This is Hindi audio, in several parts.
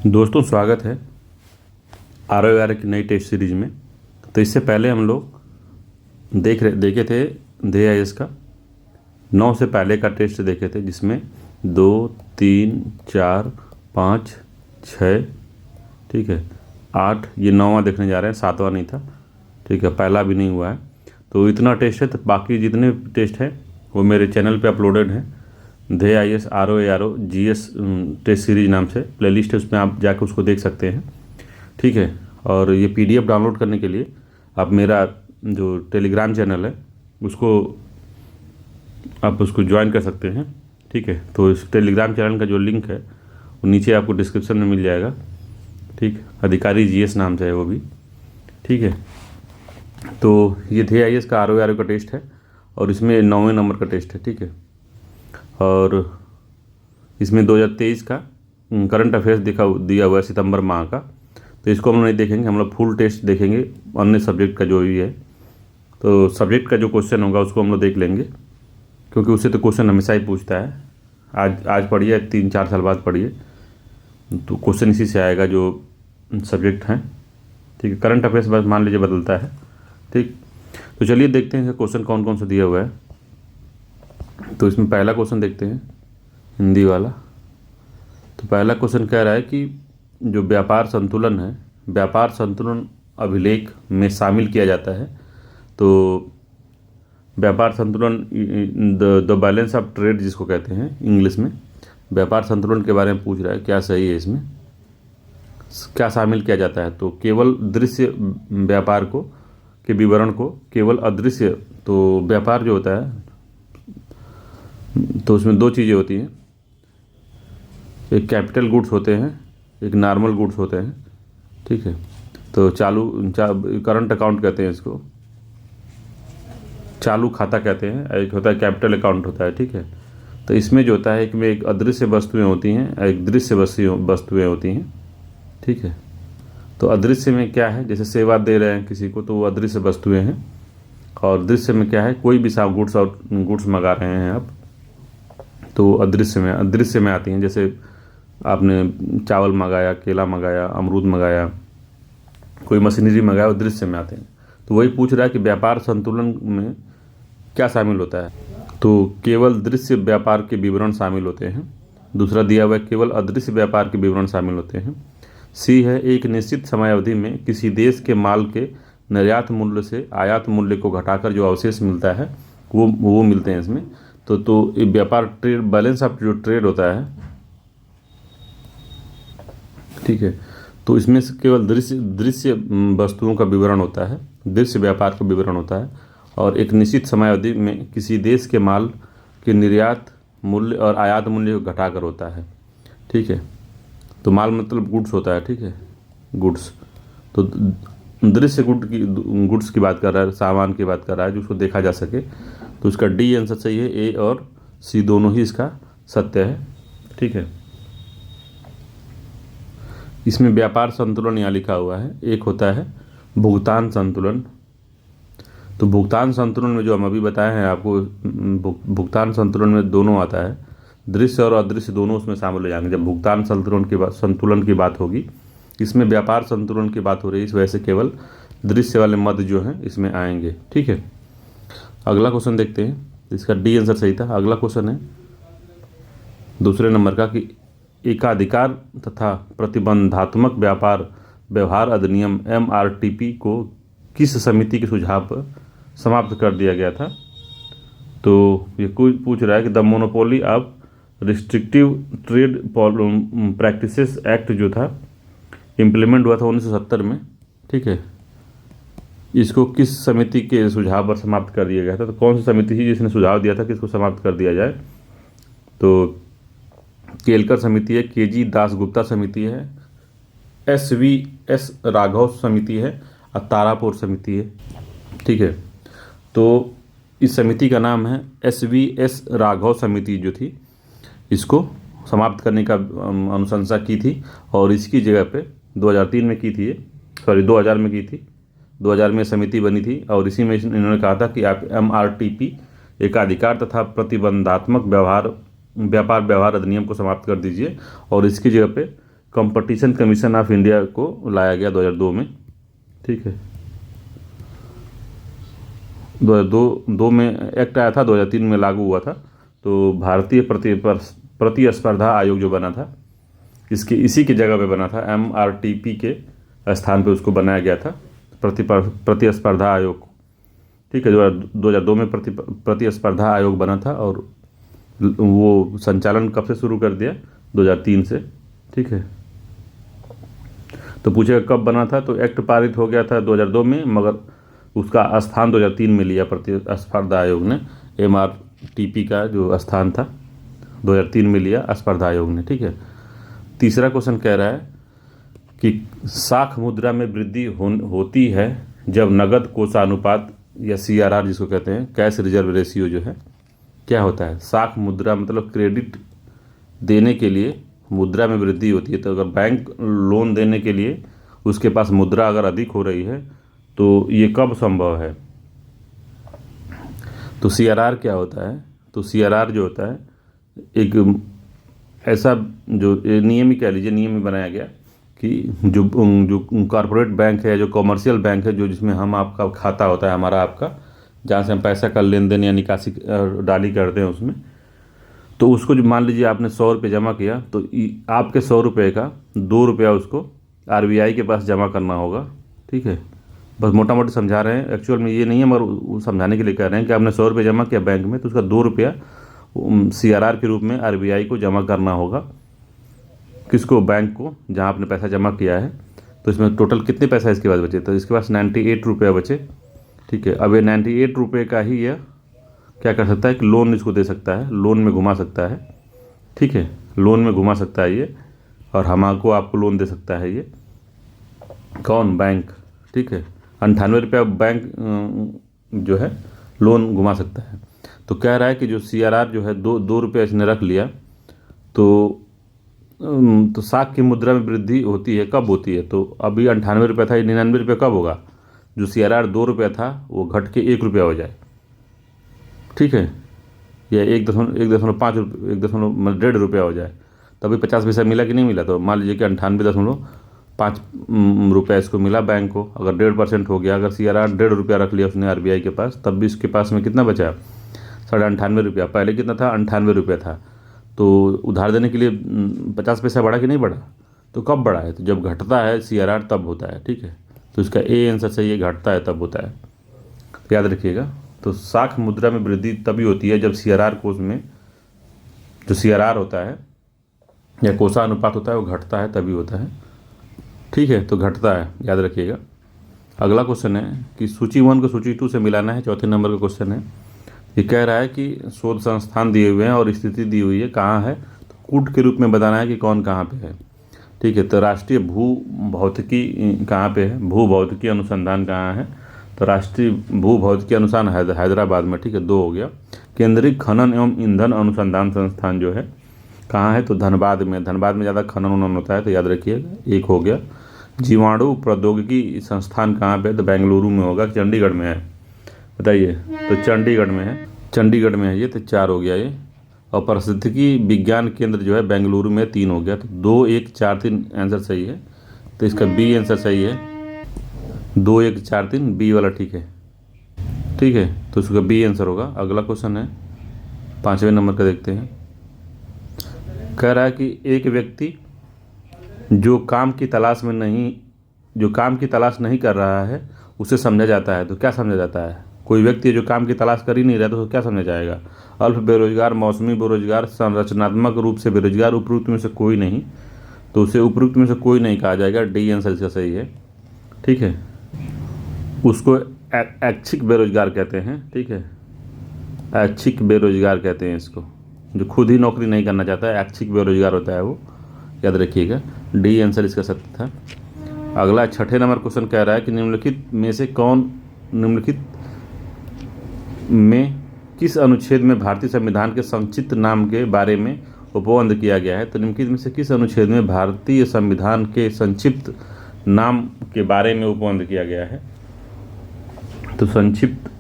दोस्तों स्वागत है आर की नई टेस्ट सीरीज में। तो इससे पहले हम लोग देखे थे DIS का 9 से पहले का टेस्ट देखे थे, जिसमें 2, 3, 4, 5, 6, ठीक है, 8, ये 9वां देखने जा रहे हैं, 7वां नहीं था, ठीक है, पहला भी नहीं हुआ है। तो इतना टेस्ट है। तो बाकी जितने टेस्ट हैं वो मेरे चैनल पे अपलोडेड हैं। DIS RO GS test series नाम से प्लेलिस्ट है, उसमें आप जाकर उसको देख सकते हैं, ठीक है। और ये PDF डाउनलोड करने के लिए आप मेरा जो टेलीग्राम चैनल है आप उसको ज्वाइन कर सकते हैं, ठीक है। तो इस टेलीग्राम चैनल का जो लिंक है वो नीचे आपको डिस्क्रिप्शन में मिल जाएगा, ठीक। अधिकारी GS नाम से है वो भी, ठीक है। तो ये DIS का RO का टेस्ट है और इसमें 9वें नंबर का टेस्ट है, ठीक है। और इसमें 2023 का करंट अफेयर्स दिया हुआ है सितंबर माह का। तो इसको हम लोग नहीं देखेंगे, हम लोग फुल टेस्ट देखेंगे अन्य सब्जेक्ट का जो भी है। तो सब्जेक्ट का जो क्वेश्चन होगा उसको हम लोग देख लेंगे, क्योंकि उससे तो क्वेश्चन हमेशा ही पूछता है। आज पढ़िए, 3-4 साल बाद पढ़िए, तो क्वेश्चन इसी से आएगा जो सब्जेक्ट हैं, ठीक है। करंट अफेयर्स बस मान लीजिए बदलता है, ठीक। तो चलिए देखते हैं क्वेश्चन कौन कौन सा दिया हुआ है। तो इसमें पहला क्वेश्चन देखते हैं, हिंदी वाला। तो पहला क्वेश्चन कह रहा है कि जो व्यापार संतुलन है, व्यापार संतुलन अभिलेख में शामिल किया जाता है। तो व्यापार संतुलन, द बैलेंस ऑफ ट्रेड जिसको कहते हैं इंग्लिश में, व्यापार संतुलन के बारे में पूछ रहा है, क्या सही है, इसमें क्या शामिल किया जाता है। तो केवल दृश्य व्यापार को के विवरण को केवल अदृश्य, तो व्यापार जो होता है तो उसमें 2 चीज़ें होती हैं, एक कैपिटल गुड्स होते हैं, एक नॉर्मल गुड्स होते हैं, ठीक है। तो करंट अकाउंट कहते हैं इसको, चालू खाता कहते हैं, एक होता है कैपिटल अकाउंट होता है, ठीक है। तो इसमें जो होता है एक में एक अदृश्य वस्तुएं होती हैं, एक दृश्य वस्तुएं होती हैं, ठीक है। तो अदृश्य में क्या है, जैसे सेवा दे रहे हैं किसी को तो वो अदृश्य वस्तुएं हैं। और दृश्य में क्या है, कोई भी गुड्स मंगा रहे हैं आप, तो अदृश्य में आती हैं। जैसे आपने चावल मंगाया, केला मंगाया, अमरूद मंगाया, कोई मशीनरी मंगाया, वो दृश्य में आते हैं। तो वही पूछ रहा है कि व्यापार संतुलन में क्या शामिल होता है। तो केवल दृश्य व्यापार के विवरण शामिल होते हैं। दूसरा दिया हुआ है केवल अदृश्य व्यापार के विवरण शामिल होते हैं। C है, एक निश्चित समय अवधि में किसी देश के माल के निर्यात मूल्य से आयात मूल्य को घटाकर जो अवशेष मिलता है वो मिलते हैं इसमें। तो व्यापार ट्रेड बैलेंस ऑफ जो ट्रेड होता है, ठीक है। तो इसमें से केवल दृश्य वस्तुओं का विवरण होता है, दृश्य व्यापार का विवरण होता है। और एक निश्चित समय अवधि में किसी देश के माल के निर्यात मूल्य और आयात मूल्य को घटाकर होता है, ठीक है। तो माल मतलब गुड्स होता है, ठीक है, गुड्स। तो दृश्य गुड्स की बात कर रहा है, सामान की बात कर रहा है, जो उसको देखा जा सके। तो उसका D आंसर सही है, A और C दोनों ही इसका सत्य है, ठीक है। इसमें व्यापार संतुलन यहाँ लिखा हुआ है, एक होता है भुगतान संतुलन। तो भुगतान संतुलन में जो हम अभी बताए हैं आपको, भुगतान संतुलन में दोनों आता है, दृश्य और अदृश्य दोनों उसमें शामिल हो जाएंगे जब भुगतान संतुलन की बात होगी। इसमें व्यापार संतुलन की बात हो रही है, इस वजह से केवल दृश्य वाले मद जो हैं इसमें आएंगे, ठीक है। अगला क्वेश्चन देखते हैं, इसका D आंसर सही था। अगला क्वेश्चन है दूसरे नंबर का कि एकाधिकार तथा प्रतिबंधात्मक व्यवहार अधिनियम MRTP को किस समिति के सुझाव पर समाप्त कर दिया गया था। तो ये कोई पूछ रहा है कि the monopoly of restrictive trade practices act जो था इम्प्लीमेंट हुआ था 1970 में, ठीक है। इसको किस समिति के सुझाव पर समाप्त कर दिया गया था। तो कौन सी समिति थी जिसने सुझाव दिया था कि इसको समाप्त कर दिया जाए। तो केलकर समिति है, KG दासगुप्ता समिति है, SVS राघव समिति है और तारापुर समिति है, ठीक है। तो इस समिति का नाम है SVS राघव समिति जो थी, इसको समाप्त करने का अनुशंसा की थी। और इसकी जगह पे 2003 में की थी, 2000 में की थी, 2000 में समिति बनी थी। और इसी में इन्होंने कहा था कि आप MRTP एकाधिकार तथा प्रतिबंधात्मक व्यापार व्यवहार अधिनियम को समाप्त कर दीजिए और इसकी जगह पे कंपटीशन कमीशन ऑफ इंडिया को लाया गया 2002 में, ठीक है। 2002 में एक्ट आया था, 2003 में लागू हुआ था। तो भारतीय प्रतिस्पर्धा आयोग जो बना था, इसी की जगह पे बना था, MRTP के स्थान पे उसको बनाया गया था, प्रतिस्पर्धा आयोग, ठीक है। 2002 में प्रतिस्पर्धा आयोग बना था और वो संचालन कब से शुरू कर दिया? 2003 से, ठीक है। तो पूछेगा कब बना था, तो एक्ट पारित हो गया था 2002 में, मगर उसका स्थान 2003 में लिया प्रतिस्पर्धा आयोग ने। MRTP का जो स्थान था 2003 में लिया स्पर्धा आयोग ने, ठीक है। तीसरा क्वेश्चन कह रहा है कि साख मुद्रा में वृद्धि होती है जब नगद कोषानुपात या CRR जिसको कहते हैं, कैश रिजर्व रेशियो जो है, क्या होता है? साख मुद्रा मतलब क्रेडिट देने के लिए मुद्रा में वृद्धि होती है। तो अगर बैंक लोन देने के लिए उसके पास मुद्रा अगर अधिक हो रही है तो ये कब संभव है? तो CRR क्या होता है? तो CRR जो होता है एक ऐसा जो नियम ही कह लीजिए, नियम ही बनाया गया कि जो कॉरपोरेट बैंक है, जो कॉमर्शियल बैंक है, जो जिसमें हम आपका खाता होता है, हमारा आपका, जहाँ से हम पैसा का लेन देन या निकासी डाली करते हैं उसमें, तो उसको जो मान लीजिए आपने 100 रुपये जमा किया, तो आपके 100 रुपये का 2 रुपया उसको RBI के पास जमा करना होगा, ठीक है। बस मोटा मोटी समझा रहे हैं, एक्चुअल में ये नहीं है, मगर समझाने के लिए कह रहे हैं कि आपने 100 रुपये जमा किया बैंक में, तो उसका 2 रुपया CRR के रूप में RBI को जमा करना होगा। किसको? बैंक को, जहाँ आपने पैसा जमा किया है। तो इसमें टोटल कितने पैसा इसके पास बचे? तो इसके पास 98 रुपये बचे, ठीक है। अब ये 98 रुपये का ही यह क्या कर सकता है कि लोन इसको दे सकता है, लोन में घुमा सकता है, ठीक है। लोन में घुमा सकता है ये, और हमको आपको लोन दे सकता है ये कौन? बैंक, ठीक है। 98 रुपया बैंक जो है लोन घुमा सकता है। तो कह रहा है कि जो CRR जो है 2 रुपया इसने रख लिया, तो साख की मुद्रा में वृद्धि होती है, कब होती है? तो अभी 98 रुपया था, ये 99 रुपये कब होगा? जो CRR 2 रुपया था वो घट के 1 रुपया हो जाए, ठीक है, या 1.5 रुपये, 1.5 रुपया हो जाए, तभी 50 पैसा मिला कि नहीं मिला? तो मान लीजिए कि 98.5 रुपया इसको मिला बैंक को। अगर 1.5% हो गया, अगर CRR 1.5 रुपया रख लिया उसने RBI के पास, तब भी इसके पास में कितना बचा? 98.5 रुपया। पहले कितना था? 98 रुपया था। तो उधार देने के लिए 50 पैसा बढ़ा कि नहीं बढ़ा? तो कब बढ़ा है? तो जब घटता है CRR तब होता है, ठीक है। तो इसका A आंसर सही है, घटता है तब होता है, तो याद रखिएगा। तो साख मुद्रा में वृद्धि तभी होती है जब CRR कोष में जो CRR होता है या कोषानुपात होता है वो घटता है, तभी होता है, ठीक है। तो घटता है, याद रखिएगा। अगला क्वेश्चन है कि सूची 1 को सूची 2 से मिलाना है, चौथे नंबर का क्वेश्चन है। ये कह रहा है कि शोध संस्थान दिए हुए हैं और स्थिति दी हुई है, कहाँ है? तो कूट के रूप में बताना है कि कौन कहाँ पे है, ठीक है। तो राष्ट्रीय भू भौतिकी कहाँ पे है? भू भौतिकी अनुसंधान कहाँ है? तो राष्ट्रीय भू भौतिकी अनुसंधान हैदराबाद में, ठीक है, 2 हो गया। केंद्रीय खनन एवं ईंधन अनुसंधान संस्थान जो है कहाँ है? तो धनबाद में। धनबाद में ज़्यादा खनन उनन होता है, तो याद रखिएगा, 1 हो गया। जीवाणु प्रौद्योगिकी संस्थान कहाँ पे? तो बेंगलुरु में होगा, चंडीगढ़ में है, बताइए। तो चंडीगढ़ में है, चंडीगढ़ में है ये, तो 4 हो गया ये। और पारिस्थितिकी विज्ञान केंद्र जो है बेंगलुरु में, 3 हो गया। तो 2, 1, 4, 3 आंसर सही है, तो इसका B आंसर सही है। 2, 1, 4, 3 B वाला ठीक है, ठीक है। तो इसका B आंसर होगा। अगला क्वेश्चन है 5वें नंबर का, देखते हैं। कह रहा है कि एक व्यक्ति जो काम की तलाश नहीं कर रहा है उसे समझा जाता है, तो क्या समझा जाता है? कोई व्यक्ति जो काम की तलाश कर ही नहीं रहा तो क्या समझा जाएगा? अल्प बेरोजगार, मौसमी बेरोजगार, संरचनात्मक रूप से बेरोजगार, उपयुक्त में से कोई नहीं, तो उसे उपयुक्त में से कोई नहीं कहा जाएगा। D आंसर इसका सही है, ठीक है। उसको ऐच्छिक बेरोजगार कहते हैं, ठीक है, ऐच्छिक बेरोजगार कहते हैं इसको, जो खुद ही नौकरी नहीं करना चाहता है, ऐच्छिक बेरोजगार होता है वो, याद रखिएगा। D आंसर इसका सत्य था। अगला 6ठे नंबर क्वेश्चन कह रहा है कि निम्नलिखित में किस अनुच्छेद में भारतीय संविधान के संक्षिप्त नाम के बारे में उपबंध किया गया है? तो निम्नलिखित में से किस अनुच्छेद में भारतीय संविधान के संक्षिप्त नाम के बारे में उपबंध किया गया है? तो संक्षिप्त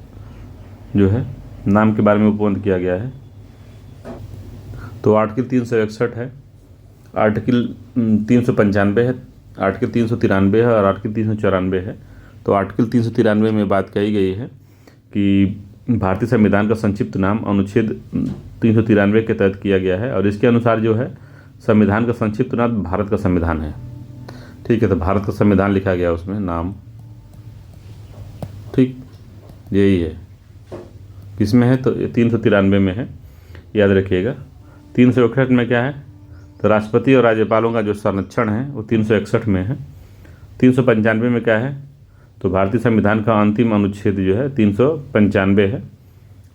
जो है नाम के बारे में उपबंध किया गया है, तो आर्टिकल 361 है। आर्टिकल 395 है, आर्टिकल 393 है और आर्टिकल 394 है। तो आर्टिकल 393 में बात कही गई है कि भारतीय संविधान का संक्षिप्त नाम अनुच्छेद 393 के तहत किया गया है और इसके अनुसार जो है संविधान का संक्षिप्त नाम भारत का संविधान है। ठीक है, तो भारत का संविधान लिखा गया उसमें नाम, ठीक, यही है। किसमें है? तो 393 में है, याद रखिएगा। 361 में क्या है? तो राष्ट्रपति और राज्यपालों का जो संरक्षण है वो 361 में है। 395 में क्या है? तो भारतीय संविधान का अंतिम अनुच्छेद जो है 395 है।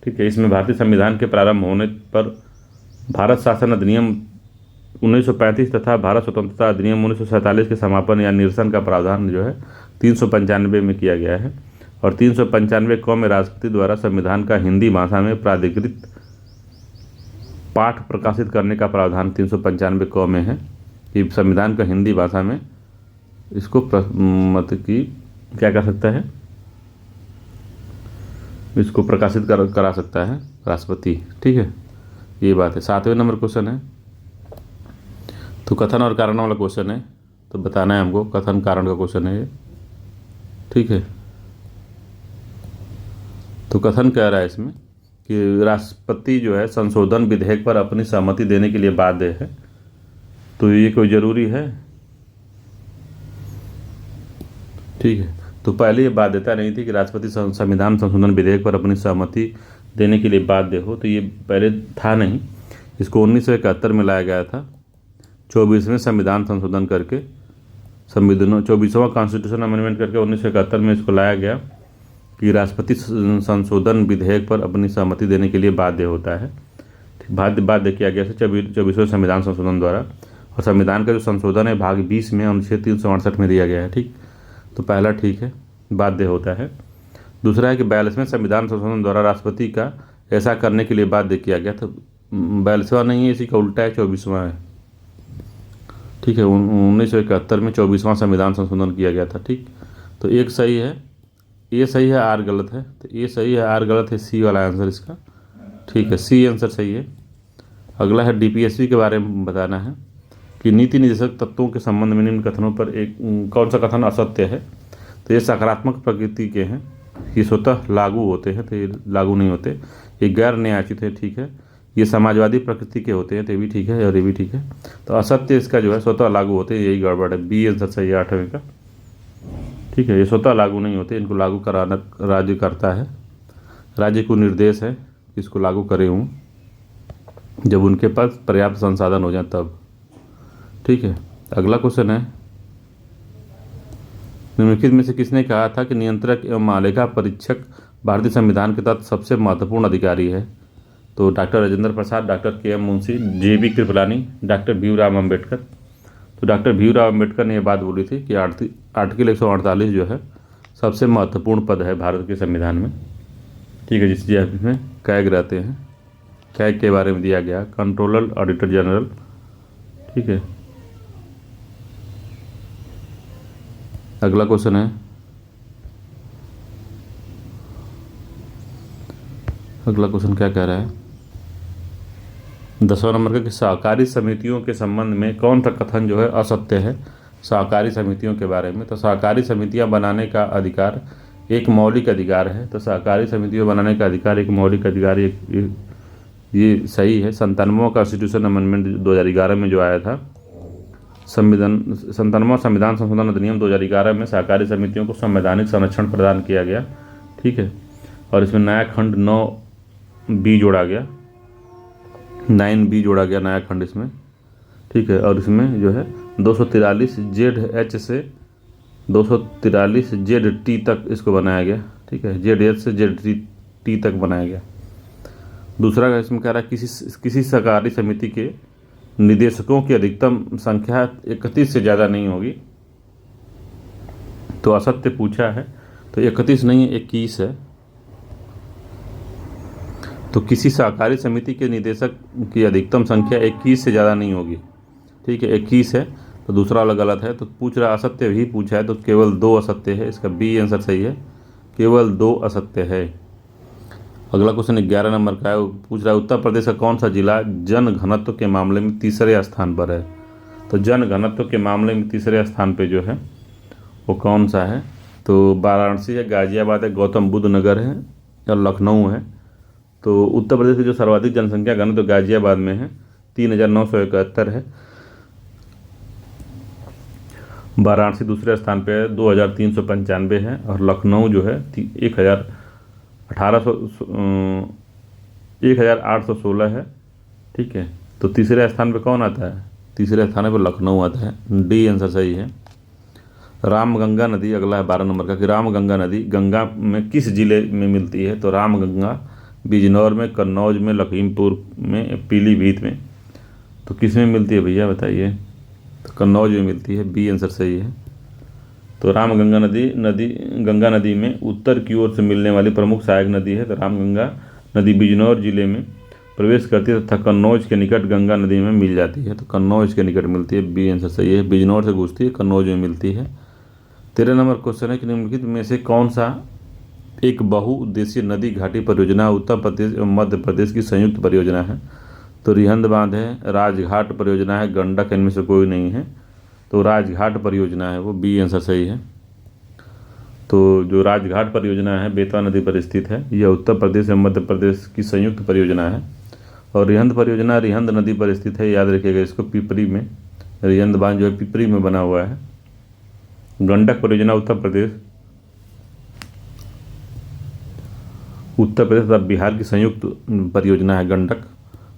ठीक है, इसमें भारतीय संविधान के प्रारंभ होने पर भारत शासन अधिनियम 1935 तथा भारत स्वतंत्रता अधिनियम 1947 के समापन या निरसन का प्रावधान जो है 395 में किया गया है। और 395 क में राष्ट्रपति द्वारा संविधान का हिंदी भाषा में प्राधिकृत पाठ प्रकाशित करने का प्रावधान 395 क में है कि संविधान का हिंदी भाषा में इसको मतलब कि क्या कर सकता है, इसको प्रकाशित करा सकता है राष्ट्रपति। ठीक है, ये बात है। 7वें नंबर क्वेश्चन है, तो कथन और कारण वाला क्वेश्चन है, तो बताना है हमको, कथन कारण का क्वेश्चन है ये। ठीक है, तो कथन कह रहा है इसमें कि राष्ट्रपति जो है संशोधन विधेयक पर अपनी सहमति देने के लिए बाध्य है। तो ये कोई ज़रूरी है? ठीक है, तो पहले ये बाध्यता नहीं थी कि राष्ट्रपति संविधान संशोधन विधेयक पर अपनी सहमति देने के लिए बाध्य हो, तो ये पहले था नहीं। इसको 1971 में लाया गया था, 24वें संविधान संशोधन करके, 24वां कॉन्स्टिट्यूशन अमेंडमेंट करके 1971 में इसको लाया गया कि राष्ट्रपति संशोधन विधेयक पर अपनी सहमति देने के लिए बाध्य होता है। बाध्य किया गया 24वें संविधान संशोधन द्वारा। और संविधान का जो संशोधन है भाग 20 में अनुच्छेद 368 में दिया गया है। ठीक, तो पहला ठीक है, बाध्य होता है। दूसरा है कि 42वें संविधान संशोधन द्वारा राष्ट्रपति का ऐसा करने के लिए बाध्य किया गया। तो 42वां नहीं है, इसी का उल्टा है, 24वां है। ठीक है, 1971 में 24वां संविधान संशोधन किया गया था। ठीक, तो एक सही है, ये सही है, आर गलत है। तो ये सही है, आर गलत है, सी वाला आंसर इसका। ठीक है, सी आंसर सही है। अगला है डीपीएससी के बारे में बताना है कि नीति निर्देशक तत्वों के संबंध में निम्न कथनों पर एक कौन सा कथन असत्य है। तो ये सकारात्मक प्रकृति के हैं, ये स्वतः लागू होते हैं, तो ये लागू नहीं होते। ये गैर न्यायोचित है, ठीक है। ये समाजवादी प्रकृति के होते हैं, तो ये भी ठीक है और ये भी ठीक है। तो असत्य इसका जो है स्वतः लागू होते हैं, यही गड़बड़ है। बी आंसर सही है 8वें का। ठीक है, ये स्वतः लागू नहीं होते, इनको लागू कराना राज्य करता है। राज्य को निर्देश है कि इसको लागू करे हूँ जब उनके पास पर्याप्त संसाधन हो जाए तब। ठीक है, अगला क्वेश्चन है, निम्नलिखित में से किसने कहा था कि नियंत्रक एवं महालेखा परीक्षक भारतीय संविधान के तहत सबसे महत्वपूर्ण अधिकारी है। तो doctor Rajendra Prasad, doctor K M. Munshi, J B. Kripalani, doctor Bhimrao Ambedkar. तो डॉक्टर भीमराव अम्बेडकर ने यह बात बोली थी कि आर्टिकल 148 जो है सबसे महत्वपूर्ण पद है भारत के संविधान में। ठीक है, जिसमें कैग रहते हैं, कैग के बारे में दिया गया, कंट्रोलर ऑडिटर जनरल। ठीक है, अगला क्वेश्चन है, अगला क्वेश्चन क्या कह रहा है, 10वां नंबर का कि सहकारी समितियों के संबंध में कौन सा कथन जो है असत्य है सहकारी समितियों के बारे में। तो सहकारी समितियां बनाने का अधिकार एक मौलिक अधिकार है। तो सहकारी समितियों बनाने का अधिकार एक मौलिक अधिकार, ये सही है। 97वां कॉन्स्टिट्यूशन अमेंडमेंट 2011 में जो आया था, 97वां संविधान संशोधन अधिनियम 2011 में सहकारी समितियों को संवैधानिक संरक्षण प्रदान किया गया। ठीक है, और इसमें नया खंड 9B जोड़ा गया, 9B जोड़ा गया नया खंड इसमें। ठीक है, और इसमें जो है 243ZH से 243ZT तक इसको बनाया गया। ठीक है, ZH से ZT तक बनाया गया। दूसरा का इसमें कह रहा है किसी सहकारी समिति के निदेशकों की अधिकतम संख्या 31 से ज़्यादा नहीं होगी। तो असत्य पूछा है, तो 31 नहीं है, 21 है। तो किसी सहकारी समिति के निदेशक की अधिकतम संख्या 21 से ज़्यादा नहीं होगी। ठीक है, 21 है, तो दूसरा वाला गलत है। तो पूछ रहा असत्य भी पूछा है, तो केवल 2 असत्य है, इसका बी आंसर सही है, केवल 2 असत्य है। अगला क्वेश्चन 11 नंबर का है, वो पूछ रहा है उत्तर प्रदेश का कौन सा जिला जन घनत्व के मामले में तीसरे स्थान पर है। तो जन घनत्व के मामले में तीसरे स्थान पे जो है वो कौन सा है? तो वाराणसी है, गाजियाबाद है, गौतम बुद्ध नगर है और लखनऊ है। तो उत्तर प्रदेश की जो सर्वाधिक जनसंख्या घनत्व गाजियाबाद में है, 3,971 है। वाराणसी दूसरे स्थान पे है, 2,395 है। और लखनऊ जो है 1,816 है। ठीक है, तो तीसरे स्थान पे कौन आता है? तीसरे स्थान पर लखनऊ आता है। डी आंसर सही है। रामगंगा नदी अगला है 12 नंबर का, कि रामगंगा नदी गंगा में किस जिले में मिलती है? तो रामगंगा बिजनौर में, कन्नौज में, लखीमपुर में, पीलीभीत में। तो किस में मिलती है भैया बताइए? तो कन्नौज में मिलती है। बी आंसर सही है। तो रामगंगा नदी गंगा नदी में उत्तर की ओर से मिलने वाली प्रमुख सहायक नदी है। तो रामगंगा नदी बिजनौर जिले में प्रवेश करती है तथा कन्नौज के निकट गंगा नदी में मिल जाती है। तो कन्नौज के निकट मिलती है। बी आंसर सही है। बिजनौर से घुसती है, कन्नौज में मिलती है। 13 नंबर क्वेश्चन है कि निम्नलिखित में से कौन सा एक बहुउद्देशीय नदी घाटी परियोजना उत्तर प्रदेश एवं मध्य प्रदेश की संयुक्त परियोजना है? तो रिहंद बांध है, राजघाट परियोजना है, गंडक, इनमें से कोई नहीं है। तो राजघाट परियोजना है वो। बी आंसर सही है। तो जो राजघाट परियोजना है बेतवा नदी पर स्थित है। यह उत्तर प्रदेश एवं मध्य प्रदेश की संयुक्त परियोजना है। और रिहंद परियोजना रिहंद नदी पर स्थित है, याद रखिएगा इसको, पिपरी में। रिहंद बांध जो है पिपरी में बना हुआ है। गंडक परियोजना उत्तर प्रदेश तथा बिहार की संयुक्त परियोजना है गंडक।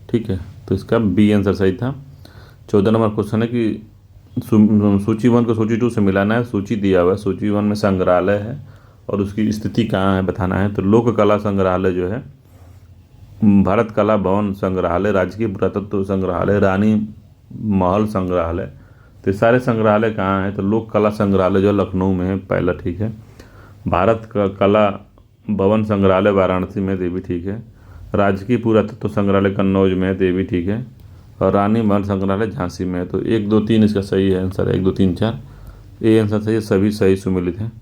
ठीक है, तो इसका बी आंसर सही था। 14 नंबर क्वेश्चन है कि सूची 1 को सूची 2 से मिलाना है। सूची दिया हुआ है, सूची 1 में संग्रहालय है और उसकी स्थिति कहाँ है बताना है। तो लोक कला संग्रहालय जो है, भारत कला भवन संग्रहालय, राजकीय पुरातत्व संग्रहालय, रानी महल संग्रहालय। तो सारे संग्रहालय कहाँ हैं? तो लोक कला संग्रहालय जो लखनऊ में है, पहला ठीक है। भारत का कला भवन संग्रहालय वाराणसी में, ये भी ठीक है। राजकीय पुरातत्व संग्रहालय कन्नौज में है, ये भी ठीक है। और रानी महल संग्रहालय झांसी में है। तो 1, 2, 3 इसका सही है आंसर। 1, 2, 3, 4 ए आंसर सही है। सभी सही सुमिलित हैं।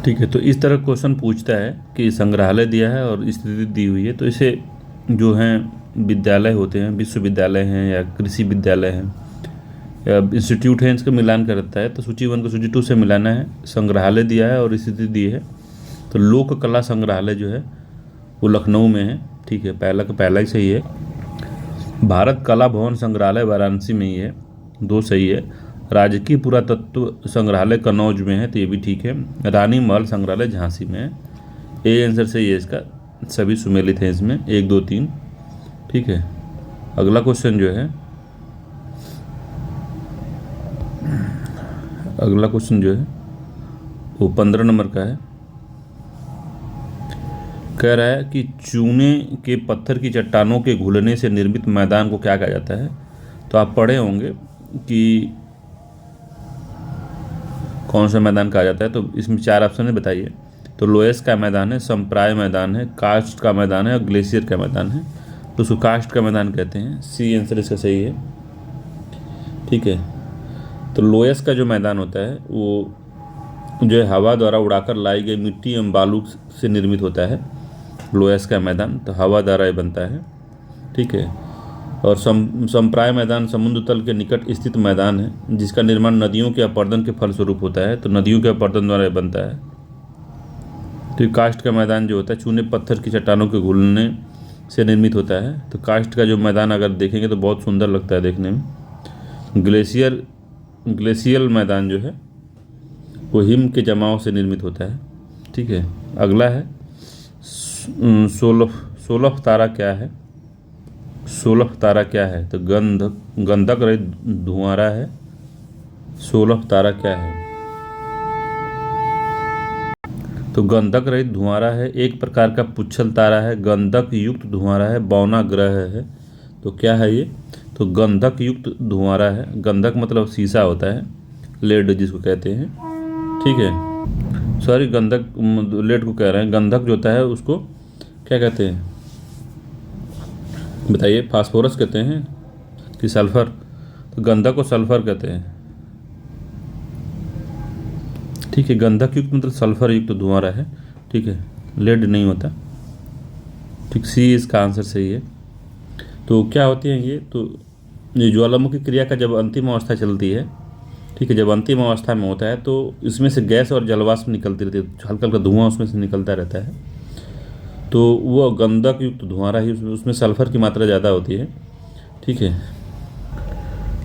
ठीक है, तो इस तरह क्वेश्चन पूछता है कि संग्रहालय दिया है और स्थिति दी हुई है। तो इसे जो हैं विद्यालय होते हैं, विश्वविद्यालय हैं या कृषि विद्यालय हैं या इंस्टीट्यूट है, इसका मिलान करता है। तो सूची 1 को सूची 2 से मिलाना है। संग्रहालय दिया है और स्थिति दी है। तो लोक कला संग्रहालय जो है वो लखनऊ में है। ठीक है, पहला का पहला ही सही है। भारत कला भवन संग्रहालय वाराणसी में ही है, 2 सही है। राजकीय पुरातत्व संग्रहालय कन्नौज में है, तो ये भी ठीक है। रानी महल संग्रहालय झांसी में है। ए आंसर सही है इसका। सभी सुमेलित हैं इसमें, 1, 2, 3। ठीक है, अगला क्वेश्चन जो है, वो 15 नंबर का है। कह रहा है कि चूने के पत्थर की चट्टानों के घुलने से निर्मित मैदान को क्या कहा जाता है? तो आप पढ़े होंगे कि कौन सा मैदान कहा जाता है। तो इसमें 4 ऑप्शन है, बताइए। तो लोयस का मैदान है, संप्राय मैदान है, कास्ट का मैदान है और ग्लेशियर का मैदान है। तो उसको कास्ट का मैदान कहते हैं। सी आंसर इसका सही है। ठीक है, तो लोयस का जो मैदान होता है वो जो है हवा द्वारा उड़ाकर लाई गई मिट्टी एवं बालू से निर्मित होता है। लोयस का मैदान तो हवा द्वारा ही बनता है। ठीक है, और संप्राय मैदान समुद्र तल के निकट स्थित मैदान है जिसका निर्माण नदियों के अपरदन के फलस्वरूप होता है। तो नदियों के अपरदन द्वारा बनता है। तो कास्ट का मैदान जो होता है चूने पत्थर की चट्टानों के घुलने से निर्मित होता है। तो कास्ट का जो मैदान अगर देखेंगे तो बहुत सुंदर लगता है देखने में। ग्लेशियल मैदान जो है वो हिम के जमाव से निर्मित होता है। ठीक है, अगला है 16 तारा क्या है? 16 तारा क्या है? तो गंधक रहित धुआंरा है। 16 तारा क्या है? तो गंधक रहित धुआंरा है, एक प्रकार का पुच्छल तारा है, गंधक युक्त धुआंरा है, बौना ग्रह है। तो क्या है ये? तो गंधक युक्त धुआंरा है। गंधक मतलब शीशा होता है, लेड जिसको कहते हैं। ठीक है, सॉरी गंधक लेड को कह रहे हैं। गंधक जो होता है उसको क्या कहते हैं बताइए? फास्फोरस कहते हैं कि सल्फर? तो गंधक को सल्फर कहते हैं। ठीक है, गंधक युक्त मतलब सल्फर युक्त धुआंरा है। ठीक है, लेड नहीं होता। ठीक, सी इसका आंसर सही है। तो क्या होती है ये, तो ये ज्वालामुखी क्रिया का जब अंतिम अवस्था चलती है, ठीक है, जब अंतिम अवस्था में होता है तो इसमें से गैस और जलवाष्प निकलती रहती है, हल्का हल्का धुआं उसमें से निकलता रहता है। तो वो गंधक युक्त धुआं रही, उसमें सल्फर की मात्रा ज़्यादा होती है। ठीक है,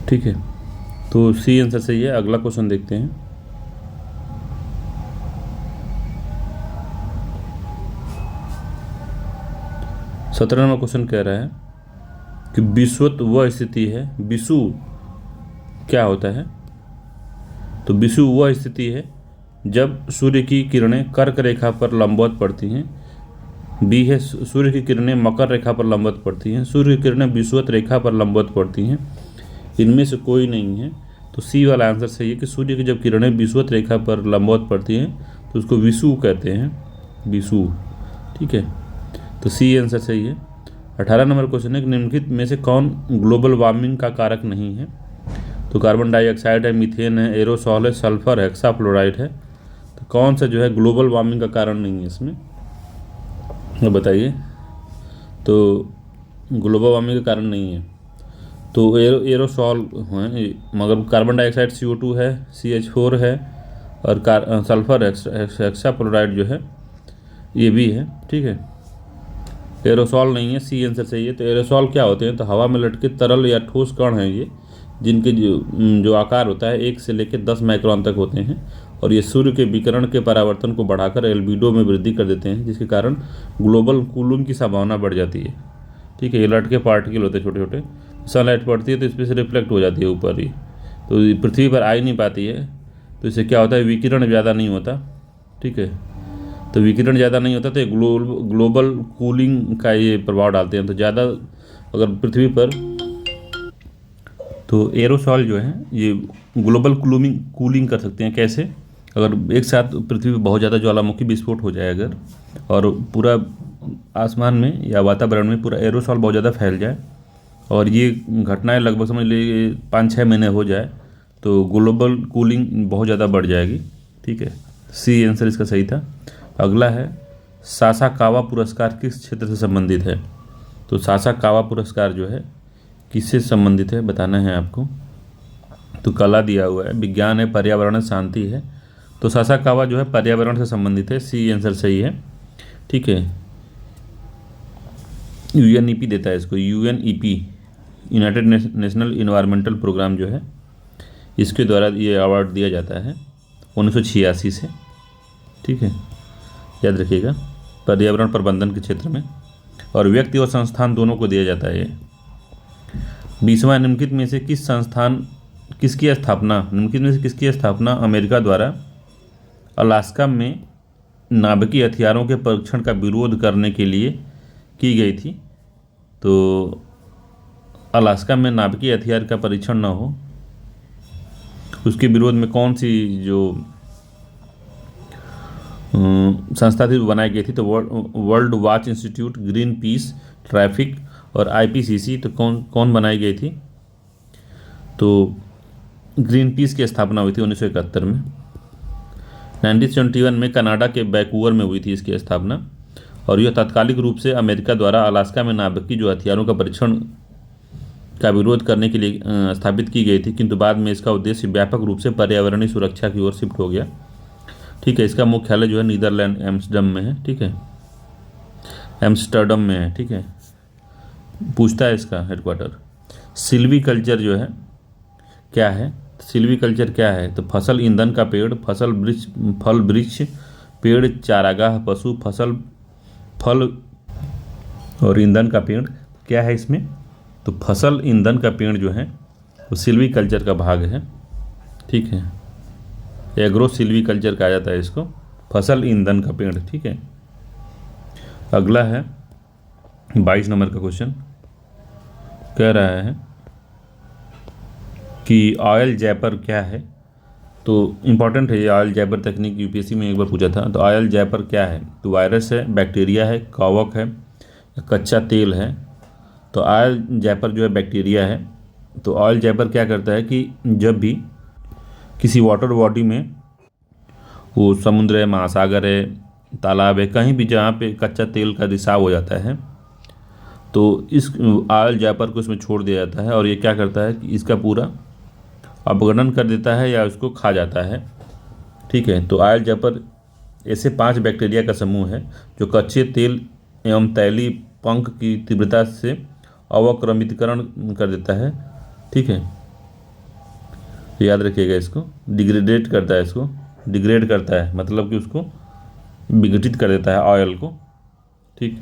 ठीक है, तो सी आंसर सही है। अगला क्वेश्चन देखते हैं। सत्रह नंबर क्वेश्चन कह रहा है कि विषुवत वह स्थिति है, विषु क्या होता है? तो विषु वह स्थिति है जब सूर्य की किरणें कर्क रेखा पर लंबवत पड़ती हैं। बी है सूर्य की किरणें मकर रेखा पर लंबवत पड़ती हैं। सूर्य की किरणें विषुवत रेखा पर लंबवत पड़ती हैं। इनमें से कोई नहीं है। तो सी वाला आंसर सही है कि सूर्य की जब किरणें विषुवत रेखा पर लंबवत पड़ती हैं तो उसको विषुव कहते हैं, विषुव। ठीक है, तो सी आंसर सही है। 18 नंबर क्वेश्चन है कि निम्नलिखित में से कौन ग्लोबल वार्मिंग का कारक नहीं है? तो कार्बन डाइऑक्साइड है, मीथेन है, एरोसॉल है, सल्फर है, हेक्साफ्लोराइड है। तो कौन सा जो है ग्लोबल वार्मिंग का कारण नहीं है इसमें, तो बताइए। तो ग्लोबल वार्मिंग का कारण नहीं है तो एरोसॉल है, मगर कार्बन डाइऑक्साइड CO2 है, CH4 है, और सल्फर हेक्साफ्लोराइड जो है ये भी है। ठीक है, एरोसॉल नहीं है, सी आंसर सही है। तो एरोसॉल क्या होते हैं? तो हवा में लटके तरल या ठोस कण हैं ये, जिनके जो आकार होता है 1 से लेकर 10 माइक्रोन तक होते हैं, और ये सूर्य के विकिरण के परावर्तन को बढ़ाकर एल्बिडो में वृद्धि कर देते हैं, जिसके कारण ग्लोबल कूलिंग की संभावना बढ़ जाती है। ठीक है, ये लटके पार्टिकल होते हैं छोटे छोटे, सनलाइट पड़ती है तो इस पर से रिफ्लेक्ट हो जाती है ऊपर ही, तो ये पृथ्वी पर आ ही नहीं पाती है। तो इससे क्या होता है, विकिरण ज़्यादा नहीं होता। ठीक है, तो विकिरण ज़्यादा नहीं होता तो ये ग्लोबल कूलिंग का ये प्रभाव डालते हैं। तो ज़्यादा अगर पृथ्वी पर, तो एरोसॉल जो है ये ग्लोबल कूलिंग कर सकते हैं। कैसे? अगर एक साथ पृथ्वी पर बहुत ज़्यादा ज्वालामुखी विस्फोट हो जाए अगर, और पूरा आसमान में या वातावरण में पूरा एरोसॉल बहुत ज़्यादा फैल जाए, और ये घटनाएं लगभग समझ लीजिए 5-6 महीने हो जाए, तो ग्लोबल कूलिंग बहुत ज़्यादा बढ़ जाएगी। ठीक है, सी आंसर इसका सही था। अगला है सासाकावा पुरस्कार किस क्षेत्र से संबंधित है? तो सासाकावा पुरस्कार जो है किससे संबंधित है बताना है आपको। तो कला दिया हुआ है, विज्ञान है, पर्यावरण है, शांति है। तो सासाकावा जो है पर्यावरण से संबंधित है, सी आंसर सही है। ठीक है, UNEP देता है इसको, UNEP United National Environmental Programme जो है, इसके द्वारा ये अवार्ड दिया जाता है 1986 से। ठीक है, याद रखिएगा, पर्यावरण प्रबंधन के क्षेत्र में, और व्यक्ति और संस्थान दोनों को दिया जाता है ये। 20वां निम्नलिखित में से किसकी स्थापना अमेरिका द्वारा अलास्का में नाभिकीय हथियारों के परीक्षण का विरोध करने के लिए की गई थी? तो अलास्का में नाभिकीय हथियार का परीक्षण न हो, उसके विरोध में कौन सी जो संस्था थी बनाई गई थी? तो world watch institute, green peas, traffic और IPCC। तो कौन बनाई गई थी? तो ग्रीन पीस की स्थापना हुई थी 1971 में। 1971 में कनाडा के वैंकूवर में हुई थी इसकी स्थापना, और यह तात्कालिक रूप से अमेरिका द्वारा अलास्का में नाभिकीय जो हथियारों का परीक्षण का विरोध करने के लिए स्थापित की गई थी, किंतु बाद में इसका उद्देश्य व्यापक रूप से पर्यावरणीय सुरक्षा की ओर शिफ्ट हो गया। ठीक है, इसका मुख्यालय जो है नीदरलैंड एम्स्टर्डम में है। ठीक है, एम्स्टर्डम में है। ठीक है, पूछता है इसका हेडक्वार्टर। सिल्वीकल्चर जो है क्या है? सिल्वीकल्चर क्या है? तो फसल ईंधन का पेड़, फल वृक्ष, पेड़ चारागाह, पशु, फल और ईंधन का पेड़ क्या है इसमें? तो फसल ईंधन का पेड़ जो है वो सिल्वीकल्चर का भाग है। ठीक है, एग्रो सिल्वीकल्चर कहा जाता है इसको, फसल ईंधन का पेड़। ठीक है, अगला है 22 नंबर का क्वेश्चन, कह रहा है कि ऑयल जैपर क्या है? तो इम्पॉर्टेंट है ये ऑयल जैपर तकनीक, UPSC में एक बार पूछा था। तो ऑयल जैपर क्या है? तो वायरस है, बैक्टीरिया है, कवक है, कच्चा तेल है। तो ऑयल जैपर जो है बैक्टीरिया है। तो ऑयल जैपर क्या करता है कि जब भी किसी वाटर बॉडी में, वो समुद्र है, महासागर है, तालाब है, कहीं भी जहाँ पे कच्चा तेल का रिसाव हो जाता है, तो इस आयल जापर को इसमें छोड़ दिया जाता है और ये क्या करता है कि इसका पूरा अपघटन कर देता है या उसको खा जाता है। ठीक है, तो आयल जापर ऐसे 5 बैक्टीरिया का समूह है जो कच्चे तेल एवं तैलीय पंख की तीव्रता से अवक्रमितकरण कर देता है। ठीक है, तो याद रखिएगा इसको, डिग्रेडेट करता है, इसको डिग्रेड करता है मतलब कि उसको विघटित कर देता है ऑयल को। ठीक,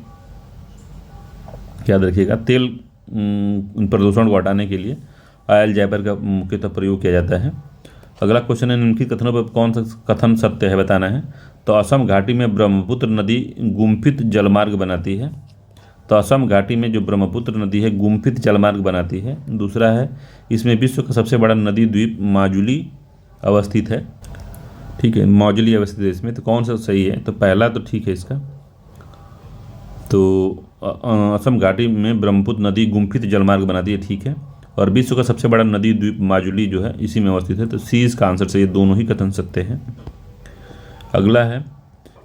याद रखिएगा। तेल प्रदूषण को हटाने के लिए ऑयल जापर का मुख्यतः प्रयोग किया जाता है। अगला क्वेश्चन है, निम्नलिखित कथनों पर कौन सा कथन सत्य है बताना है। तो असम घाटी में ब्रह्मपुत्र नदी गुम्फित जलमार्ग बनाती है। तो असम घाटी में जो ब्रह्मपुत्र नदी है गुम्फित जलमार्ग बनाती है। दूसरा है, इसमें विश्व का सबसे बड़ा नदी द्वीप माजुली अवस्थित है। ठीक है, माजुली अवस्थित है इसमें, तो कौन सा सही है। तो पहला तो ठीक है इसका। तो असम घाटी में ब्रह्मपुत्र नदी गुम्फित जलमार्ग बनाती है, ठीक है। और विश्व का सबसे बड़ा नदी द्वीप माजुली जो है इसी में अवस्थित है, तो सी इसका आंसर सही है। दोनों ही कथन सत्य हैं। अगला है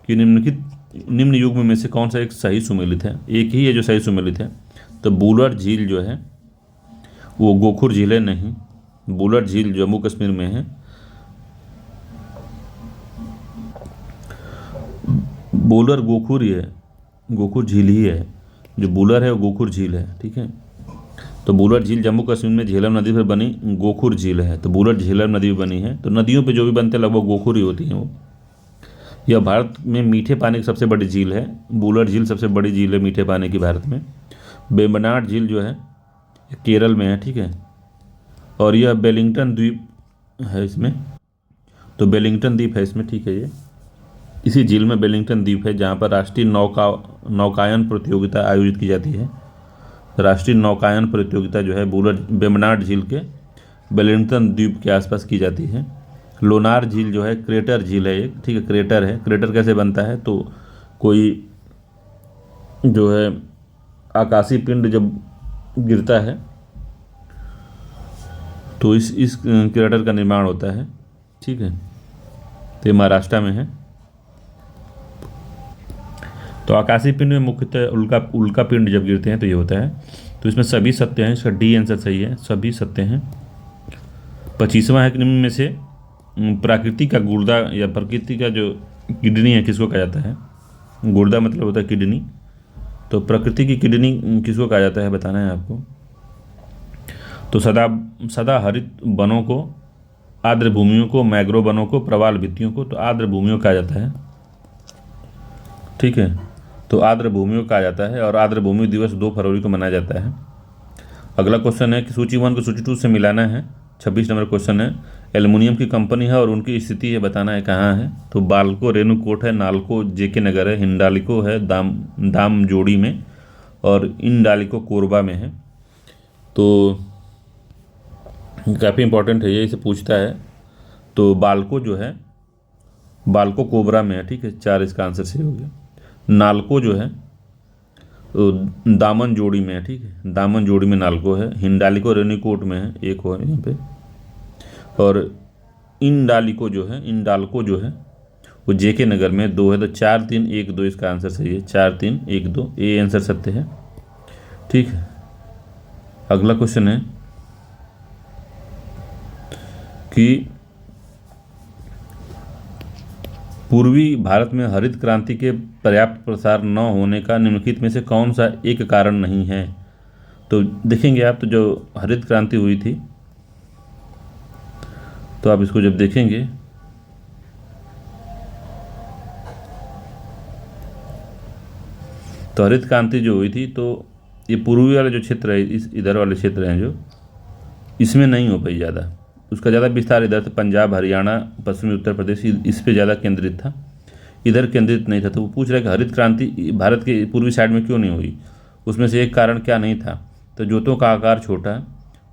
कि निम्न युग्म में से कौन सा एक सही सुमेलित है। एक ही है जो सही सुमेलित है। तो बुलर झील जो है वो गोखुर झील है, नहीं। बुलर झील जम्मू कश्मीर में है। बुलर गोखुर ही है, गोखुर झील ही है। जो बुलर है वो गोखुर झील है। ठीक है, तो बुलर झील जम्मू कश्मीर में झेलम नदी पर बनी गोखुर झील है। तो बुलर झेलम नदी पर बनी है। तो नदियों पे जो भी बनते हैं लगभग गोखुर ही होती हैं वो। यह भारत में मीठे पानी की सबसे बड़ी झील है। बुलर झील सबसे बड़ी झील है मीठे पानी की भारत में। वेम्बनाड झील जो है केरल में है। ठीक है, और यह वेलिंगटन द्वीप है इसमें। तो वेलिंगटन द्वीप है इसमें, ठीक है। ये इसी झील में वेलिंगटन द्वीप है जहाँ पर राष्ट्रीय नौकायन प्रतियोगिता आयोजित की जाती है। राष्ट्रीय नौकायन प्रतियोगिता जो है वेम्बनाड झील के वेलिंगटन द्वीप के आसपास की जाती है। लोनार झील जो है क्रेटर झील है एक, ठीक है, क्रेटर है। क्रेटर कैसे बनता है, तो कोई जो है आकाशीय पिंड जब गिरता है तो इस क्रेटर का निर्माण होता है। ठीक है, तो ये महाराष्ट्र में है। तो आकाशीय पिंड में मुख्यतः उल्का पिंड जब गिरते हैं तो ये होता है। तो इसमें सभी सत्य हैं, इसका डी आंसर सही है, सभी सत्य हैं। 25वां है कि निम्न में से प्रकृति का गुर्दा या प्रकृति का जो किडनी है किसको कहा जाता है। गुर्दा मतलब होता है किडनी। तो प्रकृति की किडनी किसको कहा जाता है बताना है आपको। तो सदा हरित वनों को, आर्द्र भूमियों को, मैग्रोव वनों को, प्रवाल भित्तियों को, तो आर्द्र भूमियों कहा जाता है। ठीक है, तो आर्द्र भूमियों कहा जाता है और आर्द्र भूमि दिवस 2 फरवरी को मनाया जाता है। अगला क्वेश्चन है कि सूची 1 को सूची 2 से मिलाना है। 26 नंबर क्वेश्चन है, एल्युमिनियम की कंपनी है और उनकी स्थिति है बताना है कहाँ है। तो बाल्को रेणुकोट है, नालको जेके नगर है, हिंडालिको है दाम जोड़ी में, और इंडालिको कोरबा में है। तो काफ़ी इंपॉर्टेंट है ये, इसे पूछता है। तो बाल्को जो है बाल्को कोबरा में है। ठीक है, 4 इसका आंसर सही हो गया। नालको जो है तो दामन जोड़ी में है। ठीक है, दामन जोड़ी में नालको है। हिंडालिको रेणुकोट में है, एक हो यहाँ पे। और इंडालिको जो है वो जेके नगर में 2 है। तो 4 3 1 2 इसका आंसर सही है। 4 3 1 2 ये आंसर सत्य है। ठीक है, अगला क्वेश्चन है कि पूर्वी भारत में हरित क्रांति के पर्याप्त प्रसार न होने का निम्नलिखित में से कौन सा एक कारण नहीं है। तो देखेंगे आप, तो जो हरित क्रांति हुई थी तो आप इसको जब देखेंगे तो हरित क्रांति जो हुई थी तो ये पूर्वी वाले जो क्षेत्र है, इधर वाले क्षेत्र हैं जो, इसमें नहीं हो पाई ज़्यादा। उसका ज़्यादा विस्तार इधर से पंजाब, हरियाणा, पश्चिमी उत्तर प्रदेश इस पे ज़्यादा केंद्रित था, इधर केंद्रित नहीं था। तो वो पूछ रहा है कि हरित क्रांति भारत के पूर्वी साइड में क्यों नहीं हुई, उसमें से एक कारण क्या नहीं था। तो जोतों का आकार छोटा,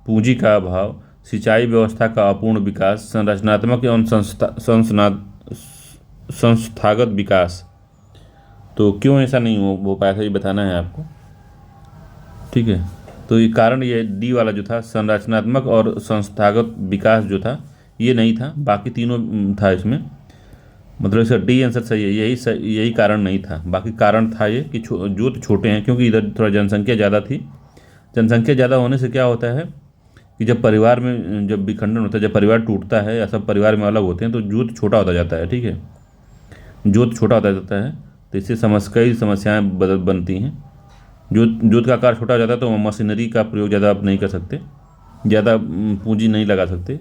पूंजी का अभाव, सिंचाई व्यवस्था का अपूर्ण विकास, संरचनात्मक एवं संस्थागत विकास। तो क्यों ऐसा नहीं हो पाया था ये बताना है आपको। ठीक है, तो ये कारण ये डी वाला जो था संरचनात्मक और संस्थागत विकास जो था ये नहीं था, बाकी तीनों था इसमें। मतलब इसका डी आंसर सही है, यही कारण नहीं था। बाकी कारण था ये कि जो तो छोटे हैं, क्योंकि इधर थोड़ा जनसंख्या ज़्यादा थी। जनसंख्या ज़्यादा होने से क्या होता है कि जब परिवार में जब विखंडन होता है, जब परिवार टूटता है या सब परिवार में अलग होते हैं तो जूथ छोटा होता जाता है। ठीक है, जूथ छोटा होता जाता है, तो इससे कई समस्याएं बदल बनती हैं। जूथ का आकार छोटा हो जाता है तो मशीनरी का प्रयोग ज़्यादा आप नहीं कर सकते, ज़्यादा पूंजी नहीं लगा सकते,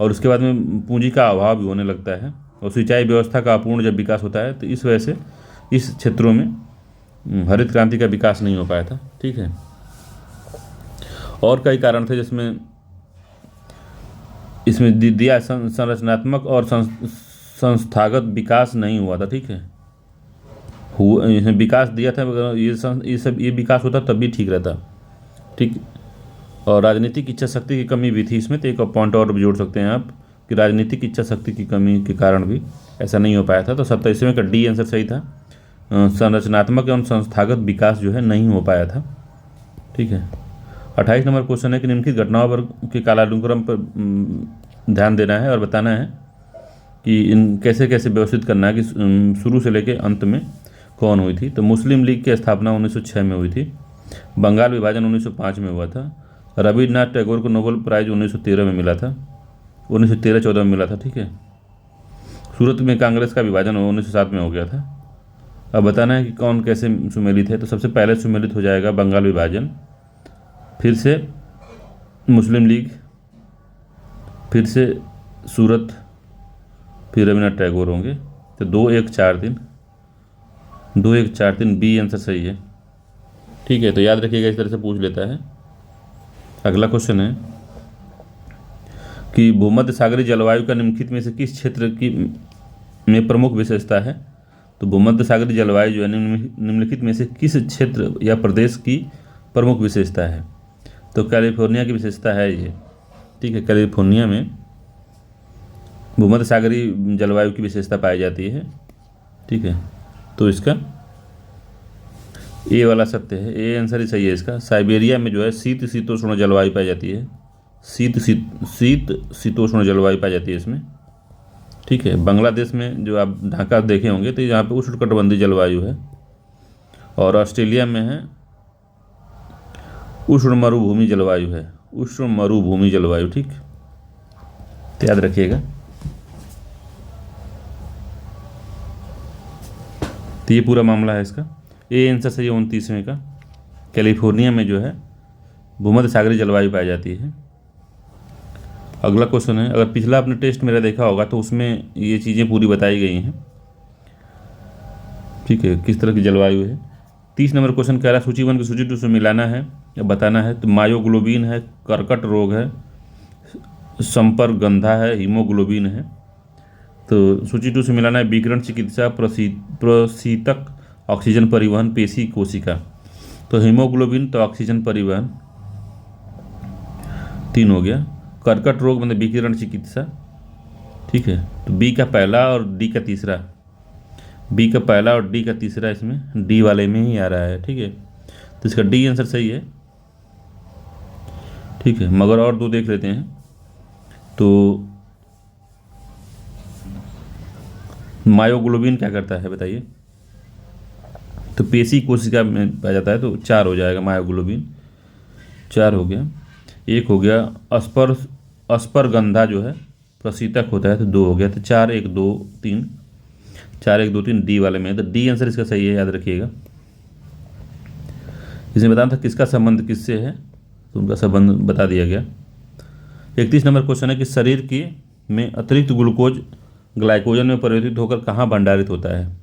और उसके बाद में पूंजी का अभाव भी होने लगता है, और सिंचाई व्यवस्था का अपूर्ण जब विकास होता है तो इस वजह से इस क्षेत्रों में हरित क्रांति का विकास नहीं हो पाया था। ठीक है, और कई कारण थे जिसमें इसमें दिया संरचनात्मक और संस्थागत विकास नहीं हुआ था। ठीक है, इसमें विकास दिया था, ये विकास होता तब भी ठीक रहता। ठीक, और राजनीतिक इच्छा शक्ति की कमी भी थी इसमें। तो एक पॉइंट और भी जोड़ सकते हैं आप कि राजनीतिक इच्छा शक्ति की कमी के कारण भी ऐसा नहीं हो पाया था। तो 27वें का डी आंसर सही था। संरचनात्मक एवं संस्थागत विकास जो है नहीं हो पाया था। ठीक है, 28 नंबर क्वेश्चन है कि निम्नलिखित घटनाओं पर के कालानुक्रम पर ध्यान देना है और बताना है कि इन कैसे कैसे व्यवस्थित करना है कि शुरू से लेकर अंत में कौन हुई थी। तो मुस्लिम लीग की स्थापना 1906 में हुई थी। बंगाल विभाजन 1905 में हुआ था। रविन्द्रनाथ टैगोर को नोबेल प्राइज 1913 में मिला था, 1913-14 में मिला था। ठीक है, सूरत में कांग्रेस का विभाजन 1907 में हो गया था। अब बताना है कि कौन कैसे सुमेलित है। तो सबसे पहले सुमेलित हो जाएगा बंगाल विभाजन, फिर से मुस्लिम लीग, फिर से सूरत, फिर रविन्द्रनाथ टैगोर होंगे। तो 2-1-4-3 बी आंसर सही है। ठीक है, तो याद रखिएगा, इस तरह से पूछ लेता है। अगला क्वेश्चन है कि भूमध्य सागरीय जलवायु का निम्नलिखित में से किस क्षेत्र की में प्रमुख विशेषता है। तो भूमध्य सागरीय जलवायु जो है निम्नलिखित में से किस क्षेत्र या प्रदेश की प्रमुख विशेषता है। तो कैलिफोर्निया की विशेषता है ये। ठीक है, कैलिफोर्निया में भूमध्य सागरीय जलवायु की विशेषता पाई जाती है। ठीक है, तो इसका ए वाला सत्य है, ए आंसर ही सही है इसका। साइबेरिया में जो है शीतोष्ण जलवायु पाई जाती है, शीतोष्ण जलवायु पाई जाती है इसमें। ठीक है, बांग्लादेश में जो आप ढाका देखे होंगे तो यहाँ पे उष्णकटिबंधीय जलवायु है, और ऑस्ट्रेलिया में है उष्ण मरुभूमि जलवायु है, उष्ण मरुभूमि जलवायु। ठीक, तो याद रखिएगा। तो ये पूरा मामला है इसका। ए आंसर सही है 29वें का। कैलिफोर्निया में जो है भूमध्य सागरीय जलवायु पाई जाती है। अगला क्वेश्चन है, अगर पिछला आपने टेस्ट मेरा देखा होगा तो उसमें ये चीज़ें पूरी बताई गई हैं। ठीक है, किस तरह की जलवायु है। 30 नंबर क्वेश्चन कह रहा है सूची 1 की सूची 2 से मिलाना है या बताना है। तो मायोग्लोबिन है, कर्कट रोग है, संपर्कगंधा है, हीमोग्लोबिन है। तो सूची 2 से मिलाना है विकिरण चिकित्सा, प्रशीतक, ऑक्सीजन परिवहन, पेशी कोशिका। तो हीमोग्लोबिन तो ऑक्सीजन परिवहन 3 हो गया। कर्कट रोग मतलब विकिरण चिकित्सा। ठीक है, तो बी का पहला और डी का तीसरा, बी का पहला और डी का तीसरा इसमें डी वाले में ही आ रहा है। ठीक है, तो इसका डी आंसर सही है। ठीक है, मगर और दो देख लेते हैं। तो मायोग्लोबिन क्या करता है बताइए। तो पेशी कोशिका में पाया जाता है, तो 4 हो जाएगा मायोग्लोबिन, 4 हो गया। एक हो गया अस्परगंधा जो है प्रशीतक होता है, तो 2 हो गया। तो 4-1-2-3 डी वाले में, तो डी आंसर इसका सही है, याद रखिएगा। इसमें बताना था किसका संबंध किससे है, तो उनका संबंध बता दिया गया। 31 नंबर क्वेश्चन है कि शरीर की में अतिरिक्त ग्लूकोज ग्लाइकोजन में परिवर्तित होकर कहाँ भंडारित होता है।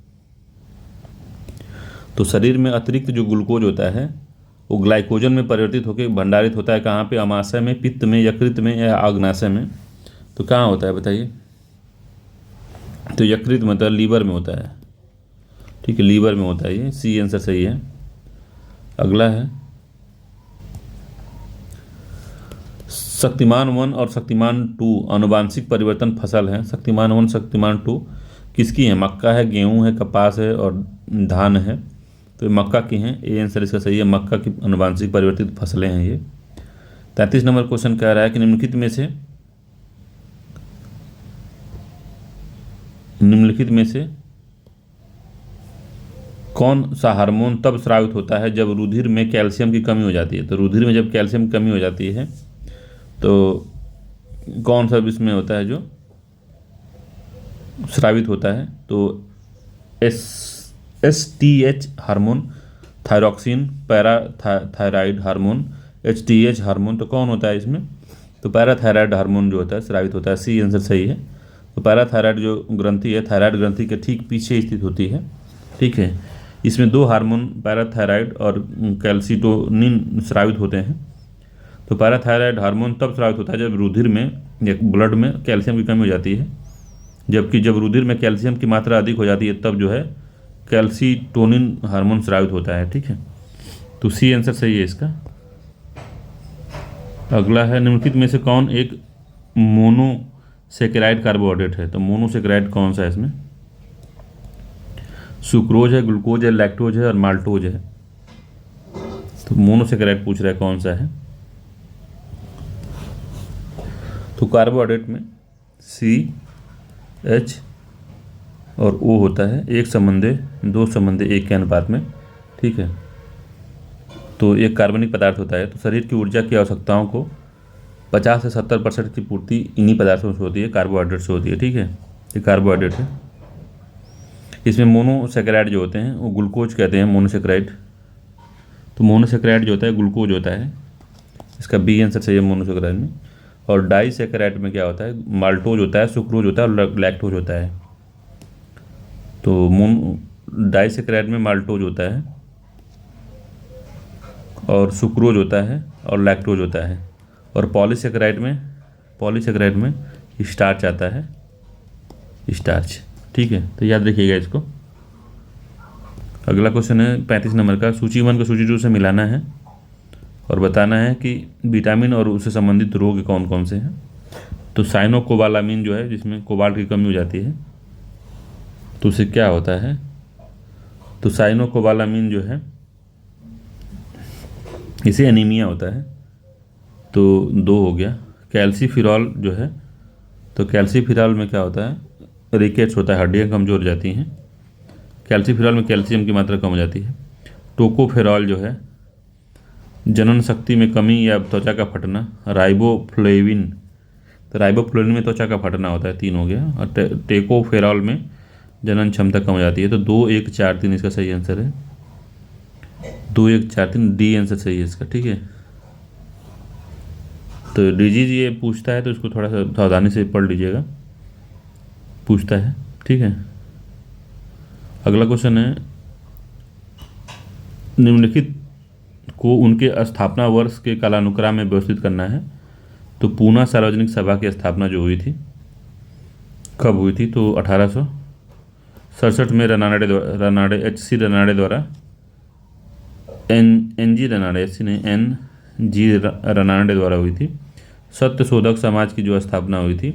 तो शरीर में अतिरिक्त जो ग्लूकोज होता है वो ग्लाइकोजन में परिवर्तित होकर भंडारित होता है कहाँ पे, अमाशय में, पित्त में, यकृत में या आग्नाशय में। तो कहाँ होता है बताइए। तो यकृत मतलब लीवर में होता है। ठीक है, लीवर में होता है ये, सी आंसर सही है। अगला है शक्तिमान 1 और शक्तिमान 2 आनुवांशिक परिवर्तन फसल है। शक्तिमान 1 शक्तिमान 2 किसकी है। मक्का है, गेहूं है, कपास है और धान है। तो मक्का की हैं, ए आंसर इसका सही है। मक्का की आनुवांशिक परिवर्तित फसलें हैं ये। 33 नंबर क्वेश्चन कह रहा है कि निम्नलिखित में से निम्नलिखित में से कौन सा हार्मोन तब स्रावित होता है जब रुधिर में कैल्शियम की कमी हो जाती है? तो रुधिर में जब कैल्शियम की कमी हो जाती है तो कौन सा इसमें होता है जो स्रावित होता है? तो S T H hormone, thyroxine, parathyroid hormone, HTH hormone. तो कौन होता है इसमें? तो पैराथायराइड हार्मोन जो होता है स्रावित होता है। सी आंसर सही है। तो पैराथायराइड जो ग्रंथि है थायराइड ग्रंथि के ठीक पीछे स्थित होती है। ठीक है, इसमें दो हार्मोन पैराथायराइड और कैल्सिटोनिन स्रावित होते हैं। तो पैराथायराइड हार्मोन तब स्रावित होता है जब रुधिर में या ब्लड में कैल्शियम की कमी हो जाती है, जबकि जब रुधिर में कैल्शियम की मात्रा अधिक हो जाती है तब जो है कैल्सिटोनिन हार्मोन स्रावित होता है। ठीक है, तो सी आंसर सही है इसका। अगला है, निम्नलिखित में से कौन एक मोनोसेकेराइड कार्बोहाइड्रेट है? तो मोनोसेकेराइड कौन सा है इसमें? सुक्रोज है, ग्लूकोज है, लैक्टोज है और माल्टोज है। तो मोनोसेकेराइड पूछ रहा है कौन सा है। तो कार्बोहाइड्रेट में CH और O होता है, एक संबंधे दो संबंधे एक के अनुपात में। ठीक है, तो एक कार्बनिक पदार्थ होता है। तो शरीर की ऊर्जा की आवश्यकताओं को 50 से 70% की पूर्ति इन्हीं पदार्थों से होती है, कार्बोहाइड्रेट से होती है। ठीक है, ये कार्बोहाइड्रेट है। इसमें मोनोसेकेराइड जो होते हैं वो ग्लूकोज कहते हैं, मोनोसेकेराइड। तो मोनोसेकेराइड जो होता है ग्लूकोज होता है, इसका बी आंसर सही है मोनोसेकेराइड में। और डाइसेकेराइड में क्या होता है? माल्टोज होता है, सुक्रोज होता है और लैक्टोज होता है। तो डाइसेकेराइड में माल्टोज होता है और सुक्रोज होता है और लैक्टोज होता है। और पॉलीसेकेराइड में स्टार्च आता है, स्टार्च। ठीक है, तो याद रखिएगा इसको। अगला क्वेश्चन है 35 नंबर का, सूची 1 को सूची 2 से मिलाना है और बताना है कि विटामिन और उससे संबंधित रोग कौन कौन से हैं। तो साइनोकोबालामिन जो है, जिसमें कोबाल्ट की कमी हो जाती है, तो उससे क्या होता है? तो साइनोकोबालामिन जो है इसे एनीमिया होता है। तो 2 हो गया। कैल्सीफिरॉल जो है, तो कैल्सीफिरॉल में क्या होता है? रिकेट्स होता है, हड्डियाँ कमज़ोर हो जाती हैं। कैल्सीफिरॉल में कैल्शियम की मात्रा कम हो जाती है। टोकोफेरॉल जो है जनन शक्ति में कमी या त्वचा का फटना। राइबोफ्लेविन, तो राइबोफ्लेविन में त्वचा का फटना होता है, 3 हो गया। और टेकोफेरॉल में जनन क्षमता कम हो जाती है। तो 2, 1, 4, 3 इसका सही आंसर है। 2, 1, 4, 3 डी आंसर सही है इसका। ठीक है, तो डीजी जी ये पूछता है तो इसको थोड़ा सा सावधानी से पढ़ लीजिएगा, पूछता है। ठीक है, अगला क्वेश्चन है, निम्नलिखित को उनके स्थापना वर्ष के कालानुक्रम में व्यवस्थित करना है। तो पूना सार्वजनिक सभा की स्थापना जो हुई थी कब हुई थी? तो 1867 में रनाड़े HC रनाड़े द्वारा, NG रनाड़े, HC ने NG रनाड़े द्वारा हुई थी। सत्य शोधक समाज की जो स्थापना हुई थी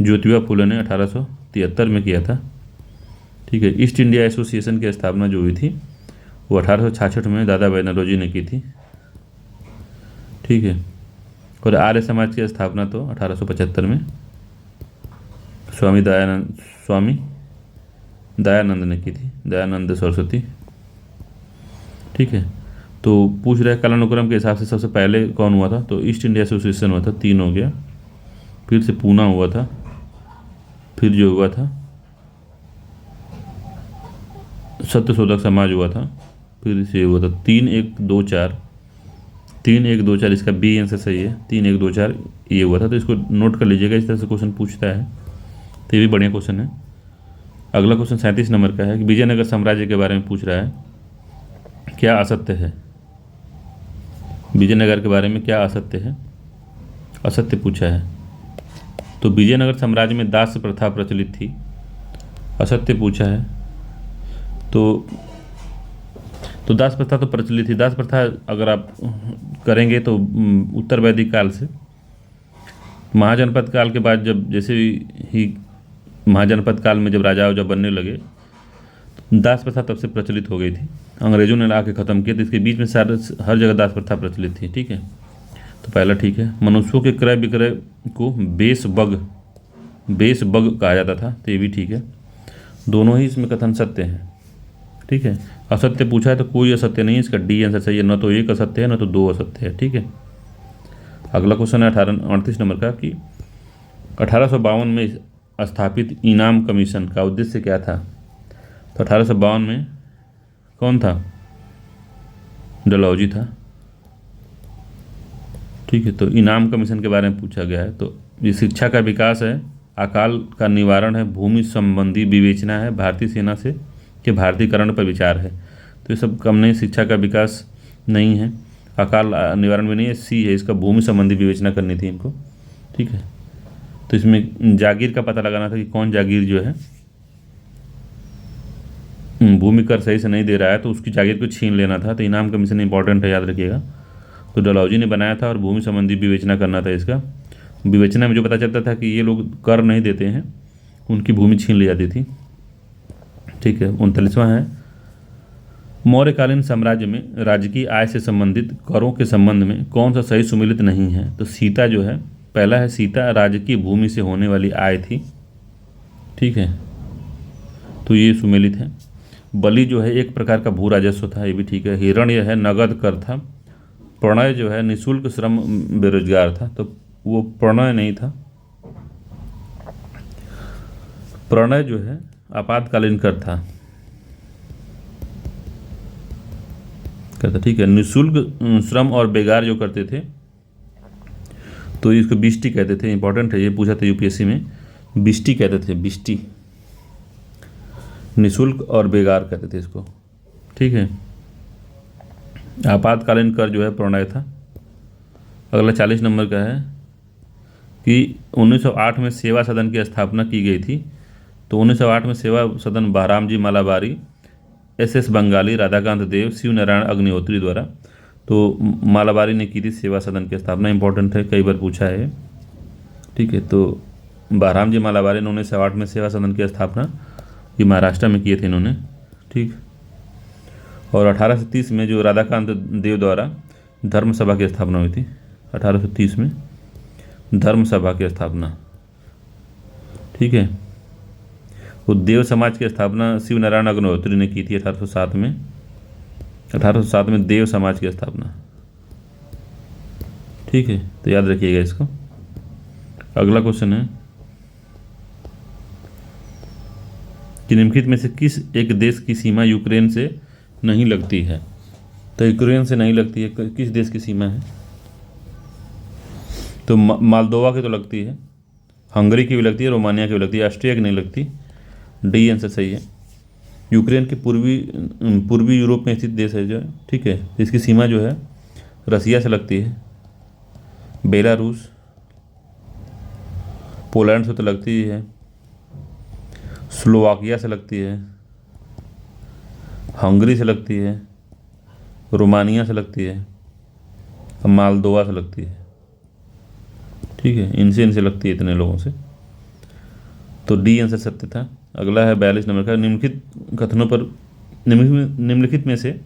ज्योतिबा फुले ने 1873 में किया था। ठीक है, ईस्ट इंडिया एसोसिएशन की स्थापना जो हुई थी वो 1866 में दादा बैनर्जी ने की थी। ठीक है, और आर्य समाज की स्थापना तो 1875 में स्वामी दयानंद ने की थी, दयानंद सरस्वती। ठीक है, तो पूछ रहे कालानुक्रम के हिसाब से सबसे पहले कौन हुआ था? तो ईस्ट इंडिया एसोसिएशन हुआ था, 3 हो गया। फिर से पूना हुआ था, फिर जो हुआ था सत्य शोधक समाज हुआ था, फिर से हुआ था 3, 1, 2, 4, 3, 1, 2, 4 इसका बी आंसर सही है। 3, 1, 2, 4 ये हुआ था। तो इसको नोट कर लीजिएगा, इस तरह से क्वेश्चन पूछता है तो ये भी बढ़िया क्वेश्चन है। अगला क्वेश्चन 37 नंबर का है कि विजयनगर साम्राज्य के बारे में पूछ रहा है, क्या असत्य है? विजयनगर के बारे में क्या असत्य है? असत्य पूछा है। तो विजयनगर साम्राज्य में दास प्रथा प्रचलित थी, असत्य पूछा है। तो दास प्रथा तो प्रचलित थी। दास प्रथा अगर आप करेंगे तो उत्तर वैदिक काल से, महाजनपद काल के बाद जब जैसे ही महाजनपद काल में जब राजा जब बनने लगे, दास प्रथा तब से प्रचलित हो गई थी। अंग्रेजों ने ला के ख़त्म किया, तो इसके बीच में हर जगह दास प्रथा प्रचलित थी। ठीक है, तो पहला ठीक है। मनुष्यों के क्रय विक्रय को बेस बग कहा जाता था, तो ये भी ठीक है। दोनों ही इसमें कथन सत्य हैं। ठीक है, असत्य पूछा है तो कोई असत्य नहीं है, इसका डी आंसर सही है। न तो एक असत्य है न तो दो असत्य है। ठीक है, अगला क्वेश्चन है 38 नंबर का कि 1852 में स्थापित इनाम कमीशन का उद्देश्य क्या था। तो 1852 में कौन था? डलहौजी था। ठीक है, तो इनाम कमीशन के बारे में पूछा गया है। तो ये शिक्षा का विकास है, अकाल का निवारण है, भूमि संबंधी विवेचना है, भारतीय सेना से के भारतीयकरण पर विचार है। तो ये सब कम नहीं, शिक्षा का विकास नहीं है, अकाल निवारण भी नहीं है, सी है इसका, भूमि संबंधी विवेचना करनी थी इनको। ठीक है, तो इसमें जागीर का पता लगाना था कि कौन जागीर जो है भूमि कर सही से नहीं दे रहा है तो उसकी जागीर को छीन लेना था। तो इनाम कमीशन इंपॉर्टेंट है, याद रखिएगा। तो डलहौजी ने बनाया था और भूमि संबंधी विवेचना करना था इसका। विवेचना में जो पता चलता था कि ये लोग कर नहीं देते हैं, उनकी भूमि छीन ली जाती थी। ठीक है, 39वां है मौर्यकालीन साम्राज्य में राजकीय आय से संबंधित करों के संबंध में कौन सा सही सुमेलित नहीं है। तो सीता जो है, पहला है सीता राजकीय भूमि से होने वाली आय थी। ठीक है, तो ये सुमेलित है। बलि जो है एक प्रकार का भू राजस्व था, ये भी ठीक है। हिरण्य है नगद कर था। प्रणय जो है निःशुल्क श्रम बेरोजगार था, तो वो प्रणय नहीं था। प्रणय जो है आपातकालीन कर था। ठीक है, निःशुल्क श्रम और बेगार जो करते थे तो इसको बिष्टी कहते थे। इंपॉर्टेंट है, ये पूछा था यूपीएससी में, बिष्टी कहते थे, बिष्टी, निःशुल्क और बेगार कहते थे इसको। ठीक है, आपातकालीन कर जो है प्रणय था। अगला 40 नंबर का है कि 1908 में सेवा सदन की स्थापना की गई थी। तो 1908 में सेवा सदन बहराम जी मालाबारी, एस बंगाली, राधाकांत देव, शिव नारायण अग्निहोत्री द्वारा, तो मालाबारी ने की थी सेवा सदन की स्थापना। इंपॉर्टेंट है, कई बार पूछा है। ठीक है, तो बहराम जी मालाबारी ने 1908 में सेवा सदन की स्थापना ये महाराष्ट्र में किए थे इन्होंने। ठीक, और 1830 में जो राधाकांत देव द्वारा धर्म सभा की स्थापना हुई थी। 1830 में धर्म सभा की स्थापना। ठीक है, वो देव समाज की स्थापना शिव नारायण अग्निहोत्री ने की थी 1807 में। 1807 में देव समाज की स्थापना। ठीक है, तो याद रखिएगा इसको। अगला क्वेश्चन है कि निम्नलिखित में से किस एक देश की सीमा यूक्रेन से नहीं लगती है। तो यूक्रेन से नहीं लगती है, किस देश की सीमा है? तो मालदोवा की तो लगती है, हंगरी की भी लगती है, रोमानिया की भी लगती है, ऑस्ट्रिया की नहीं लगती। डी आंसर सही है। यूक्रेन के पूर्वी यूरोप में स्थित देश है जो, ठीक है, इसकी सीमा जो है रसिया से लगती है, बेलारूस, पोलैंड से तो लगती है, स्लोवाकिया से लगती है, हंगरी से लगती है, रोमानिया से लगती है, मालदोवा से लगती है। ठीक है, इनसे लगती है इतने लोगों से। तो डी आंसर सत्य था। अगला है 42 नंबर का, निम्नलिखित कथनों पर निम्नलिखित में से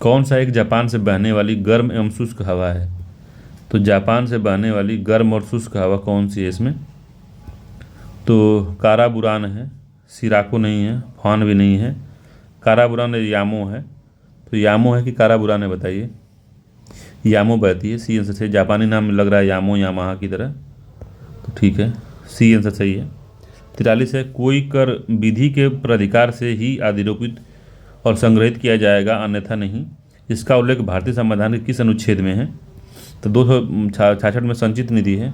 कौन सा एक जापान से बहने वाली गर्म एवं शुष्क हवा है। तो जापान से बहने वाली गर्म और शुष्क हवा कौन सी है इसमें? तो काराबुरान है, सिराको नहीं है, फान भी नहीं है, काराबुरान यामो है। तो यामो है कि काराबुरान है, बताइए। यामो बहती है, सी आंसर सही। जापानी नाम लग रहा है यामो, यामाहा की तरह, तो ठीक है, सी आंसर सही है। 43 है, कोई कर विधि के प्राधिकार से ही अधिरोपित और संग्रहित किया जाएगा, अन्यथा नहीं। इसका उल्लेख भारतीय संविधान के किस अनुच्छेद में है? तो 266 में संचित निधि है।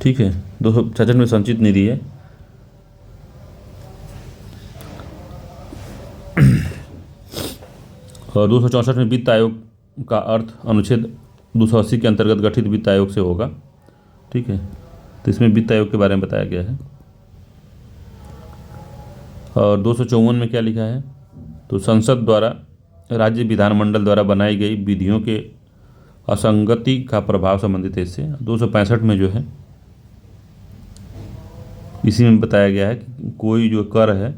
ठीक है, 266 में संचित निधि है। और 264 में वित्त आयोग का अर्थ अनुच्छेद 280 के अंतर्गत गठित वित्त आयोग से होगा। ठीक है, तो इसमें वित्त आयोग के बारे में बताया गया है। और 254 में क्या लिखा है? तो संसद द्वारा राज्य विधानमंडल द्वारा बनाई गई विधियों के असंगति का प्रभाव संबंधित है इससे। 265 में जो है इसी में बताया गया है कि कोई जो कर है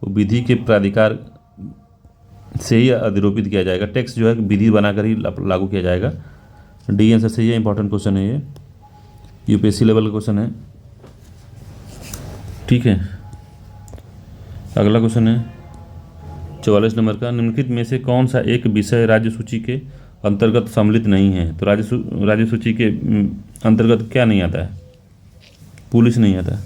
वो विधि के प्राधिकार से ही अधिरोपित किया जाएगा, टैक्स जो है विधि बनाकर ही लागू किया जाएगा। डी आंसर सही है। इंपॉर्टेंट क्वेश्चन है ये, यूपीएससी लेवल का क्वेश्चन है। ठीक है। अगला क्वेश्चन है 44 नंबर का, निम्नलिखित में से कौन सा एक विषय राज्य सूची के अंतर्गत सम्मिलित नहीं है? तो राज्य सूची के अंतर्गत क्या नहीं आता है? पुलिस नहीं आता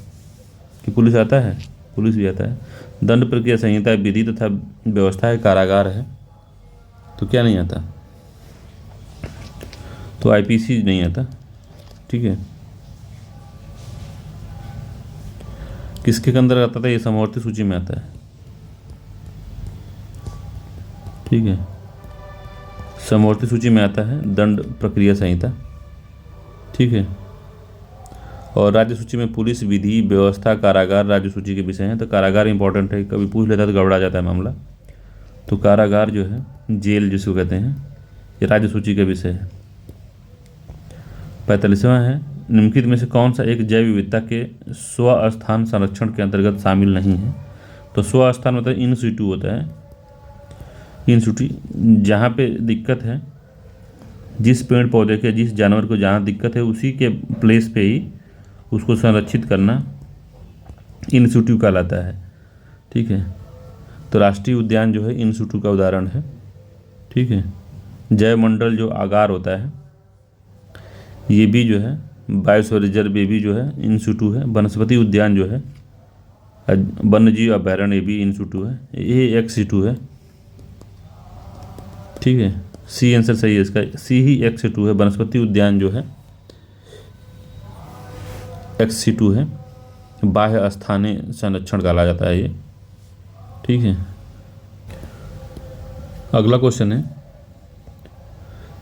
कि पुलिस आता है? पुलिस भी आता है। दंड प्रक्रिया संहिता, विधि तथा व्यवस्था है, कारागार है, तो क्या नहीं आता? तो आईपीसी नहीं आता। ठीक है, किसके अंदर आता था? ये समवर्ती सूची में आता है। ठीक है, समवर्ती सूची में आता है दंड प्रक्रिया संहिता। ठीक है, और राज्य सूची में पुलिस, विधि, व्यवस्था, कारागार राज्य सूची के विषय हैं। तो कारागार इंपॉर्टेंट है, कभी पूछ लेता तो गड़बड़ा जाता है मामला। तो कारागार जो है, जेल जिसको कहते हैं, ये राज्य सूची का विषय है। 45वां है, निम्नलिखित में से कौन सा एक जैव विविधता के स्वस्थान संरक्षण के अंतर्गत शामिल नहीं है? तो स्वस्थान मतलब इन सिटू होता है। इन सिटू जहाँ पे दिक्कत है, जिस पेड़ पौधे के, जिस जानवर को जहाँ दिक्कत है, उसी के प्लेस पे ही उसको संरक्षित करना इन सिटू कहलाता है। ठीक है, तो राष्ट्रीय उद्यान जो है इन सिटू का उदाहरण है। ठीक है, जैवमंडल जो आगार होता है, ये भी जो है बायोस्फीयर रिजर्व, ये भी जो है इन सिटू है। वनस्पति उद्यान जो है, वन्यजीव अभयारण्य, ये भी इन सिटू है, ये एक्स सिटू है। ठीक है, सी आंसर सही है इसका, सी ही एक्स सिटू है। वनस्पति उद्यान जो है एक्स सिटू है, बाह्य स्थानीय संरक्षण कहा जाता है ये। ठीक है, अगला क्वेश्चन है,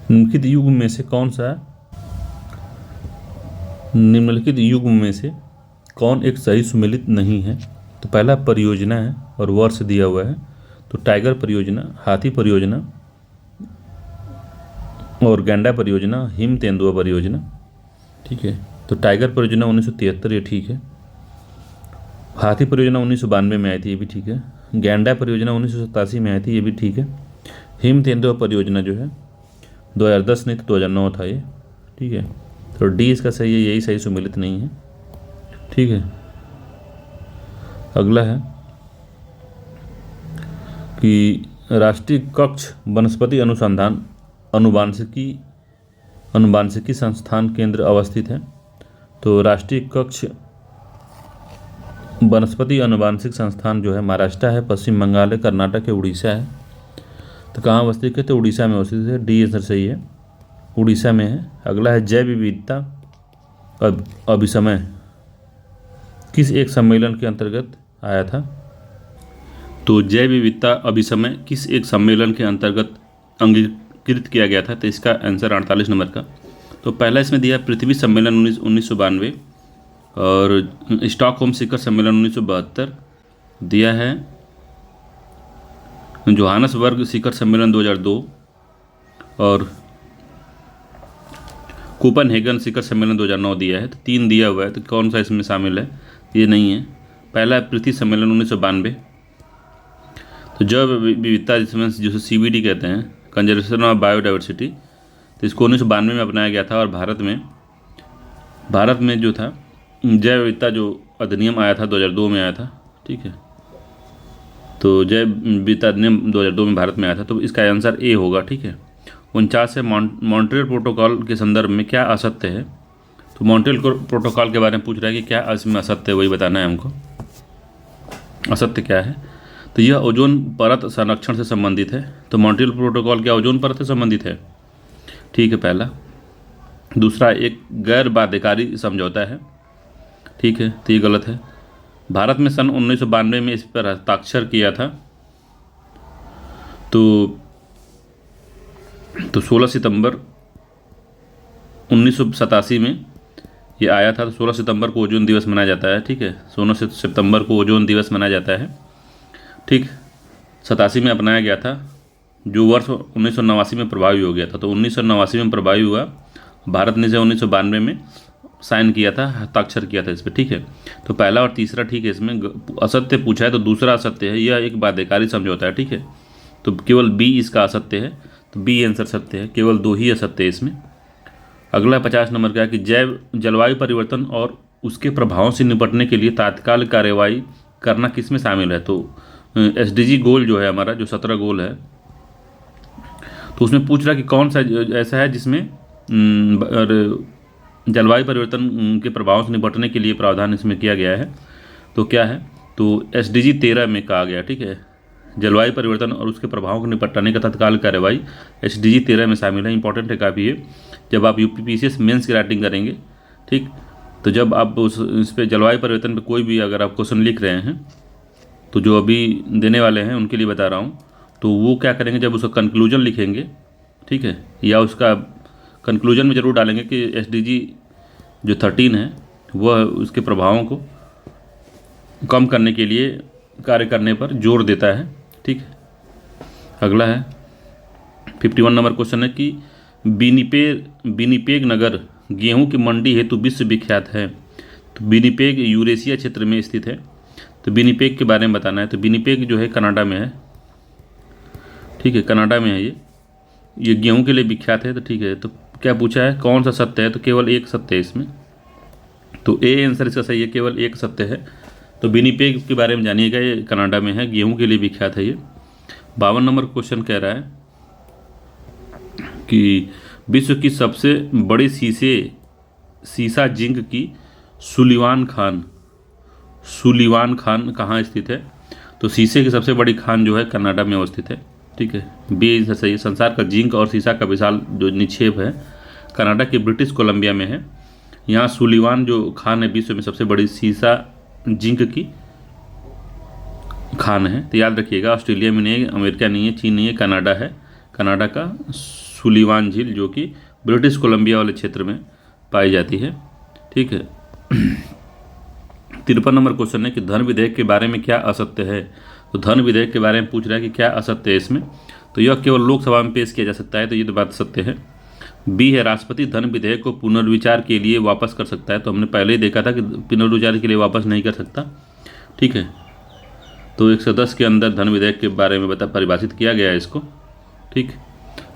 निम्नलिखित युग में से कौन एक सही सुमेलित नहीं है? तो पहला परियोजना है और वर्ष दिया हुआ है। तो टाइगर परियोजना, हाथी परियोजना और गैंडा परियोजना, हिम तेंदुआ परियोजना। ठीक है, तो टाइगर परियोजना 1973, ये ठीक है। हाथी परियोजना 1992 में आई थी, ये भी ठीक है। गैंडा परियोजना 1987 में आई थी, ये भी ठीक है। हिम तेंदुआ परियोजना जो है 2010 नहीं तो 2009 था ये। ठीक है, तो डी इसका सही है, यही सही सुमेलित नहीं है। ठीक है, अगला है कि राष्ट्रीय कक्ष वनस्पति अनुसंधान अनुवांशिकी संस्थान केंद्र अवस्थित है। तो राष्ट्रीय कक्ष वनस्पति अनुवांशिक संस्थान जो है महाराष्ट्र है, पश्चिम बंगाल है, कर्नाटक है, उड़ीसा है। तो कहाँ अवस्थित है? तो उड़ीसा में अवस्थित है। डी आंसर सही है, उड़ीसा में है। अगला है जैव विविधता अभिसमय किस एक सम्मेलन के अंतर्गत आया था? तो जैव विविधता अभिसमय किस एक सम्मेलन के अंतर्गत अंगीकृत किया गया था? तो इसका आंसर 48 नंबर का। तो पहला इसमें दिया पृथ्वी सम्मेलन 1992 और स्टॉकहोम शिखर सम्मेलन 1972 दिया है। जोहानसबर्ग शिखर सम्मेलन 2002 और कोपनहेगन शिखर सम्मेलन 2009 दिया है। तो 3 दिया हुआ है, तो कौन सा इसमें शामिल है? ये नहीं है। पहला है पृथ्वी सम्मेलन 1992। तो जैव विविधता जिसमें जिसे CBD कहते हैं, कंजर्वेशन ऑफ बायोडाइवर्सिटी, तो इसको 1992 में अपनाया गया था। और भारत में जो था जैव विविधता जो अधिनियम आया था 2002 में आया था। ठीक है, तो जैव विविधता अधिनियम 2002 में भारत में आया था, तो इसका आंसर ए होगा। ठीक है, 49 है, मॉन्ट्रियल प्रोटोकॉल के संदर्भ में क्या असत्य है? तो मॉन्ट्रियल प्रोटोकॉल के बारे में पूछ रहा है कि क्या इसमें असत्य है, वही बताना है हमको। असत्य क्या है? तो यह ओजोन परत संरक्षण से संबंधित है। तो मॉन्ट्रियल प्रोटोकॉल क्या ओजोन परत से संबंधित है? ठीक है, पहला। दूसरा, एक गैर बाध्यकारी समझौता है। ठीक है, तो ये गलत है। भारत में सन 1992 में इस पर हस्ताक्षर किया था। तो 16 सितंबर 1987 में ये आया था। तो 16 सितंबर को ओजोन दिवस मनाया जाता है। ठीक है, 16 सितंबर को ओजोन दिवस मनाया जाता है। ठीक, 87 में अपनाया गया था, जो वर्ष 1989 में प्रभावी हो गया था। तो 1989 में प्रभावी हुआ, भारत ने से 1992 में साइन किया था, हस्ताक्षर किया था इस पर। ठीक है, तो पहला और तीसरा ठीक है। इसमें असत्य पूछा है तो दूसरा असत्य है, यह एक बाध्यकारी समझौता है। ठीक है, तो केवल बी इसका असत्य है, तो बी आंसर सत्य है। केवल 2 ही असत्य है इसमें। अगला 50 नंबर का है कि जलवायु परिवर्तन और उसके प्रभावों से निपटने के लिए तात्कालिक कार्रवाई करना किस में शामिल है? तो SDG गोल जो है हमारा, जो 17 गोल है, तो उसमें पूछ रहा कि कौन सा ऐसा है जिसमें जलवायु परिवर्तन के प्रभावों से निपटने के लिए प्रावधान इसमें किया गया है। तो क्या है? तो SDG 13 में कहा गया, ठीक है, जलवायु परिवर्तन और उसके प्रभावों को निपटाने का तत्काल कार्रवाई SDG 13 में शामिल है। इंपॉर्टेंट है काफ़ी ये, जब आप UPPCS मेंस की राइटिंग करेंगे, ठीक, तो जब आप इस पर जलवायु परिवर्तन पे कोई भी अगर आप क्वेश्चन लिख रहे हैं, तो जो अभी देने वाले हैं उनके लिए बता रहा हूँ, तो वो क्या करेंगे, जब उसका कंक्लूजन लिखेंगे, ठीक है, या उसका कंक्लूजन में ज़रूर डालेंगे कि SDG जो 13 है वह उसके प्रभावों को कम करने के लिए कार्य करने पर जोर देता है, ठीक है। अगला है 51 नंबर क्वेश्चन है कि विनिपेग नगर गेहूं की मंडी हेतु विश्व विख्यात है। तो विनिपेग यूरेशिया क्षेत्र में स्थित है। तो विनिपेग के बारे में बताना है। तो विनिपेग जो है कनाडा में है, ठीक है, कनाडा में है ये गेहूं के लिए विख्यात है। तो ठीक है, तो क्या पूछा है, कौन सा सत्य है? तो केवल एक सत्य है इसमें, तो ए आंसर इसका सही है, केवल एक सत्य है। तो विनिपेग के बारे में जानिएगा, ये कनाडा में है, गेहूं के लिए विख्यात है ये। 52 नंबर क्वेश्चन कह रहा है कि विश्व की सबसे बड़ी सीसा जिंक की सुलिवान खान कहाँ स्थित है? तो शीशे की सबसे बड़ी खान जो है कनाडा में अवस्थित है, ठीक है, बी आंसर सही है। संसार का जिंक और सीसा का विशाल जो निक्षेप है कनाडा के ब्रिटिश कोलंबिया में है। यहाँ सुलिवान जो खान है विश्व में सबसे बड़ी सीसा जिंक की खान है। तो याद रखिएगा, ऑस्ट्रेलिया में नहीं है, अमेरिका नहीं है, चीन नहीं है, कनाडा है। कनाडा का सुलिवान झील जो कि ब्रिटिश कोलंबिया वाले क्षेत्र में पाई जाती है, ठीक है। 53 नंबर क्वेश्चन है कि धन विधेयक के बारे में क्या असत्य है? तो धन विधेयक के बारे में पूछ रहा है कि क्या असत्य है इसमें? तो यह केवल लोकसभा में पेश किया जा सकता है, तो ये तो बात सत्य है। बी है, राष्ट्रपति धन विधेयक को पुनर्विचार के लिए वापस कर सकता है। तो हमने पहले ही देखा था कि पुनर्विचार के लिए वापस नहीं कर सकता, ठीक है। तो 110 के अंदर धन विधेयक के बारे में परिभाषित किया गया है इसको, ठीक।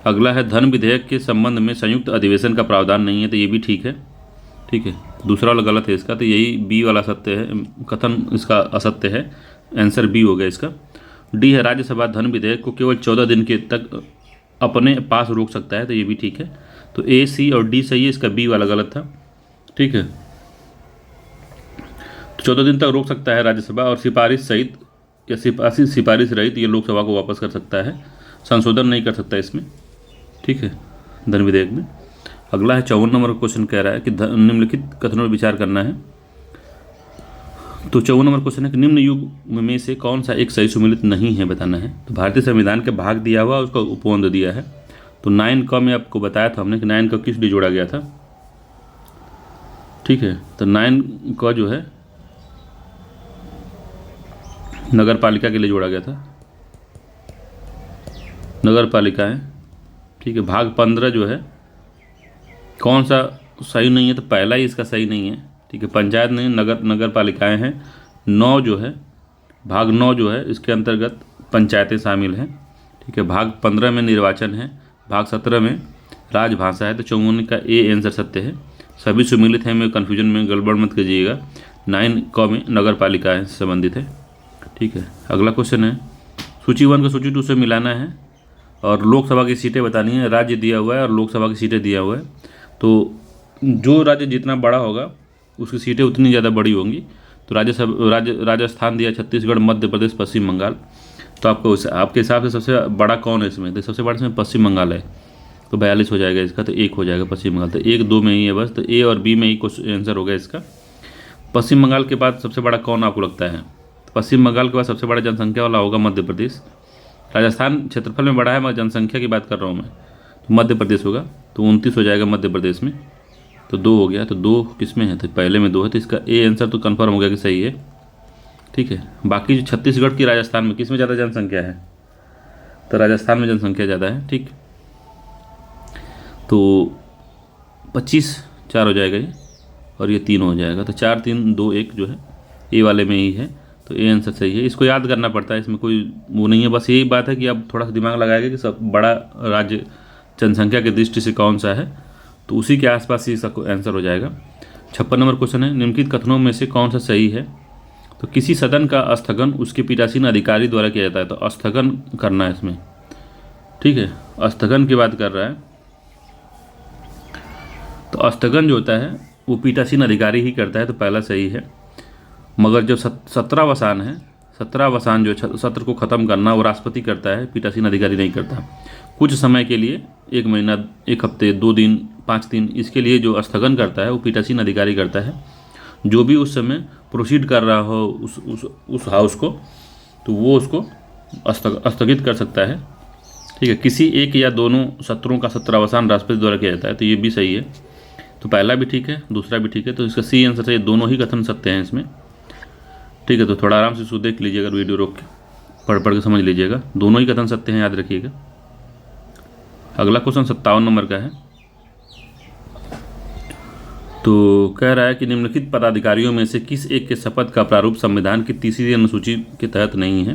अगला है, धन विधेयक के संबंध में संयुक्त अधिवेशन का प्रावधान नहीं है। तो ये भी ठीक है, ठीक है, दूसरा वाला गलत है इसका। तो यही बी वाला सत्य है, कथन इसका असत्य है, आंसर बी हो गया इसका। डी है, राज्यसभा धन विधेयक को केवल 14 दिन के तक अपने पास रोक सकता है। तो ये भी ठीक है। तो ए, सी और डी सही है, इसका बी वाला गलत था, ठीक है। तो 14 दिन तक रोक सकता है राज्यसभा, और सिफारिश सहित या सिफारिश रहित ये लोकसभा को वापस कर सकता है, संशोधन नहीं कर सकता इसमें, ठीक है, धन विधेयक में। अगला है 54 नंबर क्वेश्चन कह रहा है कि निम्नलिखित कथनों पर विचार करना है। तो 54 नंबर क्वेश्चन है कि निम्न युग में से कौन सा एक सही सुमेलित नहीं है, बताना है। तो भारतीय संविधान के भाग दिया हुआ, उसका उपबंध दिया है। तो 9 क में आपको बताया था हमने कि 9 क किस लिए जोड़ा गया था, ठीक है। तो 9 क जो है नगर पालिका के लिए जोड़ा गया था, नगर पालिकाएं, ठीक है। भाग 15 जो है कौन सा सही नहीं है? तो पहला ही इसका सही नहीं है, ठीक है, पंचायत नहीं, नगर पालिकाएं हैं। 9 जो है, भाग 9 जो है इसके अंतर्गत पंचायतें शामिल हैं, ठीक है। भाग 15 में निर्वाचन है, भाग 17 में राजभाषा है। तो 54 का ए आंसर सत्य है। सभी सुमेलित हैं, में कन्फ्यूजन में गड़बड़ मत कीजिएगा। 9 क में नगर पालिकाएँ से संबंधित है, ठीक है। अगला क्वेश्चन है, सूची 1 को सूची 2 से मिलाना है और लोकसभा की सीटें बतानी है। राज्य दिया हुआ है और लोकसभा की सीटें दिया हुआ है। तो जो राज्य जितना बड़ा होगा उसकी सीटें उतनी ज़्यादा बड़ी होंगी। तो राजस्थान दिया, छत्तीसगढ़, मध्य प्रदेश, पश्चिम बंगाल। तो आपके हिसाब से सबसे बड़ा कौन है इसमें? तो सबसे बड़ा इसमें पश्चिम बंगाल है, तो 42 हो जाएगा इसका। तो 1 हो जाएगा पश्चिम बंगाल। तो 1, 2 में ही है बस। तो ए और बी में ही आंसर होगा इसका। पश्चिम बंगाल के बाद सबसे बड़ा कौन आपको लगता है? तो पश्चिम बंगाल के बाद सबसे बड़ा जनसंख्या वाला होगा मध्य प्रदेश। राजस्थान क्षेत्रफल में बड़ा है, मगर जनसंख्या की बात कर रहा हूँ मैं, तो मध्य प्रदेश होगा। तो 29 हो जाएगा मध्य प्रदेश में। तो 2 हो गया। तो 2 किस में है? तो पहले में 2 है, तो इसका ए आंसर तो कंफर्म हो गया कि सही है, ठीक है। बाकी जो छत्तीसगढ़ की राजस्थान में किस में ज़्यादा जनसंख्या है? तो राजस्थान में जनसंख्या ज़्यादा है, ठीक। तो 25, 4 हो जाएगा ये, और ये 3 हो जाएगा। तो 4, 3, 2, 1 जो है ए वाले में ही है। तो ए आंसर सही है। इसको याद करना पड़ता है, इसमें कोई वो नहीं है, बस यही बात है कि अब थोड़ा सा दिमाग लगाएगा कि सब बड़ा राज्य जनसंख्या की दृष्टि से कौन सा है, तो उसी के आसपास ही इसका आंसर हो जाएगा। 56 नंबर क्वेश्चन है, निम्नलिखित कथनों में से कौन सा सही है? तो किसी सदन का स्थगन उसके पीठासीन अधिकारी द्वारा किया जाता है, तो स्थगन करना है इसमें, ठीक है, स्थगन की बात कर रहा है। तो स्थगन जो होता है वो पीठासीन अधिकारी ही करता है, तो पहला सही है। मगर जो 17वां है, 17वां जो सत्र को ख़त्म करना वो राष्ट्रपति करता है, पीठासीन अधिकारी नहीं करता। कुछ समय के लिए, 1 महीना, 1 हफ्ते, 2 दिन, 5 दिन, इसके लिए जो स्थगन करता है वो पीठासीन अधिकारी करता है। जो भी उस समय प्रोसीड कर रहा हो उस हाउस को, तो वो उसको स्थगित कर सकता है, ठीक है। किसी एक या दोनों सत्रों का सत्रावसान राष्ट्रपति द्वारा किया जाता है, तो ये भी सही है। तो पहला भी ठीक है, दूसरा भी ठीक है, तो इसका सी आंसर है। दोनों ही कथन सत्य हैं इसमें, ठीक है। तो थोड़ा आराम से इसको देख लीजिएगा, वीडियो रोक के पढ़ के समझ लीजिएगा, दोनों ही कथन सत्य हैं, याद रखिएगा। अगला क्वेश्चन 57 नंबर का है। तो कह रहा है कि निम्नलिखित पदाधिकारियों में से किस एक के शपथ का प्रारूप संविधान की तीसरी अनुसूची के तहत नहीं है?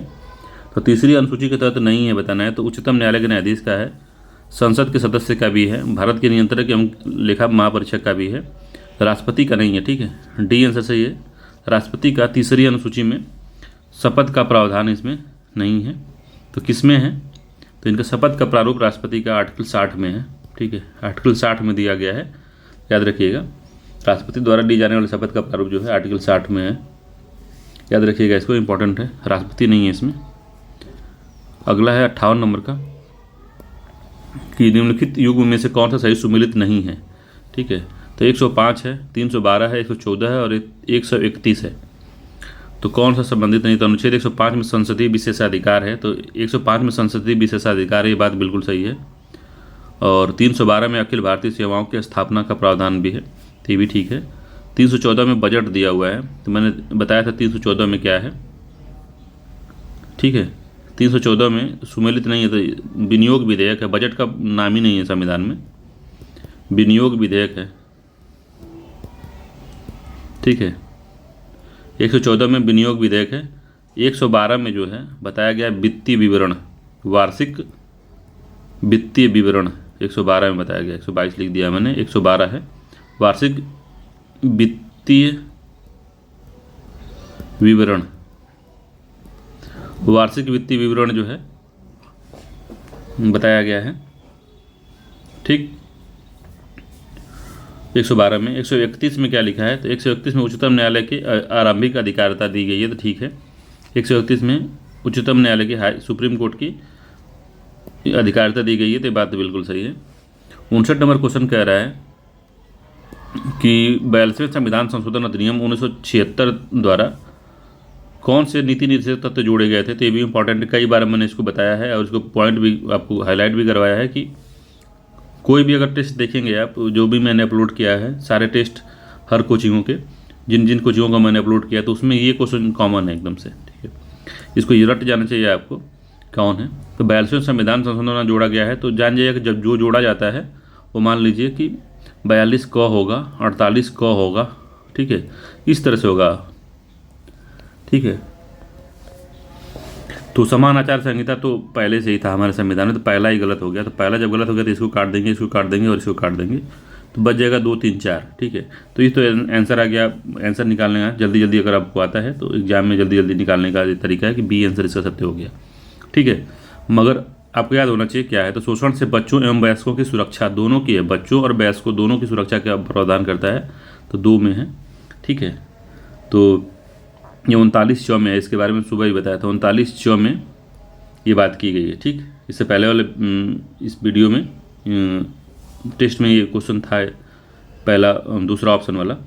तो तीसरी अनुसूची के तहत नहीं है बताना है। तो उच्चतम न्यायालय के न्यायाधीश का है, संसद के सदस्य का भी है, भारत के नियंत्रक एवं लेखा महापरीक्षक का भी है, राष्ट्रपति का नहीं है, ठीक है। डी आंसर सही है, राष्ट्रपति का तीसरी अनुसूची में शपथ का प्रावधान इसमें नहीं है। तो किस में है? तो इनका शपथ का प्रारूप राष्ट्रपति का आर्टिकल 60 में है, ठीक है, आर्टिकल 60 में दिया गया है, याद रखिएगा। राष्ट्रपति द्वारा दी जाने वाले शपथ का प्रारूप जो है आर्टिकल 60 में है, याद रखिएगा, इसको इंपॉर्टेंट है, राष्ट्रपति नहीं है इसमें। अगला है 58 नंबर का, कि निम्नलिखित युग में से कौन सा सही सुमेलित नहीं है, ठीक है। तो 105 है, 312 है, 114 है और 131 है। तो कौन सा संबंधित नहीं? तो अनुच्छेद 105 में संसदीय विशेषाधिकार है, तो 105 में संसदीय विशेषाधिकार, ये बात बिल्कुल सही है। और 312 में अखिल भारतीय सेवाओं की स्थापना का प्रावधान भी है, तो ये भी ठीक है। 314 में बजट दिया हुआ है, तो मैंने बताया था 314 में क्या है, ठीक है। 314 में सुमेलित नहीं है, तो विनियोग विधेयक है, बजट का नाम ही नहीं है संविधान में, विनियोग विधेयक है, ठीक है। 114 में विनियोग विधेयक है। 112 में जो है बताया गया वित्तीय विवरण, वार्षिक वित्तीय विवरण 112 में बताया गया, 122 लिख दिया मैंने, 112 है वार्षिक वित्तीय विवरण। वार्षिक वित्तीय विवरण जो है बताया गया है, ठीक। 112 में 131 में क्या लिखा है? तो 131 में उच्चतम न्यायालय की आरंभिक अधिकारिता दी गई है, तो ठीक है। 131 में उच्चतम न्यायालय की सुप्रीम कोर्ट की अधिकारिता दी गई है, तो बात बिल्कुल सही है। 59 नंबर क्वेश्चन कह रहा है कि 42वें संविधान संशोधन अधिनियम 1976 द्वारा कौन से नीति निर्देशक तत्व जोड़े गए थे? तो ये भी इंपॉर्टेंट है, कई बार मैंने इसको बताया है और इसको पॉइंट भी आपको हाईलाइट भी करवाया है कि कोई भी अगर टेस्ट देखेंगे आप, जो भी मैंने अपलोड किया है, सारे टेस्ट हर कोचिंगों के, जिन जिन कोचिंगों का मैंने अपलोड किया, तो उसमें ये क्वेश्चन कॉमन है एकदम से, ठीक है। इसको ये रट जाना चाहिए आपको, कौन है? तो 42वें संविधान संशोधन जोड़ा गया है, तो जान जाइए कि जब जो जोड़ा जाता है वो मान लीजिए कि 42 क होगा, 48 क होगा, ठीक है, इस तरह से होगा, ठीक है। तो समान आचार संहिता तो पहले से ही था हमारे संविधान में, तो पहला ही गलत हो गया। तो पहला जब गलत हो गया तो इसको काट देंगे, इसको काट देंगे और इसको काट देंगे, तो बच जाएगा 2, 3, 4, ठीक है। तो ये तो आंसर आ गया। आंसर निकालने का जल्दी जल्दी अगर आपको आता है तो एग्जाम में जल्दी जल्दी निकालने का तरीका है कि बी आंसर इसका सत्य हो गया, ठीक है। मगर आपको याद होना चाहिए क्या है, तो शोषण से बच्चों एवं वयस्कों की सुरक्षा दोनों की है, बच्चों और वयस्कों दोनों की सुरक्षा का प्रावधान करता है, तो 2 में है, ठीक है। तो ये 39 में है, इसके बारे में सुबह ही बताया था, 39 में ये बात की गई है, ठीक। इससे पहले वाले इस वीडियो में टेस्ट में ये क्वेश्चन था पहला, दूसरा ऑप्शन वाला।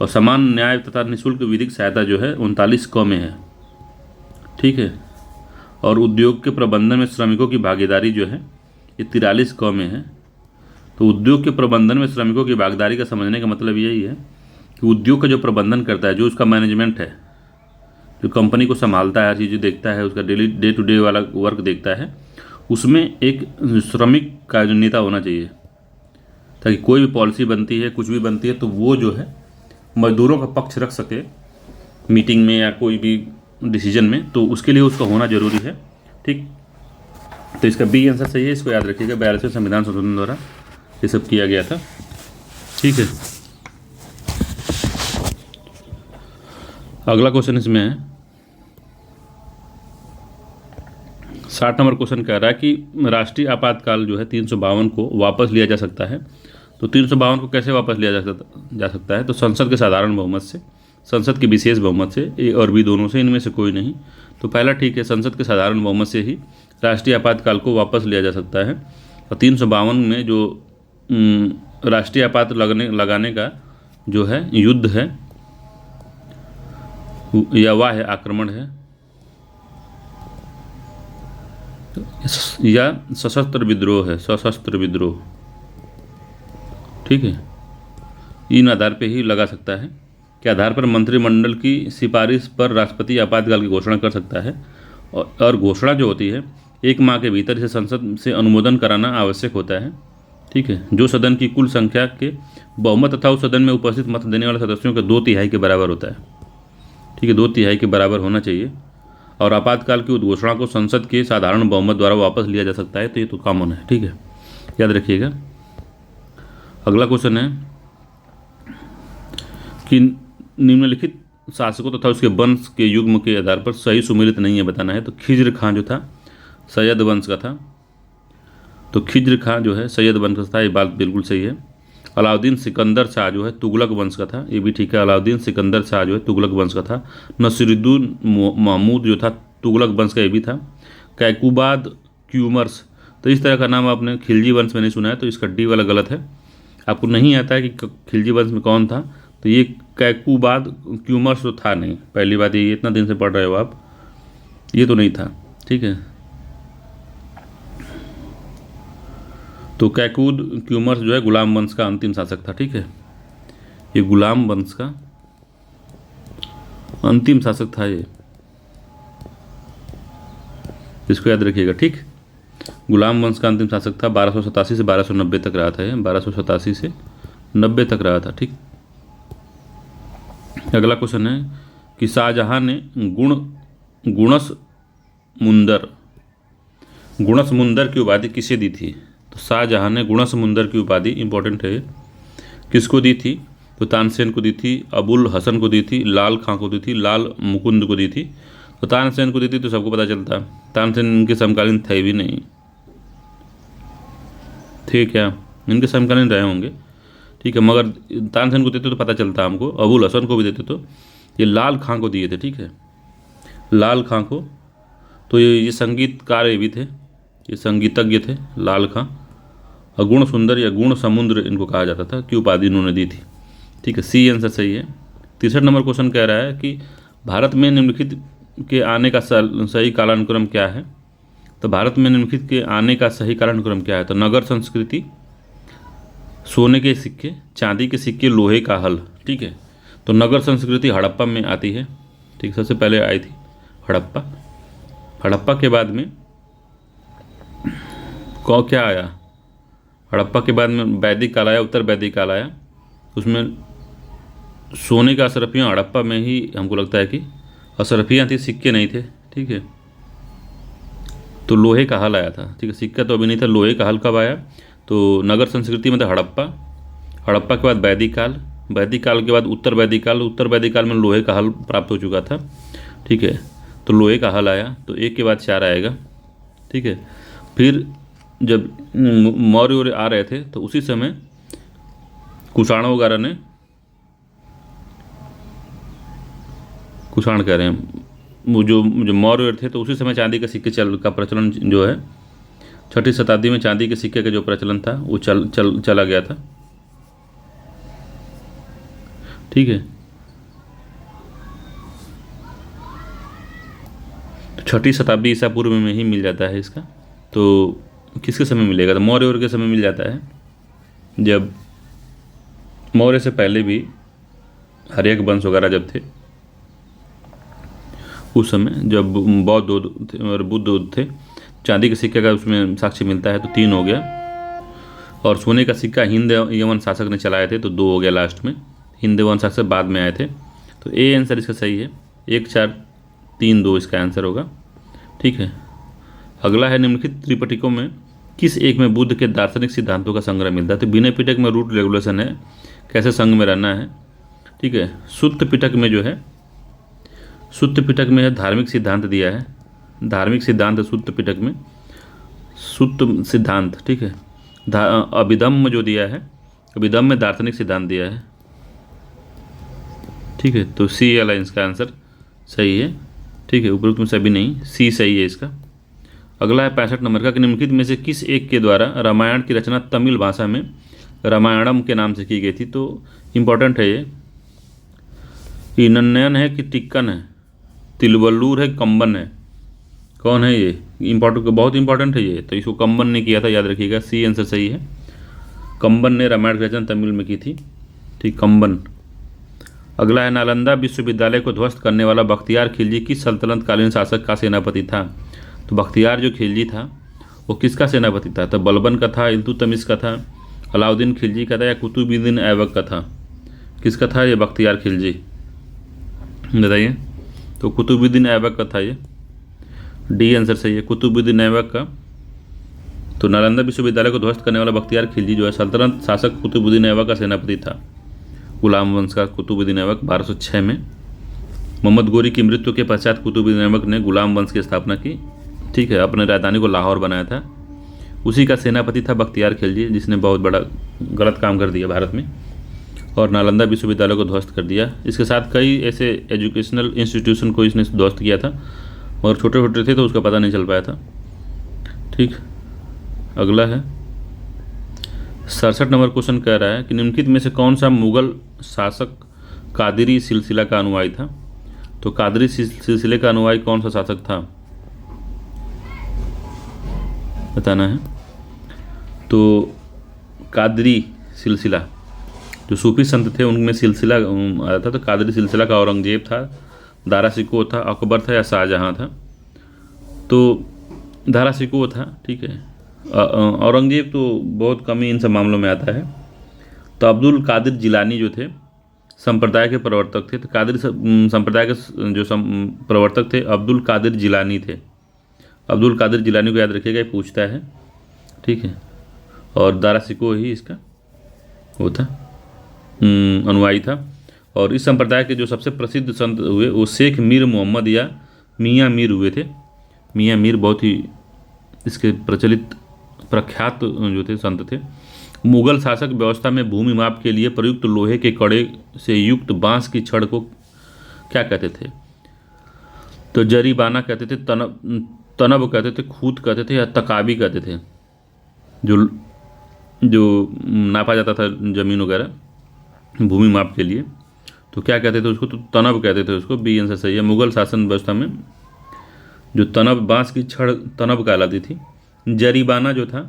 और समान न्याय तथा निःशुल्क विधिक सहायता जो है 39 क में है, ठीक है। और उद्योग के प्रबंधन में श्रमिकों की भागीदारी जो है ये 43 क में है। तो उद्योग के प्रबंधन में श्रमिकों की भागीदारी का समझने का मतलब यही है कि उद्योग का जो प्रबंधन करता है, जो उसका मैनेजमेंट है, जो कंपनी को संभालता है, हर चीज़ देखता है, उसका डेली डे टू डे वाला वर्क देखता है, उसमें एक श्रमिक का जो नेता होना चाहिए, ताकि कोई भी पॉलिसी बनती है, कुछ भी बनती है, तो वो जो है मजदूरों का पक्ष रख सके मीटिंग में या कोई भी डिसीजन में, तो उसके लिए उसका होना जरूरी है, ठीक। तो इसका बी आंसर सही है, इसको याद रखिएगा। 42वें संविधान संशोधन द्वारा ये सब किया गया था, ठीक है। अगला क्वेश्चन इसमें है 60 नंबर क्वेश्चन कह रहा है कि राष्ट्रीय आपातकाल जो है 352 को वापस लिया जा सकता है। तो 352 को कैसे वापस लिया जा सकता है? तो संसद के साधारण बहुमत से, संसद के विशेष बहुमत से, ए और बी दोनों से, इनमें से कोई नहीं। तो पहला ठीक है, संसद के साधारण बहुमत से ही राष्ट्रीय आपातकाल को वापस लिया जा सकता है। और 352 में जो राष्ट्रीय आपात लगाने का जो है युद्ध है या वाह है, आक्रमण है या सशस्त्र विद्रोह है, सशस्त्र विद्रोह, ठीक है, इन आधार पे ही लगा सकता है। के आधार पर मंत्रिमंडल की सिफारिश पर राष्ट्रपति आपातकाल की घोषणा कर सकता है और घोषणा जो होती है 1 माह के भीतर इसे संसद से अनुमोदन कराना आवश्यक होता है, ठीक है, जो सदन की कुल संख्या के बहुमत तथा उस सदन में उपस्थित मत देने वाले सदस्यों के 2/3 के बराबर होता है, ठीक है, 2/3 के बराबर होना चाहिए। और आपातकाल की उद्घोषणा को संसद के साधारण बहुमत द्वारा वापस लिया जा सकता है। तो ये तो कॉमन है, ठीक है, याद रखिएगा। अगला क्वेश्चन है कि निम्नलिखित शासकों तथा उसके वंश के युग्म के आधार पर सही सुमेलित नहीं है बताना है। तो खिज्र खां जो था सैयद वंश का था, तो खिज्र खां जो है सैयद वंश का था, ये बात बिल्कुल सही है। अलाउद्दीन सिकंदर शाह जो है तुगलक वंश का था, ये भी ठीक है, अलाउद्दीन सिकंदर शाह जो है तुगलक वंश का था। नसीरुद्दीन महमूद जो था तुगलक वंश का, ये भी था। कैकुबाद क्यूमर्स, तो इस तरह का नाम आपने खिलजी वंश में नहीं सुना है, तो इसका डी वाला गलत है। आपको नहीं आता है कि खिलजी वंश में कौन था, तो ये कैकुबाद क्यूमर्स तो था नहीं। पहली बात ये, इतना दिन से पढ़ रहे हो आप, ये तो नहीं था, ठीक है। तो कैकूद क्यूमर्स जो है गुलाम वंश का अंतिम शासक था, ठीक है, ये गुलाम वंश का अंतिम शासक था ये, इसको याद रखिएगा, ठीक। गुलाम वंश का अंतिम शासक था, 1287 से 1290 तक रहा था ये, 1287 से 90 तक रहा था, ठीक। अगला क्वेश्चन है कि शाहजहां ने गुणस मुंदर की उपाधि किसे दी थी? तो शाहजहां ने गुणस मुंदर की उपाधि, इंपॉर्टेंट है, किसको दी थी? तो तानसेन को दी थी, अबुल हसन को दी थी, लाल खां को दी थी, लाल मुकुंद को दी थी। तो तानसेन को दी थी तो सबको पता चलता, तानसेन इनके समकालीन थे भी नहीं, ठीक है, इनके समकालीन रहे होंगे, ठीक है, मगर तानसेन को देते तो पता चलता हमको, अबुल हसन को भी देते तो। ये लाल खां को दिए थे, ठीक है, लाल खां को। तो ये संगीतकार भी थे, ये संगीतज्ञ थे लाल खां। और गुण सुंदर या गुण समुद्र इनको कहा जाता था, की उपाधि इन्होंने दी थी, ठीक है, सी आंसर सही है। 63 नंबर क्वेश्चन कह रहा है कि भारत में निम्नलिखित के आने का सही कालानुक्रम क्या है? तो भारत में निम्नलिखित के आने का सही कालानुक्रम क्या है? तो नगर संस्कृति, सोने के सिक्के, चांदी के सिक्के, लोहे का हल, ठीक है। तो नगर संस्कृति हड़प्पा में आती है, ठीक, सबसे पहले आई थी हड़प्पा। हड़प्पा के बाद में क्या आया? हड़प्पा के बाद में वैदिक काल आया, उत्तर वैदिक काल आया। उसमें सोने का अशरफियाँ हड़प्पा में ही हमको लगता है कि अशरफियाँ थी, सिक्के नहीं थे, ठीक है। तो लोहे का हल आया था, ठीक है, सिक्का तो अभी नहीं था। लोहे का हल कब आया? तो नगर संस्कृति में था हड़प्पा, हड़प्पा के बाद वैदिक काल, वैदिक काल के बाद उत्तर वैदिक काल, उत्तर वैदिक काल में लोहे का हल प्राप्त हो चुका था, ठीक है। तो लोहे का हल आया, तो 1 के बाद 4 आएगा, ठीक है। फिर जब मौर्य आ रहे थे तो उसी समय कुषाण वगैरह ने, कुषाण कह रहे हैं, वो जो मौर्य थे तो उसी समय चांदी के सिक्के का प्रचलन जो है 6ठी शताब्दी में चांदी के सिक्के का जो प्रचलन था वो चला गया था, ठीक है। तो 6ठी शताब्दी ईसा पूर्व में ही मिल जाता है इसका। तो किसके समय मिलेगा? तो मौर्य के समय मिल जाता है, जब मौर्य से पहले भी हर्यक वंश वगैरह जब थे, उस समय जब बौद्ध थे और बुद्ध थे, चांदी के सिक्के का उसमें साक्ष्य मिलता है, तो 3 हो गया। और सोने का सिक्का हिंद यवन शासक ने चलाए थे, तो 2 हो गया लास्ट में, हिंद यवन शासक बाद में आए थे। तो ए आंसर इसका सही है, 1 4 3 2 इसका आंसर होगा, ठीक है। अगला है निम्नलिखित त्रिपिटकों में किस एक में बुद्ध के दार्शनिक सिद्धांतों का संग्रह मिलता है? तो विनय पिटक में रूट रेगुलेशन है, कैसे संघ में रहना है, ठीक है। सुत्त पिटक में जो है सुत्त पिटक में है धार्मिक सिद्धांत दिया है, धार्मिक सिद्धांत सुत्त पिटक में, सुत्त सिद्धांत, ठीक है। अभिधम्म जो दिया है, अभिधम्म में दार्शनिक सिद्धांत दिया है, ठीक है। तो सी वाला इसका आंसर सही है, ठीक है। उपरोक्त में सभी नहीं, सी सही है इसका। अगला है 65 नंबर का कि निम्नलिखित में से किस एक के द्वारा रामायण की रचना तमिल भाषा में रामायणम के नाम से की गई थी। तो इम्पोर्टेंट है ये नन्नयन है कि टिक्कन है, तिलवल्लूर है, कंबन है, कौन है ये? इम्पोर्टेंट, बहुत इंपॉर्टेंट है ये। तो इसको कंबन ने किया था, याद रखिएगा, सी आंसर सही है। कंबन ने रामायण की रचना तमिल में की थी, ठीक, कंबन। अगला है नालंदा विश्वविद्यालय को ध्वस्त करने वाला बख्तियार खिलजी किस सल्तनत कालीन शासक का सेनापति था। तो बख्तियार जो खिलजी था वो किसका सेनापति था? तो बलबन का था, इल्तुतमिश का था, अलाउद्दीन खिलजी का था, या कुतुबुद्दीन ऐबक का था? किसका था ये बख्तियार खिलजी, बताइए। तो कुतुबुद्दीन ऐबक का था ये, डी आंसर सही है, कुतुबुद्दीन ऐबक का। तो नालंदा विश्वविद्यालय को ध्वस्त करने वाला बख्तियार खिलजी जो है सल्तनत शासक कुतुबुद्दीन ऐबक का सेनापति था, गुलाम वंश का कुतुबुद्दीन ऐबक 1206 में। मोहम्मद गोरी की मृत्यु के पश्चात कुतुबुद्दीन ऐबक ने गुलाम वंश की स्थापना की, ठीक है, अपने राजधानी को लाहौर बनाया था। उसी का सेनापति था बख्तियार खिलजी, जिसने बहुत बड़ा गलत काम कर दिया भारत में और नालंदा विश्वविद्यालय को ध्वस्त कर दिया। इसके साथ कई ऐसे एजुकेशनल इंस्टीट्यूशन को इसने ध्वस्त किया था, मगर छोटे छोटे थे तो उसका पता नहीं चल पाया था, ठीक। अगला है 67 नंबर क्वेश्चन कह रहा है कि निम्नलिखित में से कौन सा मुगल शासक कादरी सिलसिला का अनुयायी था। तो कादरी सिलसिले का अनुयायी कौन सा शासक था, बताना है। तो कादरी सिलसिला जो सूफी संत थे उनमें सिलसिला आया था, तो कादरी सिलसिला का औरंगजेब था, दारा शिकोह था, अकबर था, या शाहजहाँ था। तो दारा शिकोह था, ठीक है। औरंगजेब तो बहुत कम ही इन सब मामलों में आता है। तो अब्दुल कादिर जिलानी जो थे संप्रदाय के प्रवर्तक थे। तो कादिर संप्रदाय के जो प्रवर्तक थे अब्दुल कादिर जिलानी थे। अब्दुल कादिर जिलानी को याद रखिएगा, ये पूछता है, ठीक है। और दारा शिकोह ही इसका वो था, अनुयायी था। और इस संप्रदाय के जो सबसे प्रसिद्ध संत हुए वो शेख मीर मोहम्मद या मियाँ मीर हुए थे। मियाँ मीर बहुत ही इसके प्रचलित प्रख्यात जो थे संत थे। मुगल शासक व्यवस्था में भूमि माप के लिए प्रयुक्त लोहे के कड़े से युक्त बांस की छड़ को क्या कहते थे। तो जरीबाना कहते थे, तनब कहते थे, खूत कहते थे, या तकाबी कहते थे। जो नापा जाता था ज़मीन वगैरह भूमि माप के लिए, तो क्या कहते थे उसको? तो तनब कहते थे उसको, बी आंसर सही है। मुगल शासन व्यवस्था में जो तनब बांस की छड़ तनब कहलाती थी। जरीबाना जो था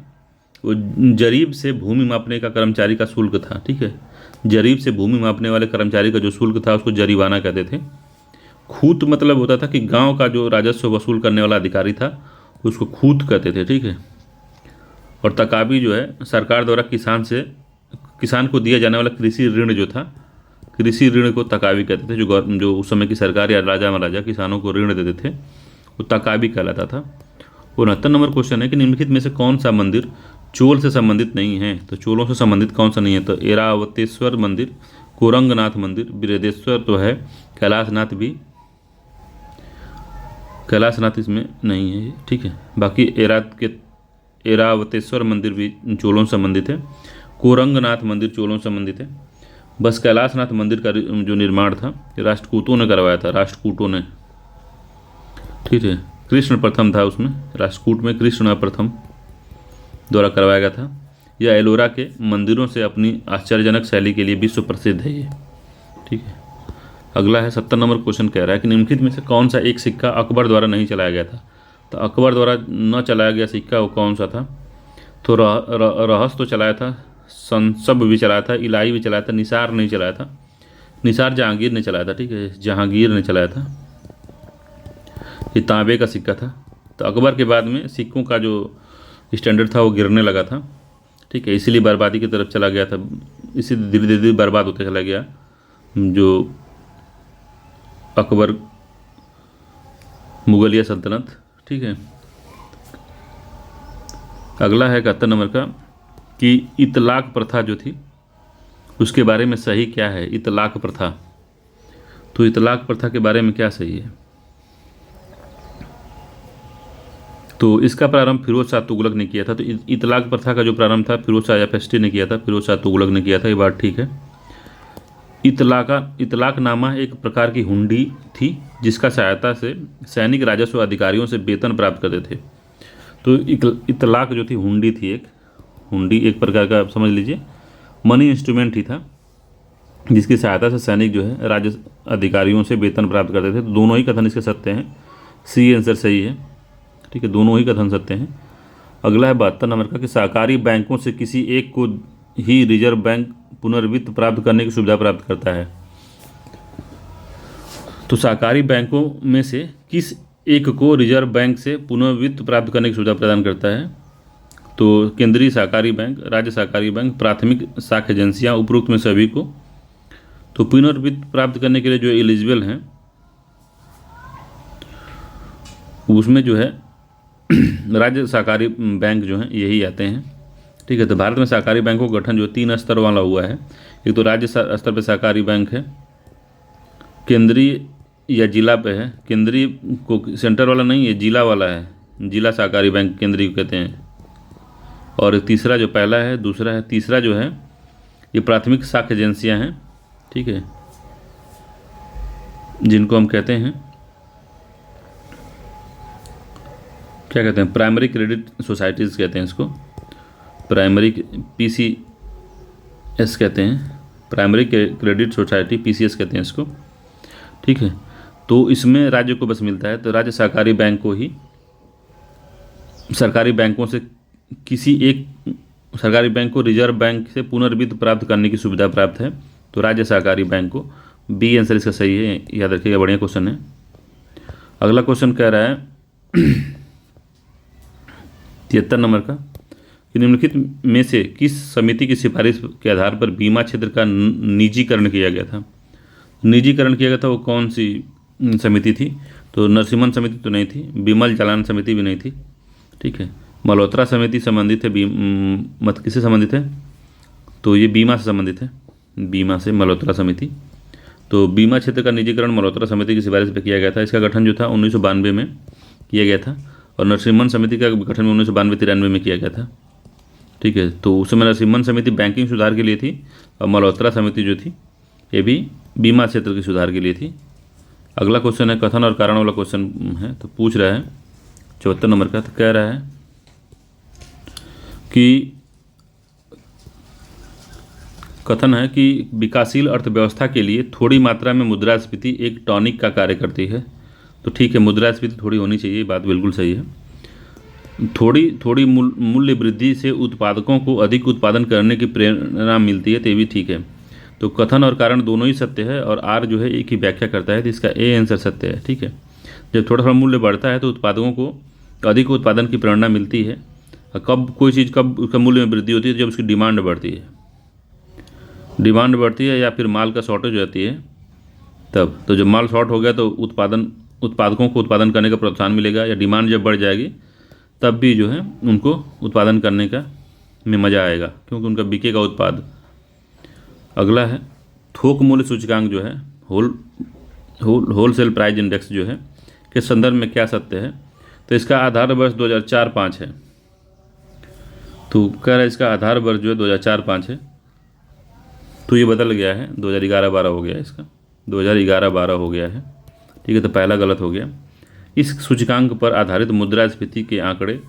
वो जरीब से भूमि मापने का कर्मचारी का शुल्क था, ठीक है। जरीब से भूमि मापने वाले कर्मचारी का जो शुल्क था उसको जरीबाना कहते थे। खूत मतलब होता था कि गांव का जो राजस्व वसूल करने वाला अधिकारी था उसको खूत कहते थे, ठीक है। और तकाबी जो है सरकार द्वारा किसान को दिया जाने वाला कृषि ऋण जो था, कृषि ऋण को तकाबी कहते थे। जो उस समय की सरकार या राजा महाराजा किसानों को ऋण देते थे वो तकाबी कहलाता था। 69 नंबर क्वेश्चन है कि निम्नलिखित में से कौन सा मंदिर चोल से संबंधित नहीं है। तो चोलों से संबंधित कौन सा नहीं है? तो एरावतेश्वर मंदिर, कोरंगनाथ मंदिर, बृहदेश्वर तो है, कैलाशनाथ भी, कैलाशनाथ इसमें नहीं है, ठीक है। बाकी एरावतेश्वर मंदिर भी चोलों से संबंधित है, कोरंगनाथ मंदिर चोलों से संबंधित है। बस कैलाशनाथ मंदिर का जो निर्माण था राष्ट्रकूटों ने करवाया था, राष्ट्रकूटों ने, ठीक है। कृष्ण प्रथम था उसमें, राष्ट्रकूट में कृष्ण प्रथम द्वारा करवाया गया था। यह एलोरा के मंदिरों से अपनी आश्चर्यजनक शैली के लिए विश्व प्रसिद्ध है ये, ठीक है। अगला है 70 नंबर क्वेश्चन कह रहा है कि निम्नलिखित में से कौन सा एक सिक्का अकबर द्वारा नहीं चलाया गया था। तो अकबर द्वारा न चलाया गया सिक्का वो कौन सा था? तो रहस तो चलाया था, संसब भी चलाया था, इलाही भी चलाया था, निसार नहीं चलाया था। निसार जहांगीर ने चलाया था, ठीक है, जहांगीर ने चलाया था। ये तांबे का सिक्का था। तो अकबर के बाद में सिक्कों का जो स्टैंडर्ड था वो गिरने लगा था, ठीक है, इसीलिए बर्बादी की तरफ चला गया था। इसी धीरे धीरे बर्बाद होते चला गया जो अकबर मुगलिया सल्तनत, ठीक है। अगला है 71 नंबर का कि इतलाक प्रथा जो थी उसके बारे में सही क्या है। इतलाक प्रथा, तो इतलाक प्रथा के बारे में क्या सही है? तो इसका प्रारंभ फिरोज शाह तुगलक ने किया था। तो इतलाक प्रथा का जो प्रारंभ था फिरोज शाह एफएसटी ने किया था, फिरोज शाह तुगलक ने किया था, ये बात ठीक है। इतलाकनामा एक प्रकार की हुंडी थी जिसका सहायता से सैनिक राजस्व अधिकारियों से वेतन प्राप्त करते थे। तो इतलाक जो थी हुंडी थी, हुंडी एक प्रकार का आप समझ लीजिए मनी इंस्ट्रूमेंट ही था जिसकी सहायता से सैनिक जो है राजस्व अधिकारियों से वेतन प्राप्त करते थे। तो दोनों ही कथन इसके सत्य हैं, सी आंसर सही है, ठीक है, दोनों ही कथन सत्य हैं। अगला है 72 नंबर का कि सहकारी बैंकों से किसी एक को ही रिजर्व बैंक पुनर्वित्त प्राप्त करने की सुविधा प्राप्त करता है। तो सहकारी बैंकों में से किस एक को रिजर्व बैंक से पुनर्वित्त प्राप्त करने की सुविधा प्रदान करता है? तो केंद्रीय सहकारी बैंक, राज्य सहकारी बैंक, प्राथमिक साख एजेंसियां, उपरोक्त में सभी को। तो पुनर्वित्त प्राप्त करने के लिए जो एलिजिबल हैं उसमें जो है राज्य सहकारी बैंक जो हैं यही आते हैं, ठीक है। तो भारत में सहकारी बैंकों का गठन जो 3 स्तर वाला हुआ है। एक तो राज्य स्तर पे सहकारी बैंक है, केंद्रीय या जिला पे है, केंद्रीय को सेंटर वाला नहीं है, जिला वाला है, जिला सहकारी बैंक केंद्रीय कहते हैं। और तीसरा जो पहला है, दूसरा है, तीसरा जो है ये प्राथमिक साख एजेंसियां हैं, ठीक है, जिनको हम कहते हैं क्या कहते हैं, प्राइमरी क्रेडिट सोसाइटीज़ कहते हैं इसको, प्राइमरी पीसीएस कहते हैं, प्राइमरी क्रेडिट सोसाइटी पीसीएस कहते हैं इसको, ठीक है। तो इसमें राज्य को बस मिलता है। तो राज्य सहकारी बैंक को ही सरकारी बैंकों से किसी एक सरकारी बैंक को रिजर्व बैंक से पुनर्वित्त प्राप्त करने की सुविधा प्राप्त है। तो राज्य सहकारी बैंक को, बी आंसर इसका सही है, याद रखिएगा, बढ़िया क्वेश्चन है। अगला क्वेश्चन कह रहा है 73 नंबर का कि निम्नलिखित में से किस समिति की सिफारिश के आधार पर बीमा क्षेत्र का निजीकरण किया गया था? निजीकरण किया गया था वो कौन सी समिति थी? तो नरसिम्हन समिति तो नहीं थी, बिमल जालान समिति भी नहीं थी, ठीक है। मल्होत्रा समिति संबंधित है, मत किससे संबंधित है? तो ये बीमा से संबंधित है, बीमा से मल्होत्रा समिति। तो बीमा क्षेत्र का निजीकरण मल्होत्रा समिति की सिफारिश पर किया गया था। इसका गठन जो था 1992 में किया गया था और नरसिम्हन समिति का गठन 1992-93 में किया गया था, ठीक है। तो उस समय नरसिम्हन समिति बैंकिंग सुधार के लिए थी और मल्होत्रा समिति जो थी ये भी बीमा क्षेत्र के सुधार के लिए थी। अगला क्वेश्चन है कथन और कारण वाला क्वेश्चन है। तो पूछ रहा है 74 नंबर का, तो कह रहा है कि कथन है कि विकासशील अर्थव्यवस्था के लिए थोड़ी मात्रा में मुद्रास्फीति एक टॉनिक का कार्य करती है। तो ठीक है, मुद्रास्फीति थोड़ी होनी चाहिए, बात बिल्कुल सही है। थोड़ी मूल्य वृद्धि से उत्पादकों को अधिक उत्पादन करने की प्रेरणा मिलती है, तो ये भी ठीक है। तो कथन और कारण दोनों ही सत्य है और आर जो है एक ही व्याख्या करता है, तो इसका ए आंसर सत्य है, ठीक है। जब थोड़ा थोड़ा मूल्य बढ़ता है तो उत्पादकों को अधिक उत्पादन की प्रेरणा मिलती है। कब कोई चीज़ कब उसका मूल्य में वृद्धि होती है? जब उसकी डिमांड बढ़ती है, डिमांड बढ़ती है या फिर माल का शॉर्टेज हो जाती है तब। तो जब माल शॉर्ट हो गया तो उत्पादकों को उत्पादन करने का प्रोत्साहन मिलेगा, या डिमांड जब बढ़ जाएगी तब भी जो है उनको उत्पादन करने का में मज़ा आएगा क्योंकि उनका बिकेगा उत्पाद। अगला है थोक मूल्य सूचकांक जो है होलसेल प्राइस इंडेक्स जो है के संदर्भ में क्या सत्य है? तो इसका आधार वर्ष 2004-05 है। तो कह रहा है इसका आधार वर्ष जो है 2004-05 है, तो ये बदल गया है, 2011-12 हो गया, इसका 2011-12 हो गया है, ठीक है। तो पहला गलत हो गया। इस सूचकांक पर आधारित मुद्रास्फीति के आंकड़े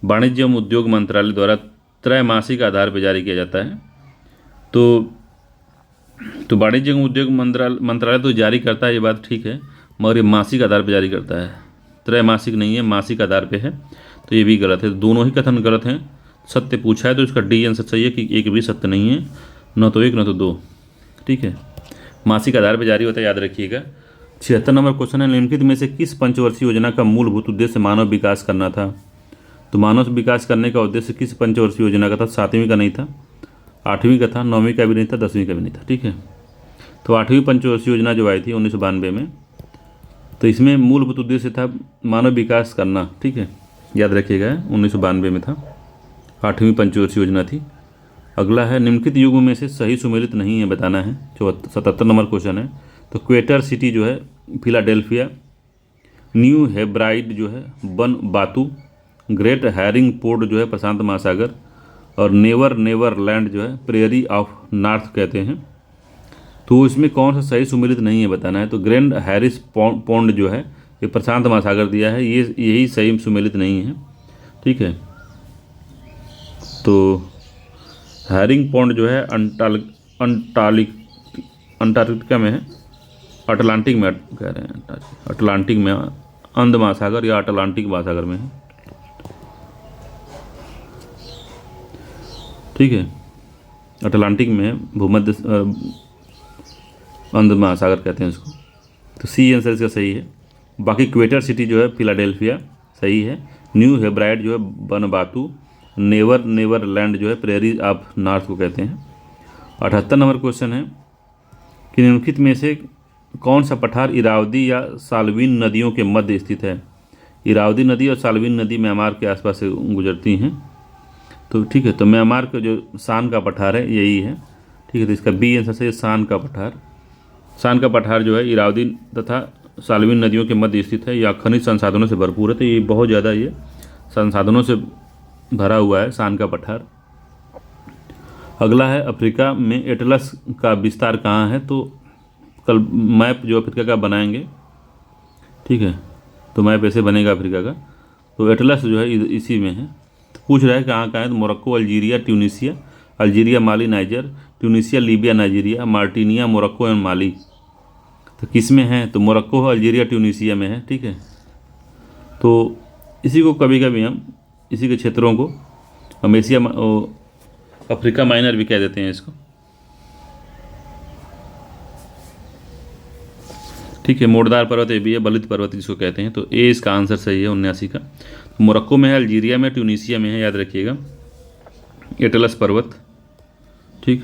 वाणिज्य एवं उद्योग मंत्रालय द्वारा त्रैमासिक आधार पर जारी किया जाता है। तो वाणिज्य एवं उद्योग मंत्रालय तो जारी करता है, ये बात ठीक है, मगर ये मासिक आधार पर जारी करता है, त्रैमासिक नहीं है, मासिक आधार पे है, तो ये भी गलत है। दोनों ही कथन गलत हैं। सत्य पूछा है तो इसका डी आंसर सही है कि एक भी सत्य नहीं है, न तो एक न तो दो, ठीक है। मासिक आधार पर जारी होता है, याद रखिएगा। 76 नंबर क्वेश्चन है निम्नलिखित में से किस पंचवर्षीय योजना का मूलभूत उद्देश्य मानव विकास करना था? तो मानव विकास करने का उद्देश्य किस पंचवर्षीय योजना का था? 7वीं का नहीं था, 8वीं का था, 9वीं का भी नहीं था, 10वीं का भी नहीं था, ठीक है। तो 8वीं पंचवर्षीय योजना जो आई थी 1992 में, तो इसमें मूलभूत उद्देश्य था मानव विकास करना, ठीक है, याद रखिएगा, 1992 में था, 8वीं पंचवर्षीय योजना थी। अगला है निम्नलिखित युग में से सही सुमेलित नहीं है बताना है। 77 नंबर क्वेश्चन है। तो क्वेटर सिटी जो है फिलाडेल्फिया, न्यू हेब्राइड जो है बन बातू, ग्रेट हैरिंग पोर्ट जो है प्रशांत महासागर, और नेवर नेवर लैंड जो है प्रेयरी ऑफ नॉर्थ कहते हैं। तो इसमें कौन सा सही सुमेलित नहीं है बताना है। तो ग्रैंड हैरिस पॉन्ड जो है ये प्रशांत महासागर दिया है, ये यही सही सुमेलित नहीं है। ठीक है, तो हैरिंग पॉन्ड जो है अंटार्कटिका में है, अटलांटिक में कह रहे हैं, अटलांटिक में, अंध महासागर या अटलांटिक महासागर में है। ठीक है, अटलांटिक में है, भूमध्य अंध महासागर कहते हैं इसको। तो सी आंसर इसका सही है। बाकी क्वेटर सिटी जो है फिलाडेल्फिया सही है, न्यू हेब्राइड जो है बनबातू, नेवर नेवर लैंड जो है प्रेयरी ऑफ नॉर्थ को कहते हैं। 78 नंबर क्वेश्चन है कि निम्नलिखित में से कौन सा पठार इरावदी या साल्वीन नदियों के मध्य स्थित है। इरावदी नदी और साल्वीन नदी म्यांमार के आसपास से गुजरती हैं। तो ठीक है, तो म्यांमार का जो शान का पठार है यही है। ठीक है, तो इसका बी आंसर सही है, शान का पठार। शान का पठार जो है इरावदी तथा साल्वीन नदियों के मध्य स्थित है, या खनिज संसाधनों से भरपूर है। तो ये बहुत ज़्यादा ये संसाधनों से भरा हुआ है शान का पठार। अगला है अफ्रीका में एटलस का विस्तार कहाँ है। तो कल मैप जो अफ्रीका का बनाएंगे, ठीक है, तो मैप ऐसे बनेगा अफ्रीका का। तो एटलस जो है इसी में है। तो पूछ रहा है कहाँ है, तो Morocco, Algeria, Tunisia, Algeria Mali Niger, Tunisia Libya Nigeria, Mauritania Morocco एवं माली। तो किस में है, तो मोरक्को, अल्जीरिया, ट्यूनीसिया में है। ठीक है, तो इसी को कभी कभी हम इसी के क्षेत्रों को हम एशिया अफ्रीका माइनर भी कह देते हैं इसको। ठीक है, मोड़दार पर्वत ये भी है, बलित पर्वत जिसको कहते हैं। तो ए इसका आंसर सही है 79 का। तो मोरक्को में है, अल्जीरिया में, ट्यूनीसिया में है, याद रखिएगा एटलस पर्वत। ठीक,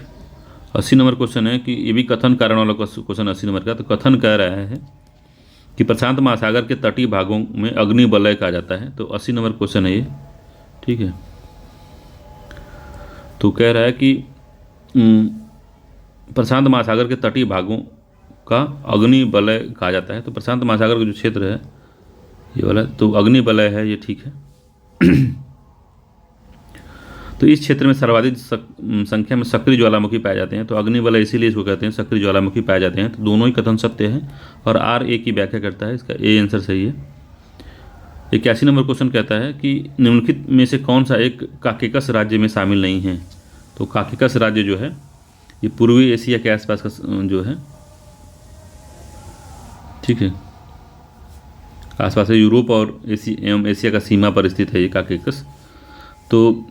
80 नंबर क्वेश्चन है कि ये भी कथन कारण वाला क्वेश्चन 80 नंबर का। तो कथन कह रहा है कि प्रशांत महासागर के तटीय भागों में अग्नि वलय कहा जाता है। तो 80 नंबर क्वेश्चन है ये। ठीक है, तो कह रहा है कि प्रशांत महासागर के तटीय भागों का अग्नि वलय कहा जाता है। तो प्रशांत महासागर का जो क्षेत्र है ये वाला, तो अग्नि वलय है ये। ठीक है, तो इस क्षेत्र में सर्वाधिक संख्या में सक्रिय ज्वालामुखी पाए जाते हैं। तो अग्नि वलय इसीलिए इसको कहते हैं, सक्रिय ज्वालामुखी पाए जाते हैं। तो दोनों ही कथन सत्य है और आर ए की व्याख्या करता है, इसका ए आंसर सही है। 81 नंबर क्वेश्चन कहता है कि निम्नलिखित में से कौन सा एक काकेकस राज्य में शामिल नहीं है। तो काकेकस राज्य जो है ये पूर्वी एशिया के आसपास का जो है, ठीक है, आसपास यूरोप और एवं एशिया का सीमा पर स्थित है ये काकेकस। तो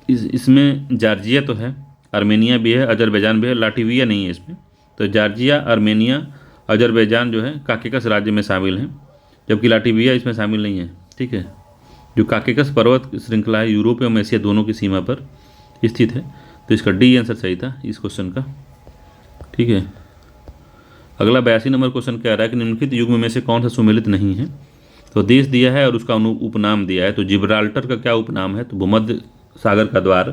इसमें जॉर्जिया तो है, आर्मेनिया भी है, अजरबैजान भी है, लाटविया नहीं है इसमें। तो जॉर्जिया, आर्मेनिया, अजरबैजान जो है काकेकस राज्य में शामिल हैं, जबकि लाटविया इसमें शामिल नहीं है। ठीक है, जो काकेकस पर्वत श्रृंखला है यूरोप एवं एशिया दोनों की सीमा पर स्थित है। तो इसका डी आंसर सही था इस क्वेश्चन का। ठीक है, अगला 82 नंबर क्वेश्चन कह रहा है कि निम्नलिखित युग्म में से कौन सा सुमेलित नहीं है। तो देश दिया है और उसका उपनाम दिया है। तो जिब्राल्टर का क्या उपनाम है, तो भूमध्य सागर का द्वार।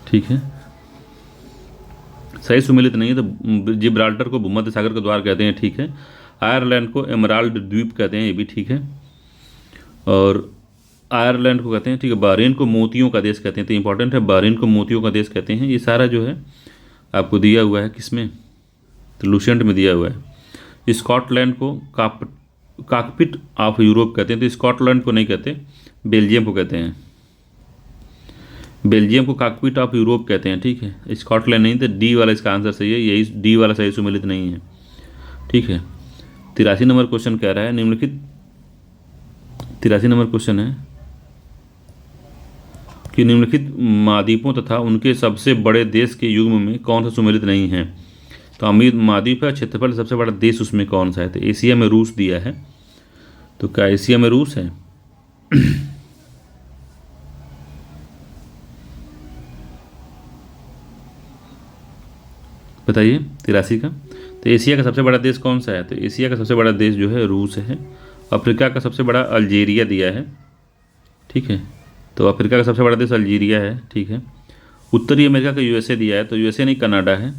ठीक है, सही सुमेलित नहीं है, तो जिब्राल्टर को भूमध्य सागर का द्वार कहते हैं। ठीक है, आयरलैंड को एमराल्ड द्वीप कहते हैं, ये भी ठीक है, और आयरलैंड को कहते हैं। ठीक है, बहरीन को मोतियों का देश कहते हैं। तो इंपॉर्टेंट है, बहरीन को मोतियों का देश कहते हैं। ये सारा जो है आपको दिया हुआ है किसमें, तो लूसेंट में दिया हुआ है। स्कॉटलैंड को कॉकपिट ऑफ यूरोप कहते हैं। तो स्कॉटलैंड को नहीं कहते, बेल्जियम को कहते हैं। बेल्जियम को कॉकपिट ऑफ यूरोप कहते हैं। ठीक है, स्कॉटलैंड नहीं, तो डी वाला इसका आंसर सही है, यही डी वाला सही सुमेलित नहीं है। ठीक है, 83 नंबर क्वेश्चन कह रहा है निम्नलिखित 83 नंबर क्वेश्चन है कि निम्नलिखित महाद्वीपों तथा उनके सबसे बड़े देश के युग्म में कौन सा सुमेलित नहीं है। तो अमीर महाद्वीप है, क्षेत्रफल सबसे बड़ा देश उसमें कौन सा है। तो एशिया में रूस दिया है। तो क्या एशिया में रूस है? बताइए 83 का। तो एशिया का सबसे बड़ा देश कौन सा है? तो एशिया का सबसे बड़ा देश जो है रूस है। अफ्रीका का सबसे बड़ा अल्जीरिया दिया है। ठीक है, तो अफ्रीका का सबसे बड़ा देश अल्जीरिया है। ठीक है, उत्तरी अमेरिका का यूएसए दिया है। तो यूएसए नहीं, कनाडा है।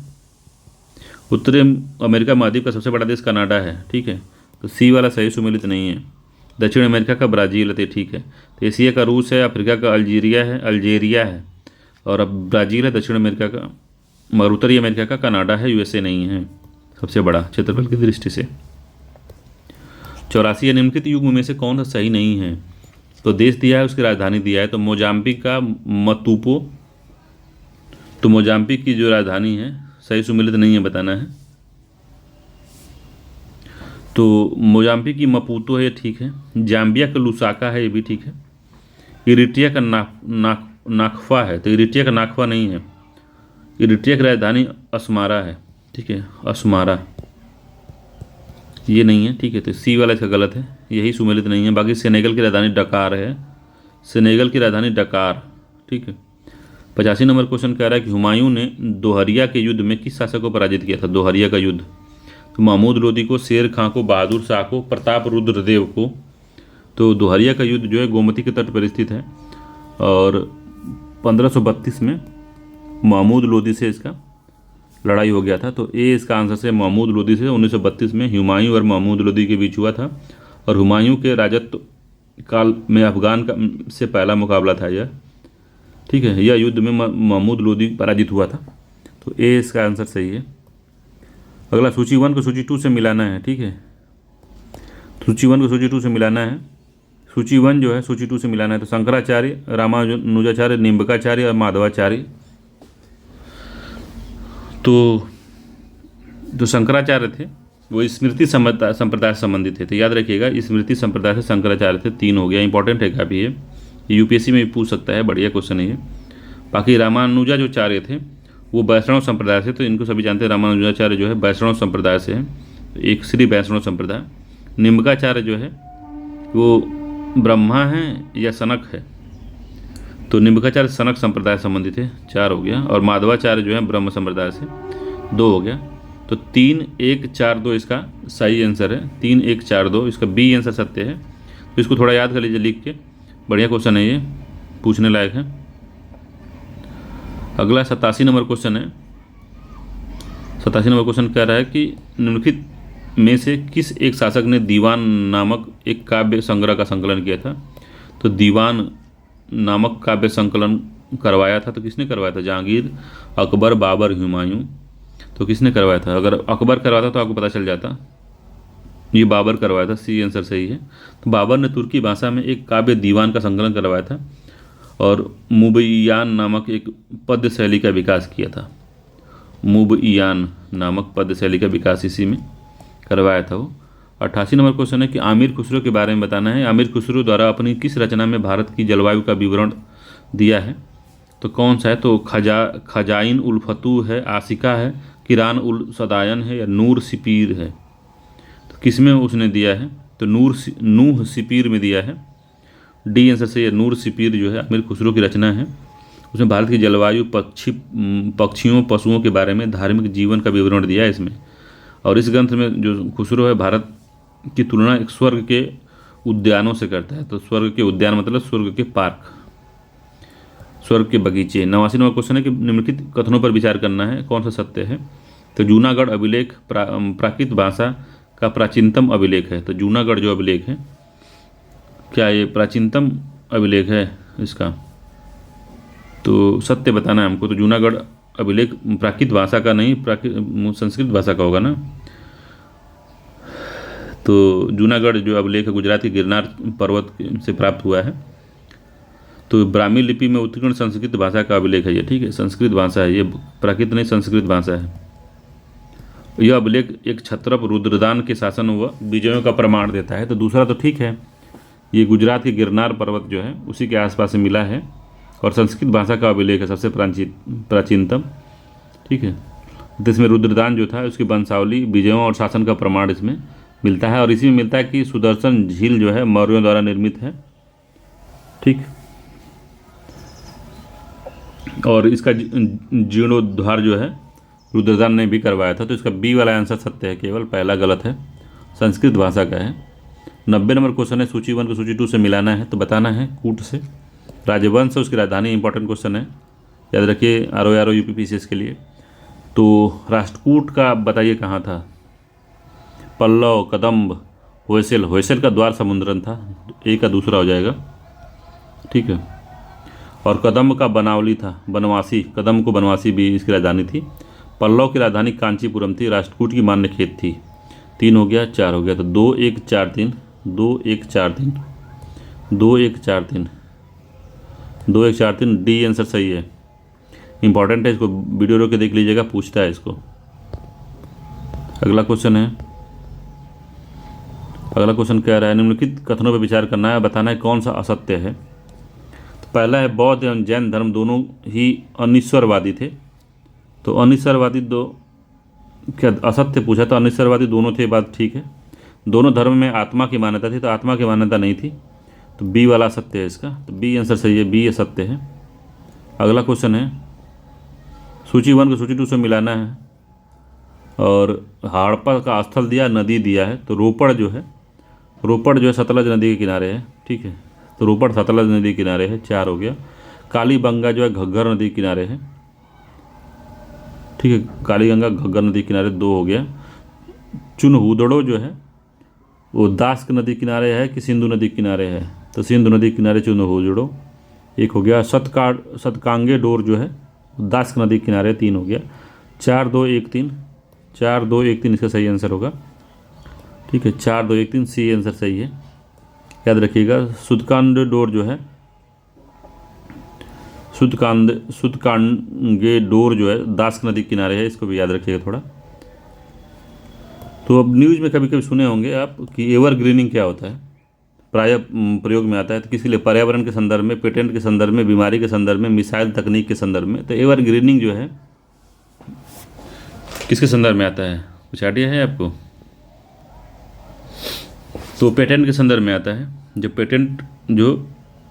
उत्तरी अमेरिका महाद्वीप का सबसे बड़ा देश कनाडा है, ठीक है। तो सी वाला सही सुमेलित नहीं है। दक्षिण अमेरिका का ब्राज़ील है, तो ठीक है। तो एशिया का रूस है, अफ्रीका का अल्जीरिया है और अब ब्राज़ील है। दक्षिण अमेरिका का मगर उत्तरी अमेरिका का कनाडा है, यूएसए नहीं है सबसे बड़ा क्षेत्रफल की दृष्टि से। 84 या निम्नलिखित युग्म में से कौन सा सही नहीं है? तो देश दिया है, उसकी राजधानी दिया है, तो मोजाम्बिक का मतूपो, तो मोजाम्बिक की जो राजधानी है सही सुमेलित नहीं है, बताना है। तो मोजाम्बिक की मपूतो है, ये ठीक है। जाम्बिया का लुसाका है, ये भी ठीक है। इरिट्रिया का नाकफा है, तो इरिट्रिया का नाकफा नहीं है। इरिट्रिया की राजधानी अस्मारा है, ठीक है, अस्मारा, ये नहीं है, ठीक है। तो सी वाला इसका गलत है, यही सुमेलित नहीं है। बाकी सेनेगल की राजधानी डकार है, सेनेगल की राजधानी डकार, ठीक है। 85 नंबर क्वेश्चन कह रहा है कि हुमायूं ने दोहरिया के युद्ध में किस शासक को पराजित किया था? दोहरिया का युद्ध, तो महमूद लोदी को, शेर खां को, बहादुर शाह को, प्रताप रुद्रदेव को। तो दोहरिया का युद्ध जो है गोमती के तट पर स्थित है और 1532 में महमूद लोदी से इसका लड़ाई हो गया था। तो ए इसका आंसर से महमूद लोदी से 1932 में हुमायूं और महमूद लोदी के बीच हुआ था और हुमायूं के राजत्व काल में अफगान का से पहला मुकाबला था यह, ठीक है। यह युद्ध में महमूद लोदी पराजित हुआ था, तो ए इसका आंसर सही है। अगला सूची 1 को सूची 2 से मिलाना है, ठीक है। सूची 1 को सूची 2 से मिलाना है। सूची 1 जो है सूची 2 से मिलाना है, तो शंकराचार्य, रामानुजाचार्य, निम्बकाचार्य और माधवाचार्य। तो जो शंकराचार्य थे वो स्मृति संप्रदाय से संबंधित थे, तो याद रखिएगा स्मृति संप्रदाय से शंकराचार्य थे। 3 हो गया, इंपॉर्टेंट है काफ़ी ये, यूपीएससी में भी पूछ सकता है, बढ़िया क्वेश्चन है ये। बाकी रामानुजा जो चार्य थे वो वैष्णव संप्रदाय से, तो इनको सभी जानते हैं, रामानुजाचार्य जो है वैष्णव संप्रदाय से है, एक श्री वैष्णव संप्रदाय। निम्बकाचार्य जो है वो ब्रह्मा है या सनक है, तो निम्बकाचार्य सनक संप्रदाय से संबंधित है, 4 हो गया। और माधवाचार्य जो है ब्रह्म संप्रदाय से, 2 हो गया। तो 3, 1, 4, 2 इसका सही आंसर है। 3, 1, 4, 2 इसका बी आंसर सत्य है। तो इसको थोड़ा याद कर लीजिए लिख के, बढ़िया क्वेश्चन है ये, पूछने लायक है। अगला 87 नंबर क्वेश्चन है। 87 नंबर क्वेश्चन कह रहा है कि निम्नलिखित में से किस एक शासक ने दीवान नामक एक काव्य संग्रह का संकलन किया था? तो दीवान नामक काव्य संकलन करवाया था, तो किसने करवाया था? जहांगीर, अकबर, बाबर, हुमायूं। तो किसने करवाया था? अगर अकबर करवाता तो आपको पता चल जाता, ये बाबर करवाया था, सी आंसर सही है। तो बाबर ने तुर्की भाषा में एक काव्य दीवान का संकलन करवाया था और मुबय्यान नामक एक पद्य शैली का विकास किया था। मुबय्यान नामक पद्य शैली का विकास इसी में करवाया था वो। 88 नंबर क्वेश्चन है कि आमिर खुसरो के बारे में बताना है। आमिर खुसरो द्वारा अपनी किस रचना में भारत की जलवायु का विवरण दिया है? तो कौन सा है? तो खजाइन उल फतूह है, आशिका है, किरान उल सदायन है या नूर सिपीर है? तो किस में उसने दिया है? तो नूह सिपीर में दिया है, डी आंसर से। ये नूर सिपीर जो है आमिर खुसरो की रचना है, उसमें भारत की जलवायु, पक्षियों, पशुओं के बारे में, धार्मिक जीवन का विवरण दिया है इसमें। और इस ग्रंथ में जो खुसरो है भारत की तुलना एक स्वर्ग के उद्यानों से करता है। तो स्वर्ग के उद्यान मतलब स्वर्ग के पार्क, स्वर्ग के बगीचे। 89 नंबर क्वेश्चन है कि निम्नलिखित कथनों पर विचार करना है, कौन सा सत्य है? तो जूनागढ़ अभिलेख प्राकृत भाषा का प्राचीनतम अभिलेख है। तो जूनागढ़ जो अभिलेख है, क्या ये प्राचीनतम अभिलेख है इसका? तो सत्य बताना है हमको। तो जूनागढ़ अभिलेख प्राकृत भाषा का नहीं, संस्कृत भाषा का होगा ना। तो जूनागढ़ जो अभिलेख है गुजरात के गिरनार पर्वत से प्राप्त हुआ है। तो ब्राह्मी लिपि में उत्कीर्ण संस्कृत भाषा का अभिलेख है ये, ठीक है, संस्कृत भाषा है ये, प्राकृत नहीं संस्कृत भाषा है। यह अभिलेख एक क्षत्रप रुद्रदान के शासन व विजयों का प्रमाण देता है। तो दूसरा तो ठीक है, ये गुजरात के गिरनार पर्वत जो है उसी के आसपास से मिला है और संस्कृत भाषा का अभिलेख है सबसे प्राचीनतम, ठीक है। तो इसमें रुद्रदान जो था उसकी वंशावली, विजयों और शासन का प्रमाण इसमें मिलता है और इसी में मिलता है कि सुदर्शन झील जो है मौर्यों द्वारा निर्मित है, ठीक। और इसका जीर्णोद्धार जो है रुद्रदान ने भी करवाया था। तो इसका बी वाला आंसर सत्य है, केवल पहला गलत है, संस्कृत भाषा का है। 90 नंबर क्वेश्चन है, सूची 1 को सूची 2 से मिलाना है। तो बताना है कूट से राजवंश उसकी राजधानी, इंपॉर्टेंट क्वेश्चन है, याद रखिए, आर यूपीपीसीएस के लिए। तो राष्ट्रकूट का बताइए कहाँ था? पल्लव, कदम्ब, होयसल। होयसल का द्वार समुद्रन था, एक का दूसरा हो जाएगा, ठीक है। और कदम्ब का बनावली था, बनवासी। कदम्ब को बनवासी भी इसकी राजधानी थी। पल्लव की राजधानी कांचीपुरम थी। राष्ट्रकूट की मान्य खेत थी। 3 हो गया, 4 हो गया, तो 2 1 4 3, 2 1 4 3, 2 1 4 3, 2 1 4 3, डी आंसर सही है। इंपॉर्टेंट है, इसको वीडियो रोक के देख लीजिएगा, पूछता है इसको। अगला क्वेश्चन है, अगला क्वेश्चन कह रहा है निम्नलिखित कथनों पर विचार करना है, बताना है कौन सा असत्य है। तो पहला है बौद्ध एवं जैन धर्म दोनों ही अनिश्वरवादी थे। तो अनिश्वरवादी दो क्या असत्य पूछा, तो अनिश्वरवादी दोनों थे, बात ठीक है। दोनों धर्म में आत्मा की मान्यता थी, तो आत्मा की मान्यता नहीं थी, तो बी वाला असत्य है इसका, तो बी आंसर सही है, बी असत्य है। अगला क्वेश्चन है सूची 1 को सूची 2 से मिलाना है, और हड़प्पा का स्थल दिया, नदी दिया है, तो रोपड़ जो है सतलज नदी के किनारे है, ठीक है। तो रोपड़ सतलज नदी के किनारे है, 4 हो गया। कालीबंगा जो है घग्गर नदी के किनारे है, ठीक है। कालीगंगा घग्गर नदी किनारे, 2 हो गया। चुनहुदड़ो जो है वो दास्क नदी किनारे है कि सिंधु नदी किनारे है, तो सिंधु नदी किनारे चुनहुदड़ो, 1 हो गया। सतकांगे डोर जो है दास्क नदी किनारे, 3 हो गया। 4 2 1 3, 4 2 1 3 इसका सही आंसर होगा, ठीक है। 4 2 1 3 सी आंसर सही है, याद रखिएगा। सुदकांड डोर जो है सुदकांगे डोर जो है दास्क नदी किनारे है, इसको भी याद रखिएगा थोड़ा। तो अब न्यूज़ में कभी कभी सुने होंगे आप कि एवरग्रीनिंग क्या होता है, प्राय प्रयोग में आता है, तो किसी लिए पर्यावरण के संदर्भ में, पेटेंट के संदर्भ में, बीमारी के संदर्भ में, मिसाइल तकनीक के संदर्भ में। तो एवरग्रीनिंग जो है किसके संदर्भ में आता है, कुछ आइडिया है आपको? तो पेटेंट के संदर्भ में आता है। जब पेटेंट जो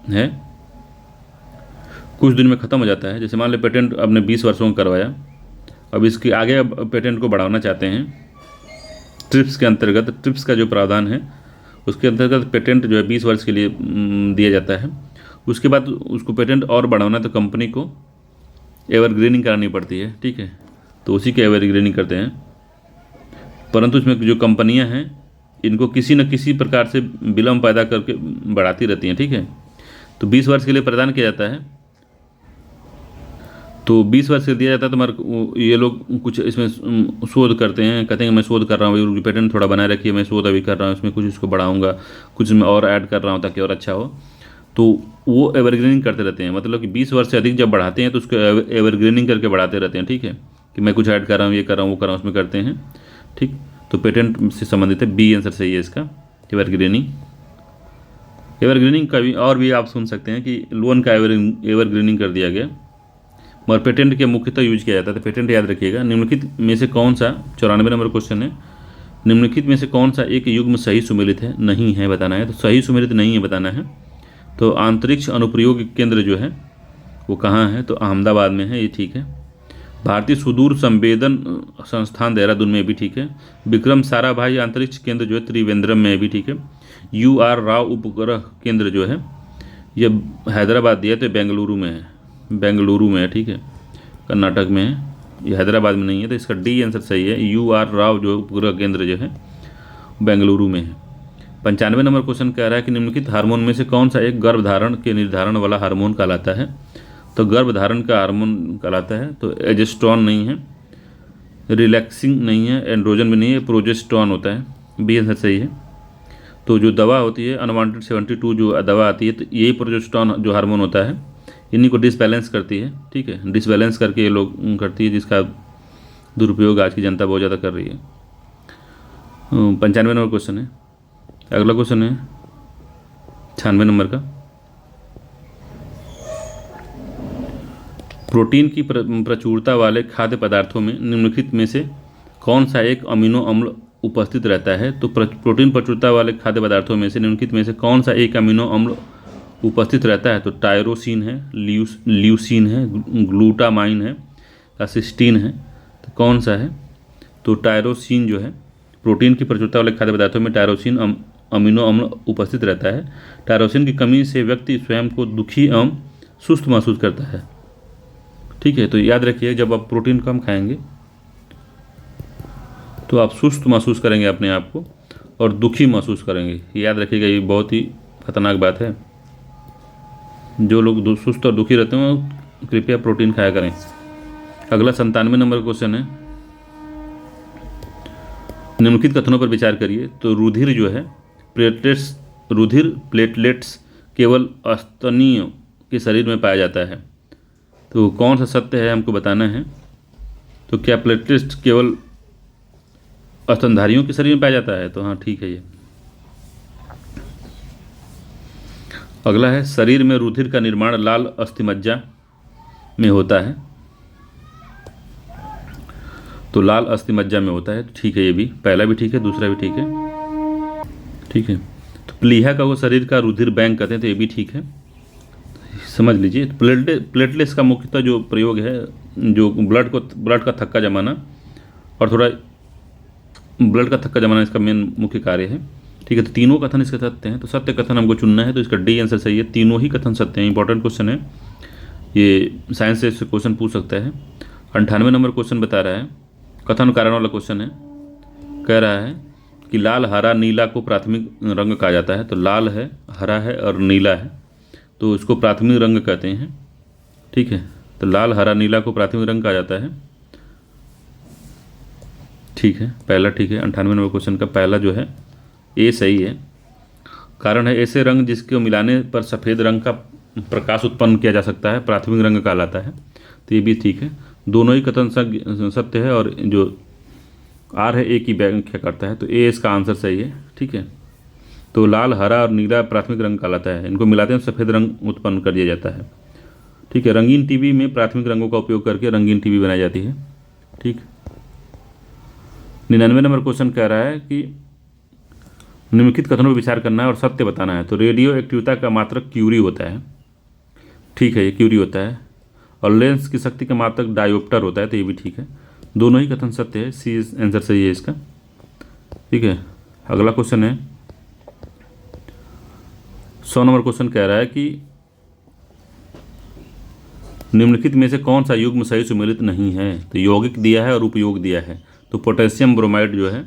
है कुछ दिन में ख़त्म हो जाता है, जैसे मान लो पेटेंट आपने 20 वर्षों में करवाया, अब इसके आगे अब पेटेंट को बढ़ाना चाहते हैं, ट्रिप्स के अंतर्गत, ट्रिप्स का जो प्रावधान है उसके अंतर्गत पेटेंट जो है 20 वर्ष के लिए दिया जाता है। उसके बाद उसको पेटेंट और बढ़ाना तो कंपनी को एवरग्रीनिंग करानी पड़ती है, ठीक है। तो उसी के एवरग्रीनिंग करते हैं, परंतु इसमें जो कंपनियां हैं इनको किसी न किसी प्रकार से विलम्ब पैदा करके बढ़ाती रहती हैं, ठीक है। तो 20 वर्ष के लिए प्रदान किया जाता है, तो 20 वर्ष से दिया जाता है। तो ये लोग कुछ इसमें शोध करते हैं, कहते हैं मैं शोध कर रहा हूँ, पेटेंट थोड़ा बनाए रखिए, मैं शोध अभी कर रहा हूँ, इसमें कुछ इसको बढ़ाऊंगा, कुछ इसमें और ऐड कर रहा हूँ ताकि और अच्छा हो। तो वो एवरग्रीनिंग करते रहते हैं, मतलब कि 20 वर्ष से अधिक जब बढ़ाते हैं तो उसको एवरग्रीनिंग करके बढ़ाते रहते हैं, ठीक है। कि मैं कुछ ऐड कर रहा हूँ, ये कर रहा हूँ, वो कर रहा हूँ, उसमें करते हैं, ठीक। तो पेटेंट से संबंधित है, बी आंसर सही है इसका, एवरग्रीनिंग। एवरग्रीनिंग का भी और भी आप सुन सकते हैं कि लोन का एवरग्रीनिंग कर दिया गया, मगर पेटेंट के मुख्यतः यूज किया जाता है। तो पेटेंट याद रखिएगा। निम्नलिखित में से कौन सा, 94 नंबर क्वेश्चन है, निम्नलिखित में से कौन सा एक युग्म सही सुमेलित है, नहीं है बताना है। तो सही सुमेलित नहीं है बताना है। तो अंतरिक्ष अनुप्रयोग केंद्र जो है वो कहाँ है, तो अहमदाबाद में है, ये ठीक है। भारतीय सुदूर संवेदन संस्थान देहरादून में भी ठीक है। विक्रम साराभाई अंतरिक्ष केंद्र जो है त्रिवेंद्रम में भी ठीक है। UR राव उपग्रह केंद्र जो है ये हैदराबाद दिया, तो बेंगलुरु में है, बेंगलुरु में है, ठीक है, कर्नाटक में है, ये हैदराबाद में नहीं है, तो इसका डी आंसर सही है। UR राव जो उपग्रह केंद्र जो है बेंगलुरु में है। 95 नंबर क्वेश्चन कह रहा है कि निम्नलिखित हार्मोन में से कौन सा एक गर्भधारण के निर्धारण वाला हार्मोन कहलाता है। तो गर्भधारण का हार्मोन कहलाता है, तो एजेस्ट्रॉन नहीं है, रिलैक्सिंग नहीं है, एंड्रोजन भी नहीं है, प्रोजेस्ट्रॉन होता है, बी आंसर सही है। तो जो दवा होती है अनवांटेड 72 जो दवा आती है, तो यही प्रोजेस्ट्रॉन जो हार्मोन होता है इन्हीं को डिसबैलेंस करती है, ठीक है, डिसबैलेंस करके ये लोग करती है, जिसका दुरुपयोग आज की जनता बहुत ज़्यादा कर रही है। 95 नंबर क्वेश्चन है। अगला क्वेश्चन है 96 नंबर का, प्रोटीन की प्रचुरता वाले खाद्य पदार्थों में निम्नलिखित में से कौन सा एक अमीनो अम्ल उपस्थित रहता है। तो प्रोटीन प्रचुरता वाले खाद्य पदार्थों में से निम्नलिखित में से कौन सा एक अमीनो अम्ल उपस्थित रहता है। तो टायरोसिन है, ल्यूसीन है, ग्लूटामाइन है, सिस्टीन है, तो कौन सा है। तो टायरोसिन जो है, प्रोटीन की प्रचुरता वाले खाद्य पदार्थों में टायरोसिन अमीनो अम्ल उपस्थित रहता है। टायरोसिन की कमी से व्यक्ति स्वयं को दुखी एवं सुस्त महसूस करता है, ठीक है। तो याद रखिए जब आप प्रोटीन कम खाएंगे तो आप सुस्त महसूस करेंगे अपने आप को और दुखी महसूस करेंगे। याद रखिएगा, ये बहुत ही खतरनाक बात है। जो लोग सुस्त और दुखी रहते हैं वो कृपया प्रोटीन खाया करें। अगला 97 नंबर क्वेश्चन है, निम्नलिखित कथनों पर विचार करिए। तो रुधिर प्लेटलेट्स केवल स्तनीय के शरीर में पाया जाता है। तो कौन सा सत्य है हमको बताना है। तो क्या प्लेटलेट्स केवल स्तनधारियों के शरीर में पाया जाता है? तो हाँ, ठीक है ये। अगला है, शरीर में रुधिर का निर्माण लाल अस्थिमज्जा में होता है। तो लाल अस्थिमज्जा में होता है, ठीक है ये भी। पहला भी ठीक है, दूसरा भी ठीक है, ठीक है। तो प्लीहा का वो शरीर का रुधिर बैंक कहते हैं, तो ये भी ठीक है, समझ लीजिए। प्लेटलेट्स का मुख्यतः जो प्रयोग है, जो ब्लड का थक्का जमाना और थोड़ा ब्लड का थक्का जमाना इसका मेन मुख्य कार्य है, ठीक है। तो तीनों कथन इसके सत्य हैं। तो सत्य कथन हमको चुनना है, तो इसका डी आंसर सही है। तीनों ही कथन सत्य हैं। इंपॉर्टेंट क्वेश्चन है ये, साइंस से इससे क्वेश्चन पूछ सकता है। 98 नंबर क्वेश्चन बता रहा है, कथन कारण वाला क्वेश्चन है। कह रहा है कि लाल हरा नीला को प्राथमिक रंग कहा जाता है। तो लाल है, हरा है और नीला है, तो इसको प्राथमिक रंग कहते हैं, ठीक है। तो लाल हरा नीला को प्राथमिक रंग कहा जाता है, ठीक है। पहला ठीक है। 98 नंबर क्वेश्चन का पहला जो है ए सही है। कारण है, ऐसे रंग जिसके मिलाने पर सफ़ेद रंग का प्रकाश उत्पन्न किया जा सकता है प्राथमिक रंग कहलाता है। तो ये भी ठीक है। दोनों ही कथन सत्य है और जो आर है ए की व्याख्या करता है। तो ए इसका आंसर सही है, ठीक है। तो लाल हरा और नीला प्राथमिक रंग कहलाता है, इनको मिलाते हैं सफ़ेद रंग उत्पन्न कर दिया जाता है, ठीक है। रंगीन टीवी में प्राथमिक रंगों का उपयोग करके रंगीन टीवी बनाई जाती है, ठीक। 99 नंबर क्वेश्चन कह रहा है कि निम्नलिखित कथनों पर विचार करना है और सत्य बताना है। तो रेडियो एक्टिविता का मात्रक क्यूरी होता है, ठीक है, ये क्यूरी होता है। और लेंस की शक्ति का मात्रक डायोप्टर होता है, तो ये भी ठीक है। दोनों ही कथन सत्य है, सी आंसर सही है इसका, ठीक है। अगला क्वेश्चन है 100 नंबर क्वेश्चन कह रहा है कि निम्नलिखित में से कौन सा युग्म सही सुमेलित नहीं है। तो यौगिक दिया है और उपयोग दिया है। तो पोटेशियम ब्रोमाइड जो है,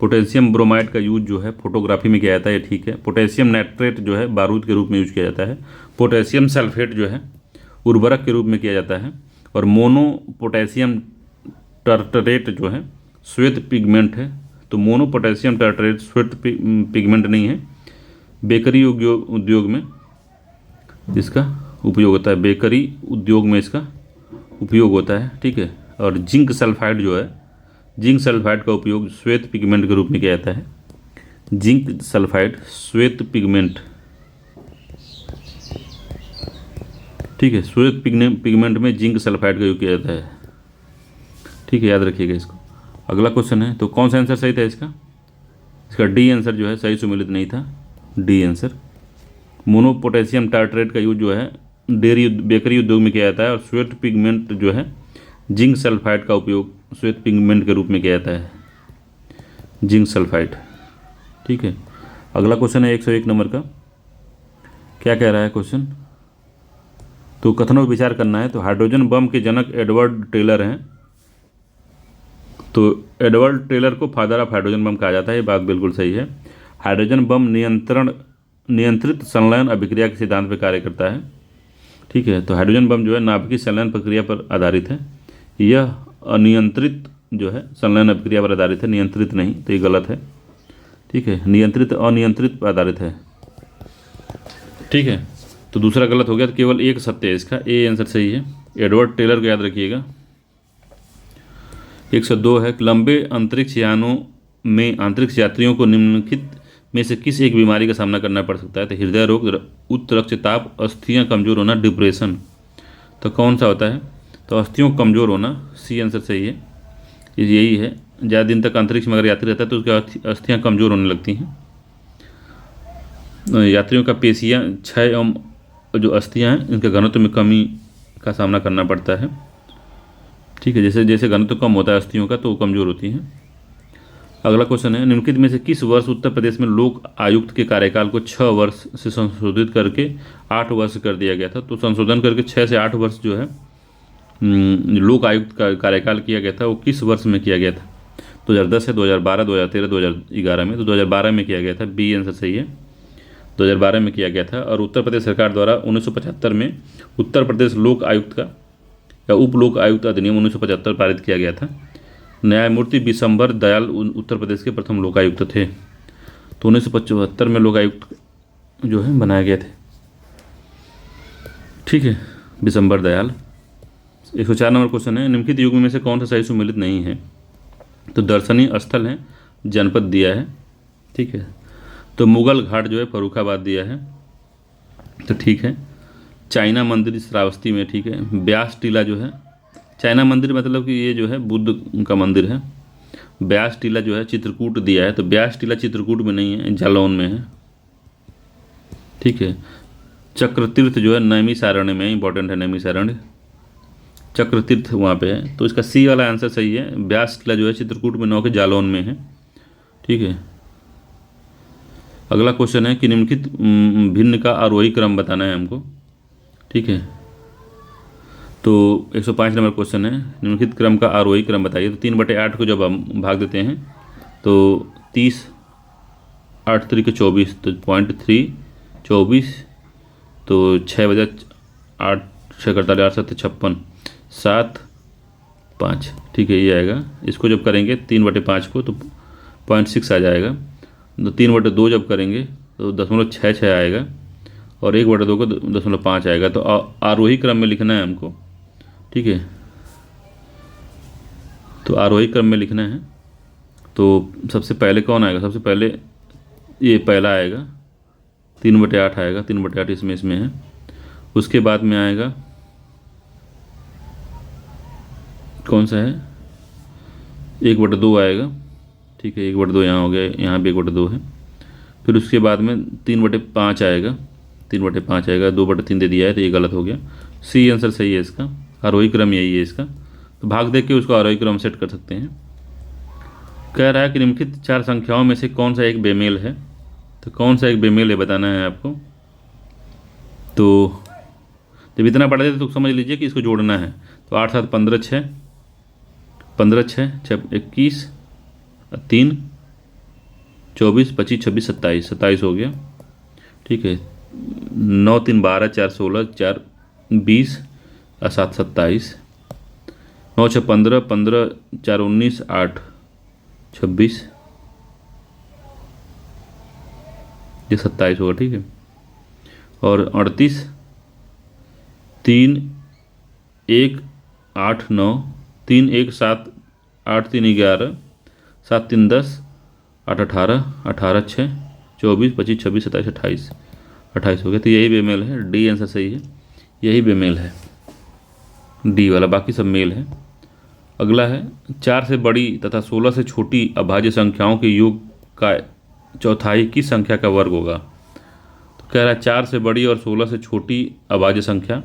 पोटेशियम ब्रोमाइड का यूज जो है फोटोग्राफी में किया जाता है, ये ठीक है। पोटेशियम नाइट्रेट जो है बारूद के रूप में यूज किया जाता है। पोटेशियम सल्फेट जो है उर्वरक के रूप में किया जाता है। और मोनो पोटेशियम टर्टरेट जो है श्वेत पिगमेंट है। तो मोनो पोटेशियम टर्टरेट श्वेत पिगमेंट नहीं है। बेकरी उद्योग में इसका उपयोग होता है, बेकरी उद्योग में इसका उपयोग होता है, ठीक है। और जिंक सल्फाइड जो है, जिंक सल्फाइड का उपयोग श्वेत पिगमेंट के रूप में किया जाता है। जिंक सल्फाइड श्वेत पिगमेंट, ठीक है। श्वेत पिगमेंट में जिंक सल्फाइड का उपयोग किया जाता है, ठीक है, याद रखिएगा इसको। अगला क्वेश्चन है, तो कौन सा आंसर सही था इसका? इसका डी आंसर जो है सही सुमेलित नहीं था, D answer. Mono potassium tartrate का यूज जो है बेकरी उद्योग में किया जाता है। और श्वेत पिगमेंट जो है जिंक सल्फाइड का उपयोग श्वेत पिगमेंट के रूप में किया जाता है, जिंक सल्फाइड, ठीक है। अगला क्वेश्चन है 101 नंबर का। क्या कह रहा है क्वेश्चन? तो कथनों पर विचार करना है। तो हाइड्रोजन बम के जनक एडवर्ड टेलर हैं। तो एडवर्ड टेलर को फादर ऑफ हाइड्रोजन बम कहा जाता है, ये बात बिल्कुल सही है। हाइड्रोजन बम नियंत्रित संलयन अभिक्रिया के सिद्धांत पर कार्य करता है, ठीक है। तो हाइड्रोजन बम जो है नाभिकीय संलयन प्रक्रिया पर आधारित है। यह अनियंत्रित जो है संलयन अभिक्रिया पर आधारित है, नियंत्रित नहीं, तो ये गलत है, ठीक है। नियंत्रित अनियंत्रित पर आधारित है, ठीक है। तो दूसरा गलत हो गया, तो केवल एक सत्य है इसका, ए आंसर सही है। एडवर्ड टेलर को याद रखिएगा। 102 है, लंबे अंतरिक्ष यानों में अंतरिक्ष यात्रियों को निम्नलिखित में से किस एक बीमारी का सामना करना पड़ सकता है? तो हृदय रोग, उच्च रक्तचाप, अस्थियां कमजोर होना, डिप्रेशन। तो कौन सा होता है? तो अस्थियों कमजोर होना, सी आंसर सही है, यही है। ज़्यादा दिन तक अंतरिक्ष में अगर यात्री रहता है तो उसकी अस्थियां कमजोर होने लगती हैं। यात्रियों का पेशियां क्षय एवं जो अस्थियां हैं इनके घनत्व में कमी का सामना करना पड़ता है, ठीक है। जैसे जैसे घनत्व कम होता है अस्थियों का तो वो कमज़ोर होती हैं। अगला क्वेश्चन है, निम्नलिखित में से किस वर्ष उत्तर प्रदेश में लोक आयुक्त के कार्यकाल को 6 वर्ष से संशोधित करके 8 वर्ष कर दिया गया था? तो संशोधन करके 6 से 8 वर्ष जो है लोक आयुक्त का कार्यकाल किया गया था, वो किस वर्ष में किया गया था? 2010 है, 2012, 2013, 2011 में। तो 2012 में किया गया था, बी आंसर सही है, 2012 में किया गया था। और उत्तर प्रदेश सरकार द्वारा 1975 में उत्तर प्रदेश लोक आयुक्त का या उप लोक आयुक्त अधिनियम 1975 पारित किया गया था। न्यायमूर्ति बिशंबर दयाल उत्तर प्रदेश के प्रथम लोकायुक्त थे। तो 1975 में लोकायुक्त जो है बनाए गए थे, ठीक है, बिशंबर दयाल। 104 नंबर क्वेश्चन है, निम्नलिखित युग में से कौन सा सही सुमेलित नहीं है? तो दर्शनीय स्थल है, जनपद दिया है, ठीक है। तो मुगल घाट जो है फर्रुखाबाद दिया है, तो ठीक है। चाइना मंदिर श्रावस्ती में, ठीक है। ब्यास टीला जो है, चाइना मंदिर मतलब कि ये जो है बुद्ध का मंदिर है। ब्यास टीला जो है चित्रकूट दिया है, तो ब्यास टीला चित्रकूट में नहीं है, जालौन में है, ठीक है। चक्रतीर्थ जो है नैमिषारण्य में, इंपॉर्टेंट है नैमिषारण्य, चक्रतीर्थ वहाँ पे है। तो इसका सी वाला आंसर सही है। ब्यास टीला जो है चित्रकूट में न के जालौन में है, ठीक है। अगला क्वेश्चन है कि निम्नलिखित भिन्न का आरोही क्रम बताना है हमको, ठीक है। तो 105 नंबर क्वेश्चन है, निम्नलिखित क्रम का आरोही क्रम बताइए। तो 3/8 को जब हम भाग देते हैं तो 30, 8 3 के 24, तो 0.3 24, तो 6 बजे 8 6 48 8 7 56 7 5, ठीक है, ये आएगा। इसको जब करेंगे 3/5 को तो 0.6 आ जाएगा। तो 3/2 जब करेंगे तो 0.66 आएगा, और 1/2 को 0.5 आएगा। तो आरोही क्रम में लिखना है हमको, ठीक है। तो आरोही क्रम में लिखना है। तो सबसे पहले कौन आएगा? सबसे पहले ये पहला आएगा, 3/8 आएगा, 3/8 इसमें है। उसके बाद में आएगा कौन सा है, 1/2 आएगा, ठीक है। 1/2 यहाँ हो गया, यहाँ भी 1/2 है। फिर उसके बाद में 3/5 आएगा, 3/5 आएगा, 2/3 दे दिया है, तो ये गलत हो गया। सी आंसर सही है इसका, आरोही क्रम यही है इसका। तो भाग दे के उसको आरोही क्रम सेट कर सकते हैं। कह रहा है कि निम्नलिखित 4 संख्याओं में से कौन सा एक बेमेल है? तो कौन सा एक बेमेल है बताना है आपको। तो जब इतना पढ़ा देते तो समझ लीजिए कि इसको जोड़ना है। तो 8 7 15 6, 15 6 6 21 3 24 25 26 27, 27 हो गया, ठीक है। 9 3 12 4 16 4 20 और 7 27, 9 6 15 15 4 19 8 26, ये 27 होगा, ठीक है। और 38 3 1 8 9 3 1 7 8 3 11 7 3 10 8 18 18 6 24 25 26 27 28, 28 हो गया। तो यही बेमेल है, डी आंसर सही है, यही बेमेल है, डी वाला, बाकी सब मेल है। अगला है 4 से बड़ी तथा 16 से छोटी अभाज्य संख्याओं के योग का चौथाई किस संख्या का वर्ग होगा? तो कह रहा है 4 से बड़ी और 16 से छोटी अभाज्य संख्या।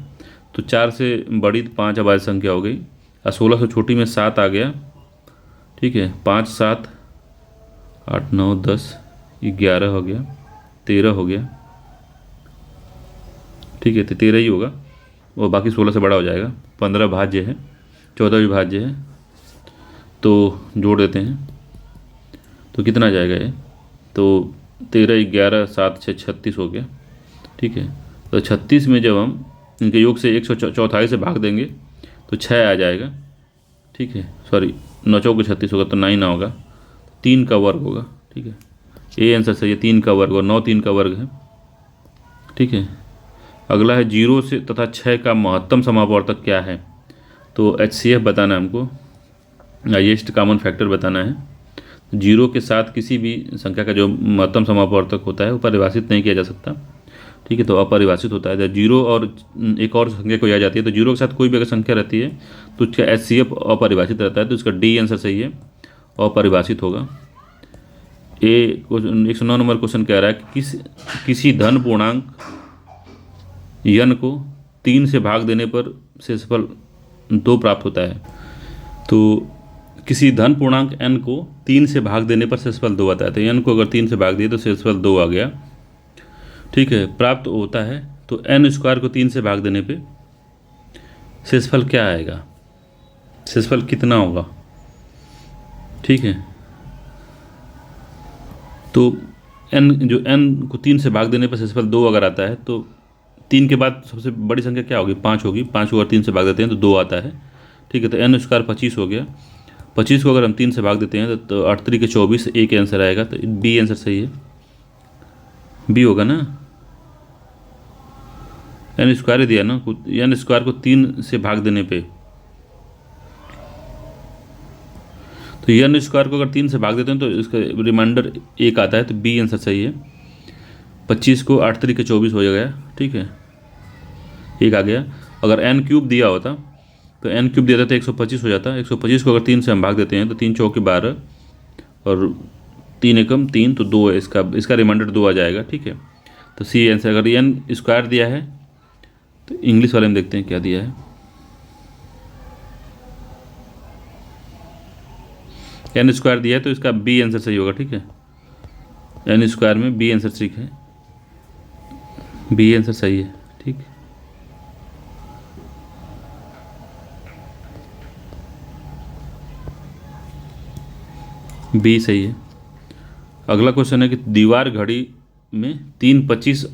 तो 4 से बड़ी तो 5 अभाज्य संख्या हो गई, और 16 से छोटी में 7 आ गया, ठीक है। 5 7 8 9 10 11 हो गया, 13 हो गया, ठीक है। तो 13 ही होगा, और बाकी 16 से बड़ा हो जाएगा। 15 भाज्य है, 14 भी भाज्य है। तो जोड़ देते हैं तो कितना आ जाएगा ये? तो 13 11 7 6 36 हो गया, ठीक है। तो 36 में जब हम इनके योग से 1/4 से भाग देंगे तो 6 आ जाएगा, ठीक है। सॉरी, 9 चौके 36 होगा, तो 9 ना होगा, 3 का वर्ग होगा, ठीक है। ए आंसर सही है, 3 का वर्ग, और 9 3 का वर्ग है, ठीक है। अगला है 0 से तथा 6 का महत्तम समापवर्तक क्या है? तो HCF बताना है हमको, हाईएस्ट कॉमन फैक्टर बताना है। 0 के साथ किसी भी संख्या का जो महत्तम समापवर्तक होता है वो परिभाषित नहीं किया जा सकता, ठीक है। तो अपरिभाषित होता है। जब 0 और एक और संख्या कोई आ जाती है तो 0 के साथ कोई भी अगर संख्या रहती है तो उसका HCF अपरिभाषित रहता है। तो इसका डी आंसर सही है, अपरिभाषित होगा। ए 109 नंबर क्वेश्चन कह रहा है कि किसी धन पूर्णांक यन को 3 से भाग देने पर शेषफल 2 प्राप्त होता है। तो किसी धन पूर्णांक n को 3 से भाग देने पर शेषफल 2 आता है। तो n को अगर 3 से भाग दिए तो शेषफल 2 आ गया, ठीक है, प्राप्त होता है। तो n² को 3 से भाग देने पे शेषफल क्या आएगा? शेषफल कितना होगा, ठीक है। तो n जो n को 3 से भाग देने पर शेषफल 2 अगर आता है तो 3 के बाद सबसे बड़ी संख्या क्या होगी? 5 होगी। 5 को अगर 3 से भाग देते हैं तो 2 आता है, ठीक है। तो n स्क्वायर 25 हो गया। 25 को अगर हम 3 से भाग देते हैं तो 8 3 के 24, एक आंसर आएगा। तो बी आंसर सही है, बी होगा ना। एन स्क्वायर ही दिया ना, एन स्क्वायर को 3 से भाग देने पे, तो एन स्क्वायर को अगर 3 से भाग देते हैं तो इसका रिमाइंडर 1 आता है। तो बी आंसर सही है। 25 को 8 3 के 24 हो गया, ठीक है, 1 आ गया। अगर एन क्यूब दिया होता तो एन क्यूब दिया था तो 125 हो जाता। 125 को अगर 3 से हम भाग देते हैं तो 3 चौके 12 और 3 एकम 3, तो 2 है। इसका रिमाइंडर 2 आ जाएगा, ठीक है। तो सी आंसर। अगर एन स्क्वायर दिया है तो इंग्लिश वाले में देखते हैं क्या दिया है। एन स्क्वायर दिया है तो इसका बी आंसर सही होगा, ठीक है। एन स्क्वायर में बी आंसर ठीक है, बी आंसर सही है, ठीक। बी सही है। अगला क्वेश्चन है कि दीवार घड़ी में 3:25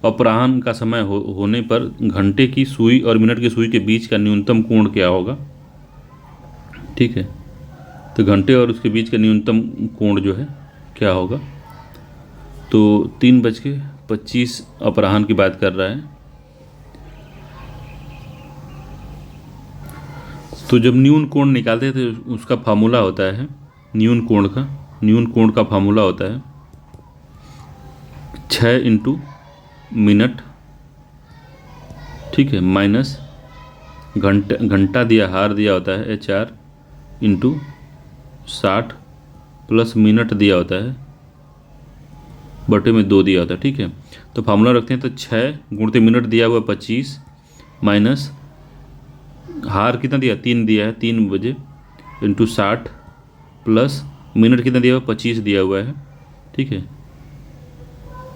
अपराह्न का समय होने पर घंटे की सुई और मिनट की सुई के बीच का न्यूनतम कोण क्या होगा? ठीक है, तो घंटे और उसके बीच का न्यूनतम कोण जो है क्या होगा? तो 3:25 अपराह्न की बात कर रहा है। तो जब न्यून कोण निकालते हैं तो उसका फार्मूला होता है, न्यून कोण का फार्मूला होता है 6 इंटू मिनट, ठीक है, माइनस घंटा दिया, हार दिया होता है HR इंटू 60 प्लस मिनट दिया होता है बटे में 2 दिया होता है, ठीक है। तो फार्मूला रखते हैं तो 6 गुणते मिनट दिया हुआ 25 माइनस हार कितना दिया, 3 दिया है, 3 बजे इंटू 60 प्लस मिनट कितना दिया हुआ 25 दिया हुआ है, ठीक है,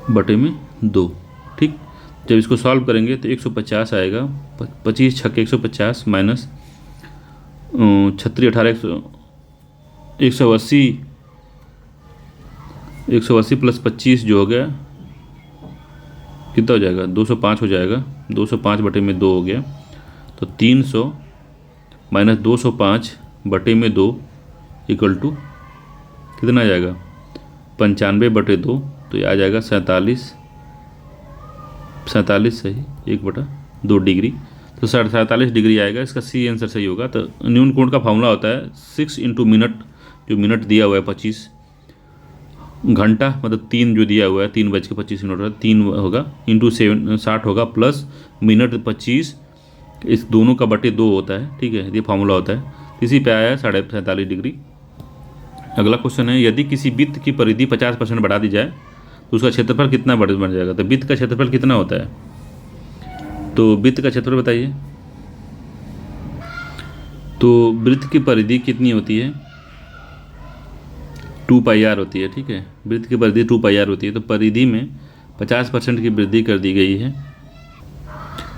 बटे में 2, ठीक। जब इसको सॉल्व करेंगे तो 150 आएगा। 25 छक्के 150 माइनस 36 18 180 प्लस 25 जो हो गया कितना हो जाएगा? 205 हो जाएगा। 205 बटे में 2 हो गया। तो 300 माइनस 205 बटे में 2 इक्वल टू कितना आ जाएगा? 95 बटे 2, तो ये आ जाएगा 47 सही, 1/2 डिग्री। तो 47 डिग्री आएगा। इसका सी आंसर सही होगा। तो न्यून कोण का फार्मूला होता है 6 इंटू मिनट, जो मिनट दिया हुआ है 25, घंटा मतलब 3 जो दिया हुआ है 3:25 मिनट 3 होगा, इंटू 60 होगा, प्लस मिनट 25, इस दोनों का बटे 2 होता है, ठीक है। ये फार्मूला होता है। इसी पे आया है 47.5 डिग्री। अगला क्वेश्चन है, यदि किसी वृत्त की परिधि 50% बढ़ा दी जाए तो उसका क्षेत्रफल कितना बन जाएगा? तो वृत्त का क्षेत्रफल कितना होता है? तो वृत्त का क्षेत्रफल बताइए। तो वृत्त की परिधि कितनी होती है? 2πr होती है, ठीक है। वृत्त की परिधि 2πr होती है। तो परिधि में 50% की वृद्धि कर दी गई है।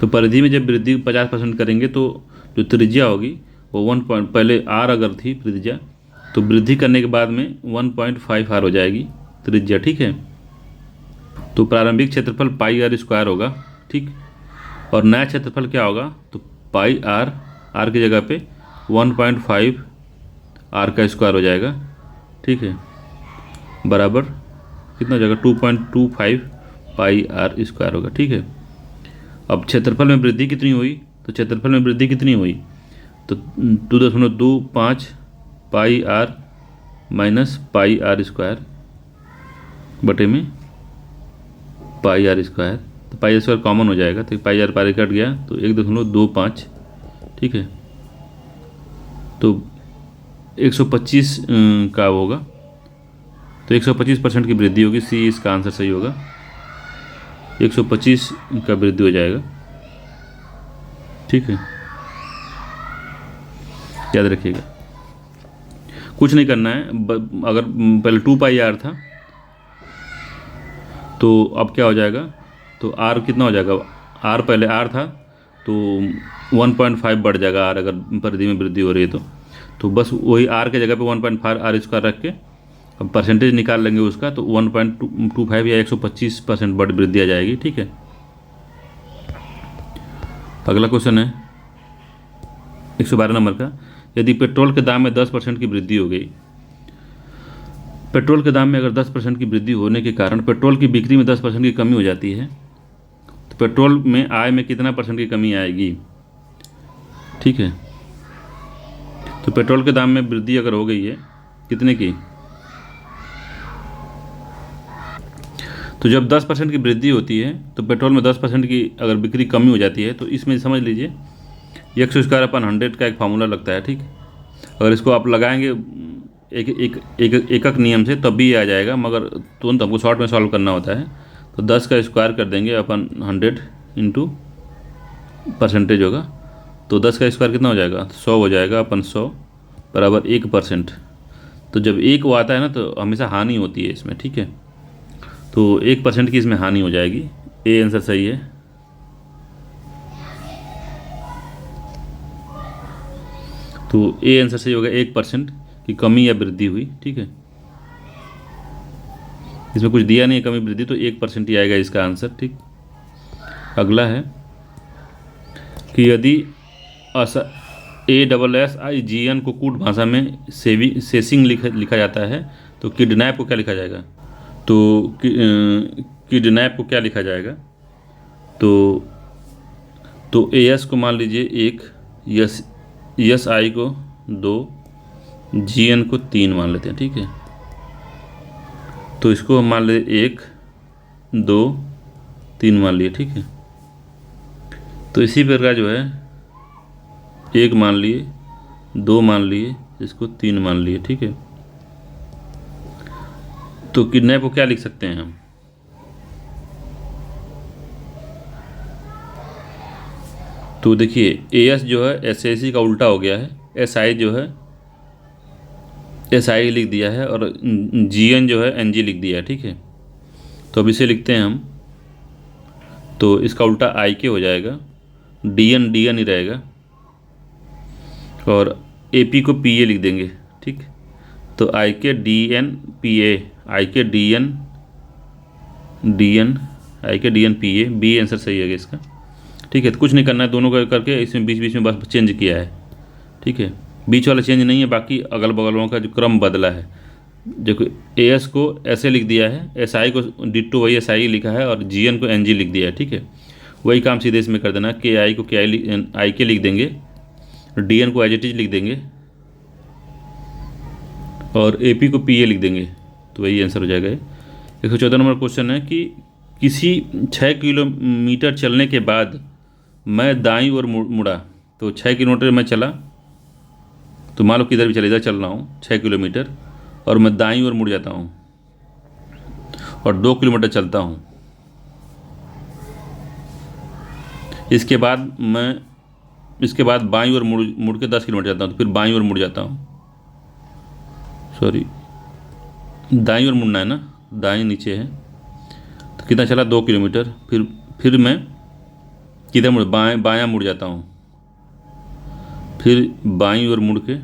तो परिधि में जब वृद्धि 50% करेंगे तो जो त्रिज्या होगी वो 1 पॉइंट, पहले r अगर थी त्रिज्या, तो वृद्धि करने के बाद में 1.5r हो जाएगी त्रिज्या, ठीक है। तो प्रारंभिक क्षेत्रफल πr² होगा, ठीक। और नया क्षेत्रफल क्या होगा? तो πr की जगह पे 1.5r² हो जाएगा, ठीक है, बराबर कितना हो जाएगा? 2.25 πr² होगा, ठीक है। अब क्षेत्रफल में वृद्धि कितनी हुई? तो क्षेत्रफल में वृद्धि कितनी हुई? तो 2.25 πr माइनस πr² बटे में πr²। तो πr² कॉमन हो जाएगा, तो πr कट गया तो 1.25, ठीक है। तो 125 का होगा, तो 125% की वृद्धि होगी। सी इसका आंसर सही होगा, 125 का वृद्धि हो जाएगा, ठीक है, याद रखिएगा। कुछ नहीं करना है, अगर पहले 2πr था तो अब क्या हो जाएगा? तो r कितना हो जाएगा? r पहले r था तो 1.5 बढ़ जाएगा r, अगर परिधि में वृद्धि हो रही है तो बस वही r के जगह पे 1.5 r² रख के अब परसेंटेज निकाल लेंगे उसका तो 1.25 या 125% बढ़ वृद्धि आ जाएगी। ठीक है, अगला क्वेश्चन है 112 नंबर का। यदि पेट्रोल के दाम में 10% की वृद्धि हो गई, पेट्रोल के दाम में अगर 10% की वृद्धि होने के कारण पेट्रोल की बिक्री में 10% की कमी हो जाती है, तो पेट्रोल में आय में कितना % की कमी आएगी? ठीक है, तो पेट्रोल के दाम में वृद्धि अगर हो गई है कितने की, तो जब 10% की वृद्धि होती है तो पेट्रोल में 10% की अगर बिक्री कमी हो जाती है तो इसमें समझ लीजिए 100/100 का एक फार्मूला लगता है। ठीक, अगर इसको आप लगाएंगे एकक नियम से तब भी आ जाएगा, मगर तुरंत हमको शॉर्ट में सॉल्व करना होता है। तो 10 का स्क्वायर कर देंगे अपन 100 इंटू परसेंटेज होगा, तो 10 का स्क्वायर कितना हो जाएगा? 100 हो जाएगा। अपन 100 बराबर 1%। तो जब एक वो आता है ना तो हमेशा हानि होती है इसमें। ठीक है, तो 1% की इसमें हानि हो जाएगी। ए आंसर सही है। तो ए आंसर सही होगा, 1% की कमी या वृद्धि हुई। ठीक है, इसमें कुछ दिया नहीं है कमी वृद्धि, तो 1% ही आएगा इसका आंसर। ठीक, अगला है कि यदि ASSIGN को कूट भाषा में सेसिंग लिखा जाता है तो किडनैप को क्या लिखा जाएगा? तो किडनैप को क्या लिखा जाएगा? तो AS को मान लीजिए 1, SI को 2, GN को 3 मान लेते हैं। ठीक है, तो इसको हम मान लेते 1, 2, 3 मान लिए। ठीक है, तो इसी प्रकार जो है 1 मान लिए, 2 मान लिए, इसको 3 मान लिए। ठीक है, तो किडनैप को क्या लिख सकते हैं हम? तो देखिए AS जो है SAC का उल्टा हो गया है, SI जो है SI लिख दिया है और GN जो है NG लिख दिया है। ठीक है, तो अब इसे लिखते हैं हम, तो इसका उल्टा IK हो जाएगा, DN ही रहेगा और AP को PA लिख देंगे। ठीक, तो IK DN PA, IK DN PA, B answer सही है इसका। ठीक है, तो कुछ नहीं करना है, दोनों का करके इसमें बीच में बस चेंज किया है। ठीक है, बीच वाला चेंज नहीं है, बाकी अगल बगलों का जो क्रम बदला है। देखो AS को ऐसे लिख दिया है, SI को डिट्टो वही SI लिखा है और GN को NG लिख दिया है। ठीक है, वही काम सीधे इसमें कर देना, KI को IK लिख देंगे, DN को एज इट इज लिख देंगे और AP को PA लिख देंगे, तो वही आंसर हो जाएगा। 114 नंबर क्वेश्चन है कि किसी 6 किलोमीटर चलने के बाद मैं दाईं ओर मुड़ा, तो 6 किलोमीटर मैं चला, तो मान लो किधर भी चले, इधर चल रहा हूँ 6 किलोमीटर और मैं दाईं ओर मुड़ जाता हूँ और 2 किलोमीटर चलता हूँ। इसके बाद बाईं ओर मुड़ के 10 किलोमीटर जाता हूँ, तो फिर बाईं ओर मुड़ जाता हूँ, सॉरी दाईं ओर मुड़ना है ना, दाईं नीचे है, तो कितना चला? 2 किलोमीटर। फिर मैं किधर मुड़, बायां मुड़ जाता हूँ, फिर बाईं ओर मुड़ के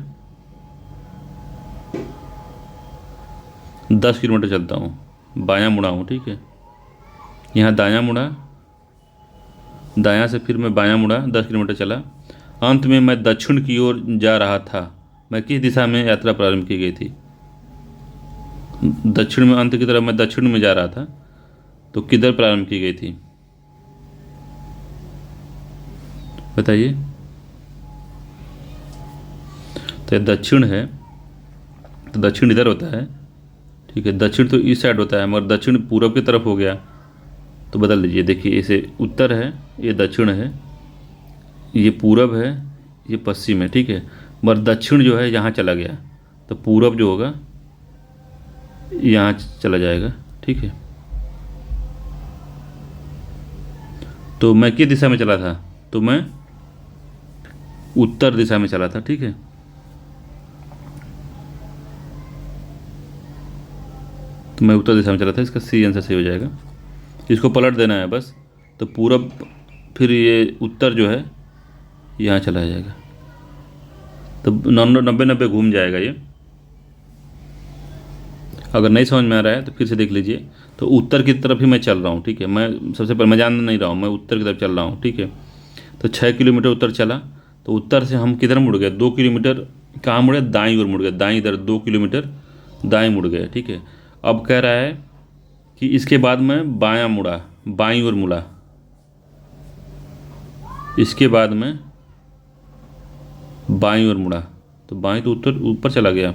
10 किलोमीटर चलता हूँ, बायां मुड़ा हूँ। ठीक है, यहाँ दायां मुड़ा, दायां से फिर मैं बायां मुड़ा, 10 किलोमीटर चला, अंत में मैं दक्षिण की ओर जा रहा था। मैं किस दिशा में यात्रा प्रारंभ की गई थी? दक्षिण में, अंत की तरफ मैं दक्षिण में जा रहा था, तो किधर प्रारंभ की गई थी बताइए? तो ये दक्षिण है, तो दक्षिण इधर होता है। ठीक है, दक्षिण तो इस साइड होता है, मगर दक्षिण पूरब की तरफ हो गया, तो बदल लीजिए। देखिए इसे उत्तर है, ये दक्षिण है, ये पूरब है, ये पश्चिम है। ठीक है, मगर दक्षिण जो है यहाँ चला गया, तो पूरब जो होगा यहाँ चला जाएगा। ठीक है, तो मैं किस दिशा में चला था? तो मैं उत्तर दिशा में चला था। ठीक है, तो मैं उत्तर दिशा में चला था, इसका सी आंसर सही हो जाएगा। इसको पलट देना है बस, तो पूरब, फिर ये उत्तर जो है यहाँ चला जाएगा, तो 90 घूम जाएगा ये। अगर नहीं समझ में आ रहा है तो फिर से देख लीजिए। तो उत्तर की तरफ ही मैं चल रहा हूँ, ठीक है। मैं सबसे पहले मैं जान नहीं रहा हूँ, मैं उत्तर की तरफ चल रहा हूँ, ठीक है। तो 6 किलोमीटर उत्तर चला, तो उत्तर से हम किधर मुड़ गए, 2 किलोमीटर कहाँ मुड़े, दाईं ओर मुड़ गए, दाईं इधर 2 किलोमीटर दाएं मुड़ गए, ठीक है। अब कह रहा है कि इसके बाद मैं बायां मुड़ा, बाईं ओर मुड़ा, इसके बाद मैं बाईं ओर मुड़ा, तो बाईं तो उत्तर ऊपर चला गया,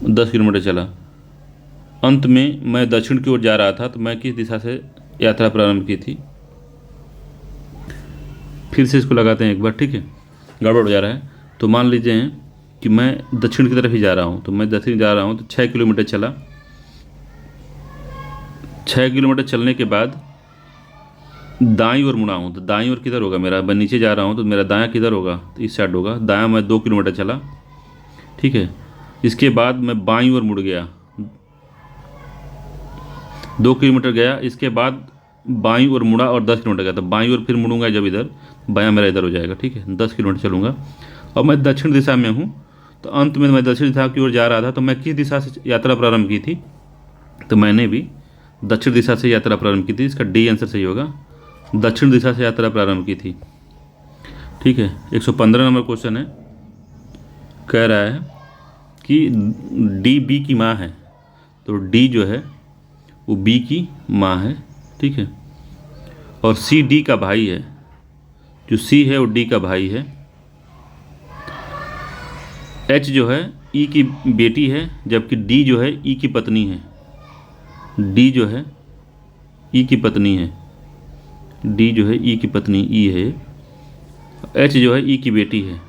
दस किलोमीटर चला। अंत में मैं दक्षिण की ओर जा रहा था, तो मैं किस दिशा से यात्रा प्रारंभ की थी। फिर से इसको लगाते हैं एक बार, ठीक है, गड़बड़ हो जा रहा है। तो मान लीजिए कि मैं दक्षिण की तरफ ही जा रहा हूँ, तो मैं दक्षिण जा रहा हूँ, तो 6 किलोमीटर चला। 6 किलोमीटर चलने के बाद दाईं ओर मुड़ा हूँ, तो दाईं ओर किधर होगा मेरा, मैं नीचे जा रहा हूँ तो मेरा दायां किधर होगा, तो इस साइड होगा। दायां मैं 2 किलोमीटर चला, ठीक है। इसके बाद मैं बाईं ओर मुड़ गया, 2 किलोमीटर गया, इसके बाद बाईं ओर मुड़ा और 10 किलोमीटर गया, तो बाईं ओर फिर मुड़ूंगा जब इधर, बायां मेरा इधर हो जाएगा, ठीक है। 10 किलोमीटर चलूँगा। और मैं दक्षिण दिशा में हूँ, तो अंत में मैं दक्षिण दिशा की ओर जा रहा था, तो मैं किस दिशा से यात्रा प्रारंभ की थी, तो मैंने भी दक्षिण दिशा से यात्रा प्रारंभ की थी। इसका डी आंसर सही होगा, दक्षिण दिशा से यात्रा प्रारंभ की थी, ठीक है। 115 नंबर क्वेश्चन है, कह रहा है कि डी बी की माँ है, तो डी जो है वो बी की माँ है, ठीक है। और सी डी का भाई है, जो सी है वो डी का भाई है। एच जो है ई की बेटी है, जबकि डी जो है ई की पत्नी है। डी जो है ई की पत्नी है, डी जो है ई की पत्नी ई है। एच जो है ई की बेटी है,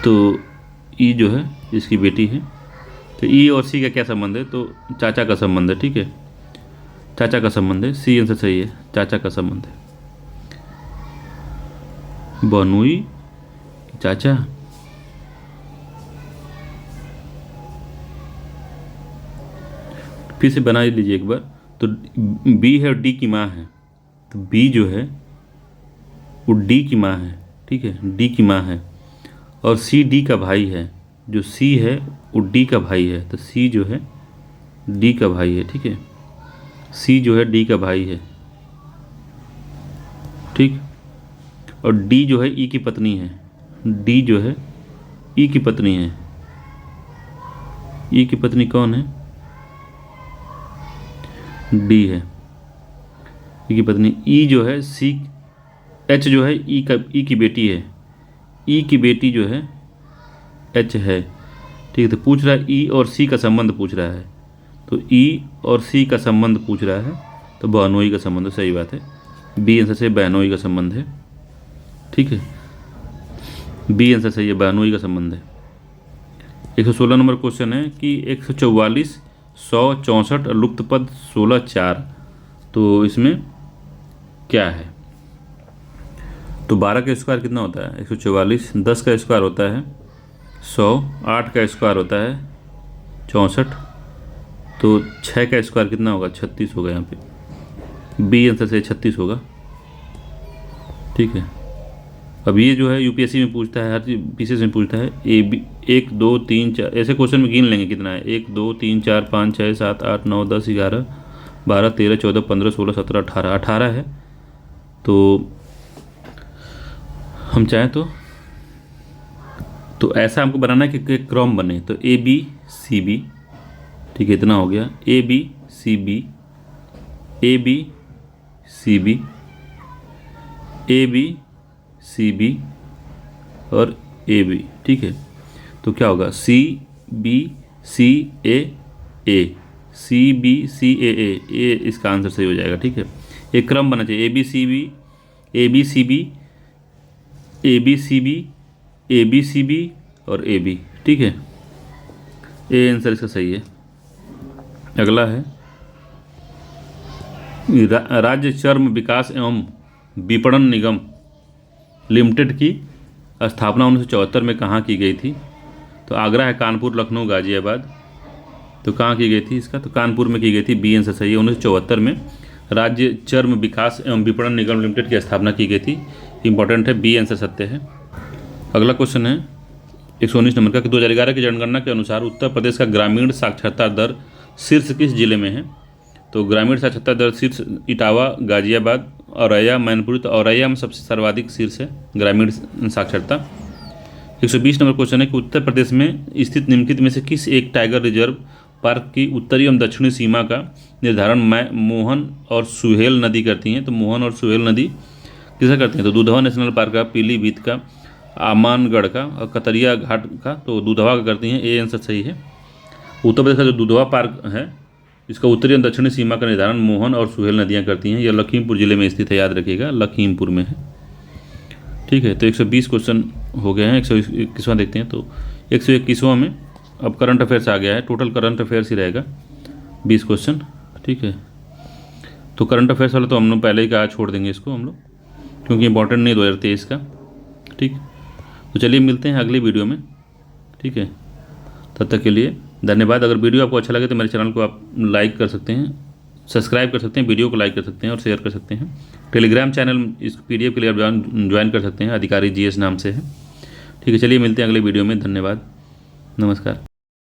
तो ई जो है इसकी बेटी है। तो ई और सी का क्या संबंध है, तो चाचा का संबंध है, ठीक है, चाचा का संबंध है। सी आंसर सही है, चाचा का संबंध है। बनुई चाचा, फिर से बना लीजिए एक बार। तो बी है और डी की माँ है, तो बी जो है वो डी की माँ है, ठीक है, डी की माँ है। और सी डी का भाई है, जो सी है वो डी का भाई है, तो सी जो है डी का भाई है, ठीक है। सी जो है डी का भाई है, ठीक। और डी जो है ई की पत्नी है, डी जो है ई की पत्नी है। ई की पत्नी कौन है, डी है, ई की पत्नी। ई जो है सी, एच जो है ई की बेटी है, ई की बेटी जो है एच है, ठीक है। तो पूछ रहा है ई और सी का संबंध पूछ रहा है, तो ई और सी का संबंध पूछ रहा है, तो बहनोई का संबंध, सही बात है। बी आंसर से बहनोई का संबंध है, ठीक है, बी आंसर सही है, बहनोई का संबंध है। 116 नंबर क्वेश्चन है कि 144, 100, 64 और लुप्त पद 16, 4, तो इसमें क्या है। तो 12 का स्क्वायर कितना होता है, 144। 10 का स्क्वायर होता है 100, 8 का स्क्वायर होता है 64, तो 6 का स्क्वायर कितना होगा, 36 होगा। यहाँ पे बी आंसर से 36 होगा, ठीक है। अब ये जो है यूपीएससी में पूछता है, हर चीज पीसीएस में पूछता है। ए बी 1 2 3 4 ऐसे क्वेश्चन में गिन लेंगे कितना है, 1 2 3 4 5 6 7 8 9 10 11 12 13 14 15 16 17 18, 18 है। तो हम चाहें तो ऐसा हमको बनाना है कि क्रम बने, तो ए बी सी बी, ठीक है, इतना हो गया। A B C B, A B C B, A B C B और ए बी, ठीक है। तो क्या होगा, सी बी सी ए, सी बी सी ए इसका आंसर सही हो जाएगा, ठीक है। एक क्रम बना चाहिए, A B C B, A B C B, A B C B, A B C B और ए बी, ठीक है। ए आंसर इसका सही है। अगला है राज्य चर्म विकास एवं विपणन निगम लिमिटेड की स्थापना 1974 में कहाँ की गई थी। तो आगरा है, कानपुर, लखनऊ, गाजियाबाद, तो कहाँ की गई थी इसका, तो कानपुर में की गई थी। बी आंसर सही है। 1974 में राज्य चर्म विकास एवं विपणन निगम लिमिटेड की स्थापना की गई थी। इंपॉर्टेंट है, बी आंसर सत्य है। अगला क्वेश्चन है 119 नंबर का कि 2011 की जनगणना के अनुसार उत्तर प्रदेश का ग्रामीण साक्षरता दर शीर्ष किस जिले में है? तो ग्रामीण साक्षरता दर शीर्ष इटावा, गाजियाबाद, औरैया, मैनपुरी। तो औरैया में सबसे सर्वाधिक शीर्ष है ग्रामीण साक्षरता। 120 नंबर क्वेश्चन है कि उत्तर प्रदेश में स्थित निम्नलिखित में से किस एक टाइगर रिजर्व पार्क की उत्तरी एवं दक्षिणी सीमा का निर्धारण मोहन और सुहेल नदी करती हैं? तो मोहन और सुहेल नदी किसका करती हैं? तो दुधवा नेशनल पार्क का, पीलीभीत का, आमानगढ़ का और कतरिया घाट का। तो दुधवा का करती हैं, ए आंसर सही है। उत्तर प्रदेश का जो दुधवा पार्क है इसका उत्तरी और दक्षिणी सीमा का निर्धारण मोहन और सुहेल नदियाँ करती हैं। यह लखीमपुर जिले में स्थित है, याद रखिएगा, लखीमपुर में है। ठीक है, तो 120 क्वेश्चन हो गए हैं। 121वां देखते हैं। तो 121वां में अब करंट अफेयर्स आ गया है, टोटल करंट अफेयर्स ही रहेगा 20 क्वेश्चन। ठीक है, तो करंट अफेयर्स वाला तो हम लोग पहले ही कहा छोड़ देंगे इसको हम लोग, क्योंकि इंपॉर्टेंट नहीं 2023 का। ठीक, तो चलिए मिलते हैं अगली वीडियो में। ठीक है, तब तक के लिए धन्यवाद। अगर वीडियो आपको अच्छा लगे तो मेरे चैनल को आप लाइक कर सकते हैं, सब्सक्राइब कर सकते हैं, वीडियो को लाइक कर सकते हैं और शेयर कर सकते हैं। टेलीग्राम चैनल इस PDF के लिए आप ज्वाइन कर सकते हैं, अधिकारी GS नाम से है। ठीक है, चलिए मिलते हैं अगले वीडियो में। धन्यवाद, नमस्कार।